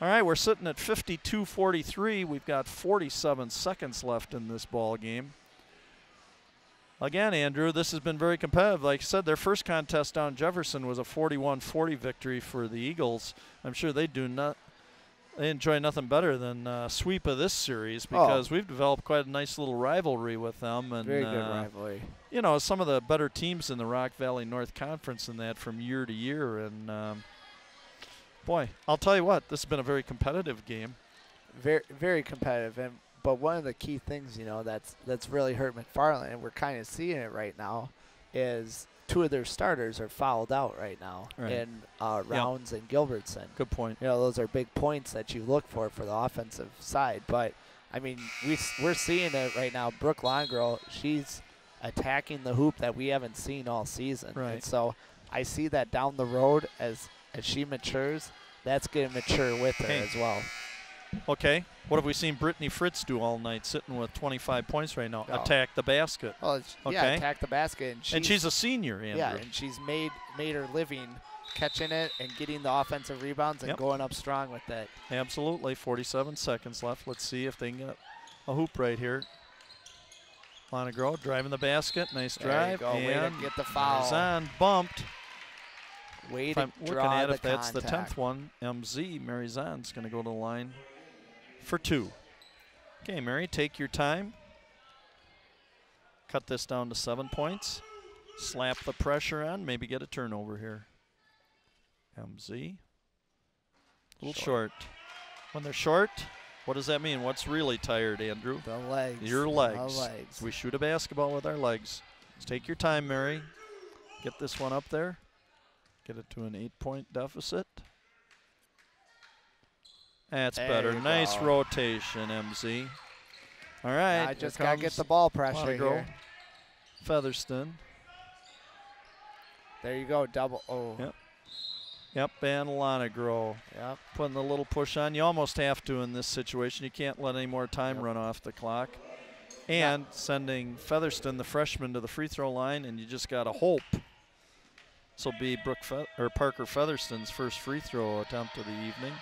S1: All right, we're sitting at 52-43. We've got 47 seconds left in this ball game. Again, Andrew, this has been very competitive. Like I said, their first contest down in Jefferson was a 41-40 victory for the Eagles. I'm sure they enjoy nothing better than a sweep of this series because we've developed quite a nice little rivalry with them. And
S2: Very good rivalry.
S1: You know, some of the better teams in the Rock Valley North Conference and that from year to year. And boy, I'll tell you what, this has been a very competitive game.
S2: Very, very competitive. And But one of the key things, you know, that's really hurt McFarland, and we're kind of seeing it right now, is 2 of their starters are fouled out right now in Rounds and Gilbertson.
S1: Good point.
S2: You know, those are big points that you look for the offensive side. But, I mean, we're seeing it right now. Brooke Longirl, she's attacking the hoop that we haven't seen all season.
S1: Right.
S2: And so I see that down the road as she matures, that's going to mature with her as well.
S1: Okay. What have we seen Brittany Fritz do all night, sitting with 25 points right now?
S2: Oh.
S1: Attack the basket.
S2: Well, yeah, attack the basket.
S1: And she's a senior, Andrew.
S2: Yeah, and she's made her living catching it and getting the offensive rebounds and going up strong with it.
S1: Absolutely. 47 seconds left. Let's see if they can get a hoop right here. Lonegro driving the basket. Nice drive.
S2: There you go. Way to get the foul.
S1: Marizan bumped.
S2: Way
S1: If
S2: to
S1: I'm looking
S2: draw
S1: at
S2: the
S1: if that's the
S2: contact.
S1: 10th one, MZ, Marizan's going to go to the line for 2. Okay, Mary, take your time. Cut this down to 7 points. Slap the pressure on, maybe get a turnover here. MZ. A little short. When they're short, what does that mean? What's really tired, Andrew?
S2: The legs.
S1: Your legs.
S2: The legs.
S1: We shoot a basketball with our legs. Just take your time, Mary. Get this one up there. Get it to an 8-point deficit. That's
S2: There
S1: better.
S2: you
S1: Nice
S2: go.
S1: rotation, MZ. All right.
S2: I just got to get the ball pressure here.
S1: Featherston.
S2: There you go. Double. Oh.
S1: Yep. Yep, and Lonegro.
S2: Yep.
S1: Putting a little push on. You almost have to in this situation. You can't let any more time run off the clock. And sending Featherston, the freshman, to the free throw line, and you just got to hope. This will be Parker Featherston's first free throw attempt of the evening.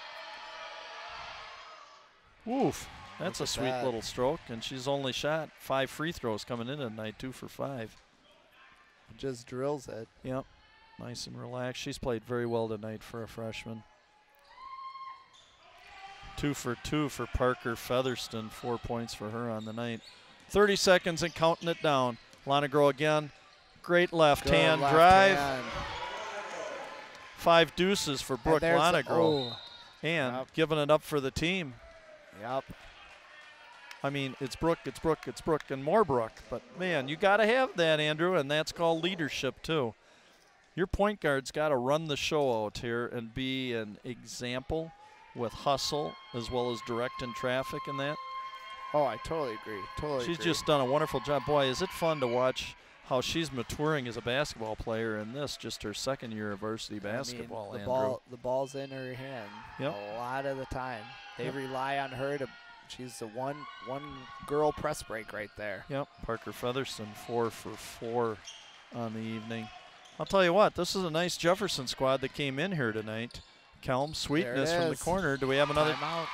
S1: Oof, that's a sweet little stroke, and she's only shot 5 free throws coming in tonight, 2 for 5.
S2: Just drills it.
S1: Yep, nice and relaxed. She's played very well tonight for a freshman. 2 for 2 for Parker Featherston, 4 points for her on the night. 30 seconds and counting it down. Lonegro again, great left hand drive. 5 deuces for Brooke Lonegro. And giving it up for the team.
S2: Yep.
S1: I mean, it's Brooke, and more Brooke. But, man, you got to have that, Andrew, and that's called leadership, too. Your point guard's got to run the show out here and be an example with hustle as well as directing traffic and that.
S2: Oh, I totally agree.
S1: She's just done a wonderful job. Boy, is it fun to watch how she's maturing as a basketball player in this, just her second year of varsity basketball, Andrew.
S2: The ball's in her hand a lot of the time. They rely on her to. She's the one girl press break right there.
S1: Yep, Parker Featherston 4 for 4 on the evening. I'll tell you what, this is a nice Jefferson squad that came in here tonight. Kelm, Sweetness from the corner. Do we have another
S2: timeout?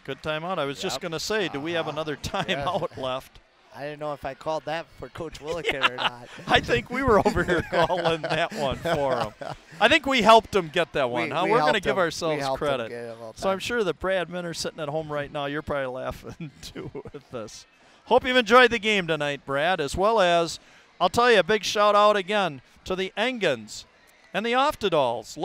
S1: Good timeout. I was just going to say, do we have another timeout left?
S2: I didn't know if I called that for Coach Willikin or not.
S1: I think we were over here calling that one for him. I think we helped him get that one. We're going to give ourselves credit. So I'm sure that Brad Minner sitting at home right now, you're probably laughing too with this. Hope you've enjoyed the game tonight, Brad, as well as, I'll tell you, a big shout out again to the Engans and the Oftedals.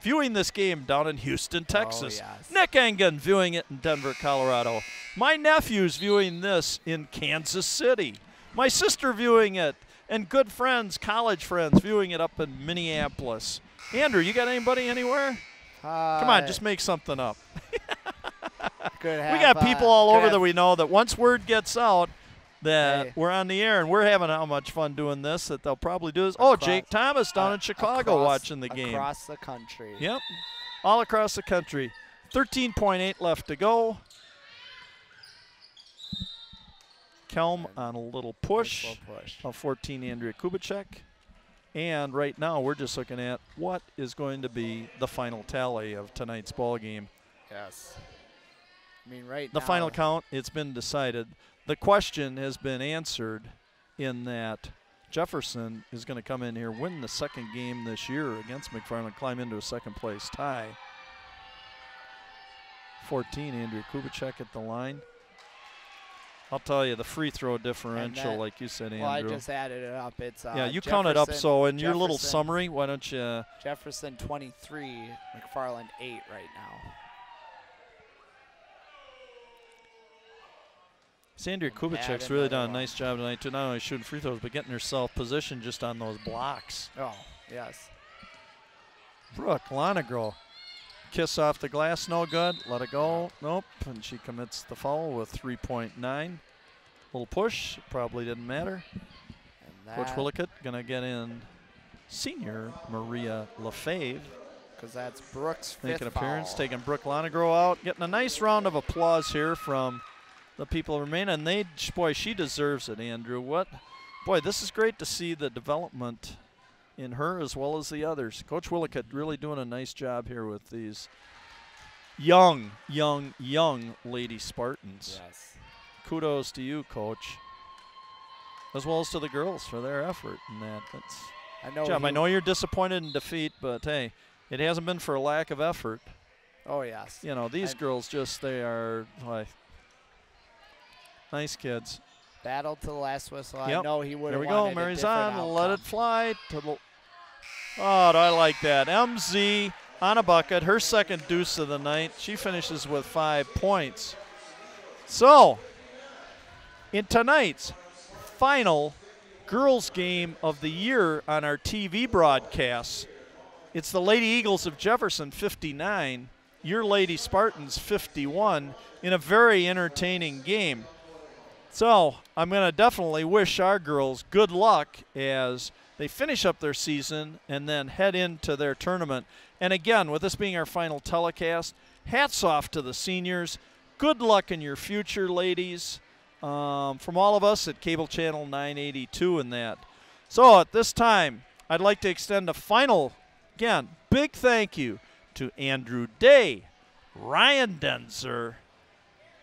S1: Viewing this game down in Houston, Texas.
S2: Oh, yes.
S1: Nick Engen viewing it in Denver, Colorado. My nephew's viewing this in Kansas City. My sister viewing it, and good friends, college friends, viewing it up in Minneapolis. Andrew, you got anybody anywhere? Come on, just make something up. We got people all over that we know that once word gets out that we're on the air and we're having how much fun doing this that they'll probably do this. Oh, Jake Thomas down in Chicago watching the game.
S2: Across the country.
S1: Yep, all across the country. 13.8 left to go. Kelm on a little push of 14, Andrea Kubicek. And right now we're just looking at what is going to be the final tally of tonight's ball game.
S2: Yes. I mean, right
S1: the
S2: now.
S1: final count, it's been decided. The question has been answered in that Jefferson is going to come in here, win the second game this year against McFarland, climb into a second place tie. 14, Andrea Kubicek at the line. I'll tell you, the free throw differential, like you said, Andrew.
S2: Well, I just added it up. It's
S1: yeah, you count it up. So in your little summary, why don't you?
S2: Jefferson 23, McFarland 8 right now.
S1: Sandra Kubicek's really done a nice job tonight, too, not only shooting free throws, but getting herself positioned just on those blocks.
S2: Oh, yes.
S1: Brooke Lonegro. Kiss off the glass, no good. Let it go. Nope. And she commits the foul with 3.9. Little push. Probably didn't matter. Coach Willickett going to get in senior Maria Lefebvre.
S2: Because that's Brooke's fifth
S1: making an appearance,
S2: foul.
S1: taking Brooke Lonegro out. Getting a nice round of applause here from the people of Remain. And boy, she deserves it, Andrew. Boy, this is great to see the development in her as well as the others. Coach Willickett really doing a nice job here with these young Lady Spartans.
S2: Yes.
S1: Kudos to you, Coach, as well as to the girls for their effort in that. That's job. I know you're disappointed in defeat, but hey, it hasn't been for a lack of effort.
S2: Oh, yes.
S1: You know, these girls they are like nice kids.
S2: Battled to the last whistle.
S1: Yep.
S2: I know he would have wanted
S1: There we go. Mary's on. Let it fly. Oh, do I like that. MZ on a bucket. Her second deuce of the night. She finishes with 5 points. So, in tonight's final girls game of the year on our TV broadcasts, it's the Lady Eagles of Jefferson 59, your Lady Spartans 51 in a very entertaining game. So I'm going to definitely wish our girls good luck as they finish up their season and then head into their tournament. And again, with this being our final telecast, hats off to the seniors. Good luck in your future, ladies, from all of us at Cable Channel 982 and that. So at this time, I'd like to extend a final, again, big thank you to Andrew Day, Ryan Denzer,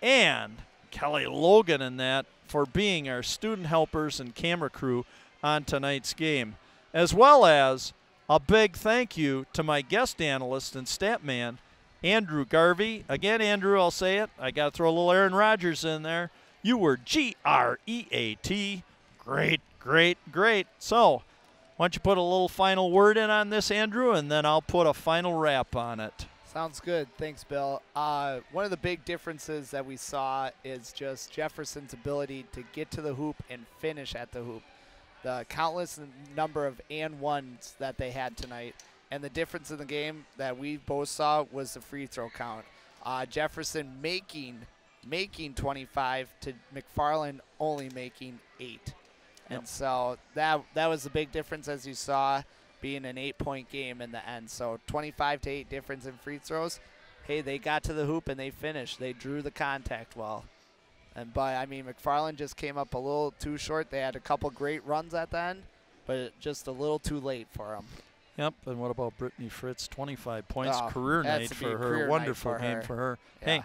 S1: and Kelly Logan in that for being our student helpers and camera crew on tonight's game, as well as a big thank you to my guest analyst and stat man, Andrew Garvey. Again, Andrew, I'll say it. I got to throw a little Aaron Rodgers in there. You were G-R-E-A-T. Great, great, great. So why don't you put a little final word in on this, Andrew, and then I'll put a final wrap on it.
S2: Sounds good. Thanks, Bill. One of the big differences that we saw is just Jefferson's ability to get to the hoop and finish at the hoop. The countless number of and ones that they had tonight. And the difference in the game that we both saw was the free throw count. Jefferson making 25 to McFarland only making 8. And so that was the big difference, as you saw, being an 8-point game in the end. So 25-8 difference in free throws. Hey, they got to the hoop and they finished. They drew the contact well. But I mean, McFarland just came up a little too short. They had a couple great runs at the end, but just a little too late for them.
S1: Yep, and what about Brittany Fritz? 25 points, career night for her. Wonderful game for her. Yeah. Hey,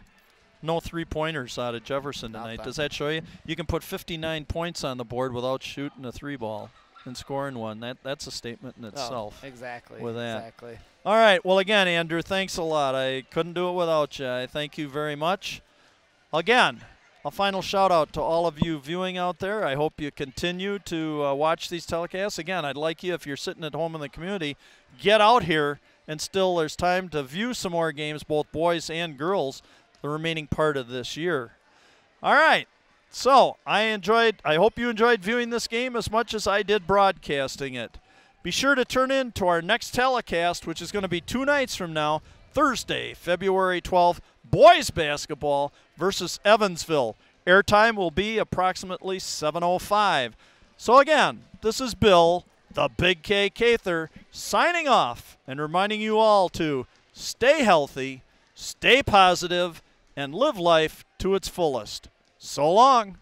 S1: no three-pointers out of Jefferson tonight. Does that show you? You can put 59 points on the board without shooting a three ball and scoring one. That's a statement in itself.
S2: Exactly.
S1: With that.
S2: Exactly.
S1: All right. Well, again, Andrew, thanks a lot. I couldn't do it without you. I thank you very much. Again, a final shout-out to all of you viewing out there. I hope you continue to watch these telecasts. Again, I'd like you, if you're sitting at home in the community, get out here, and still there's time to view some more games, both boys and girls, the remaining part of this year. All right. So I hope you enjoyed viewing this game as much as I did broadcasting it. Be sure to turn in to our next telecast, which is going to be 2 nights from now, Thursday, February 12th, boys basketball versus Evansville. Airtime will be approximately 7:05. So again, this is Bill, the Big K Cather, signing off and reminding you all to stay healthy, stay positive, and live life to its fullest. So long.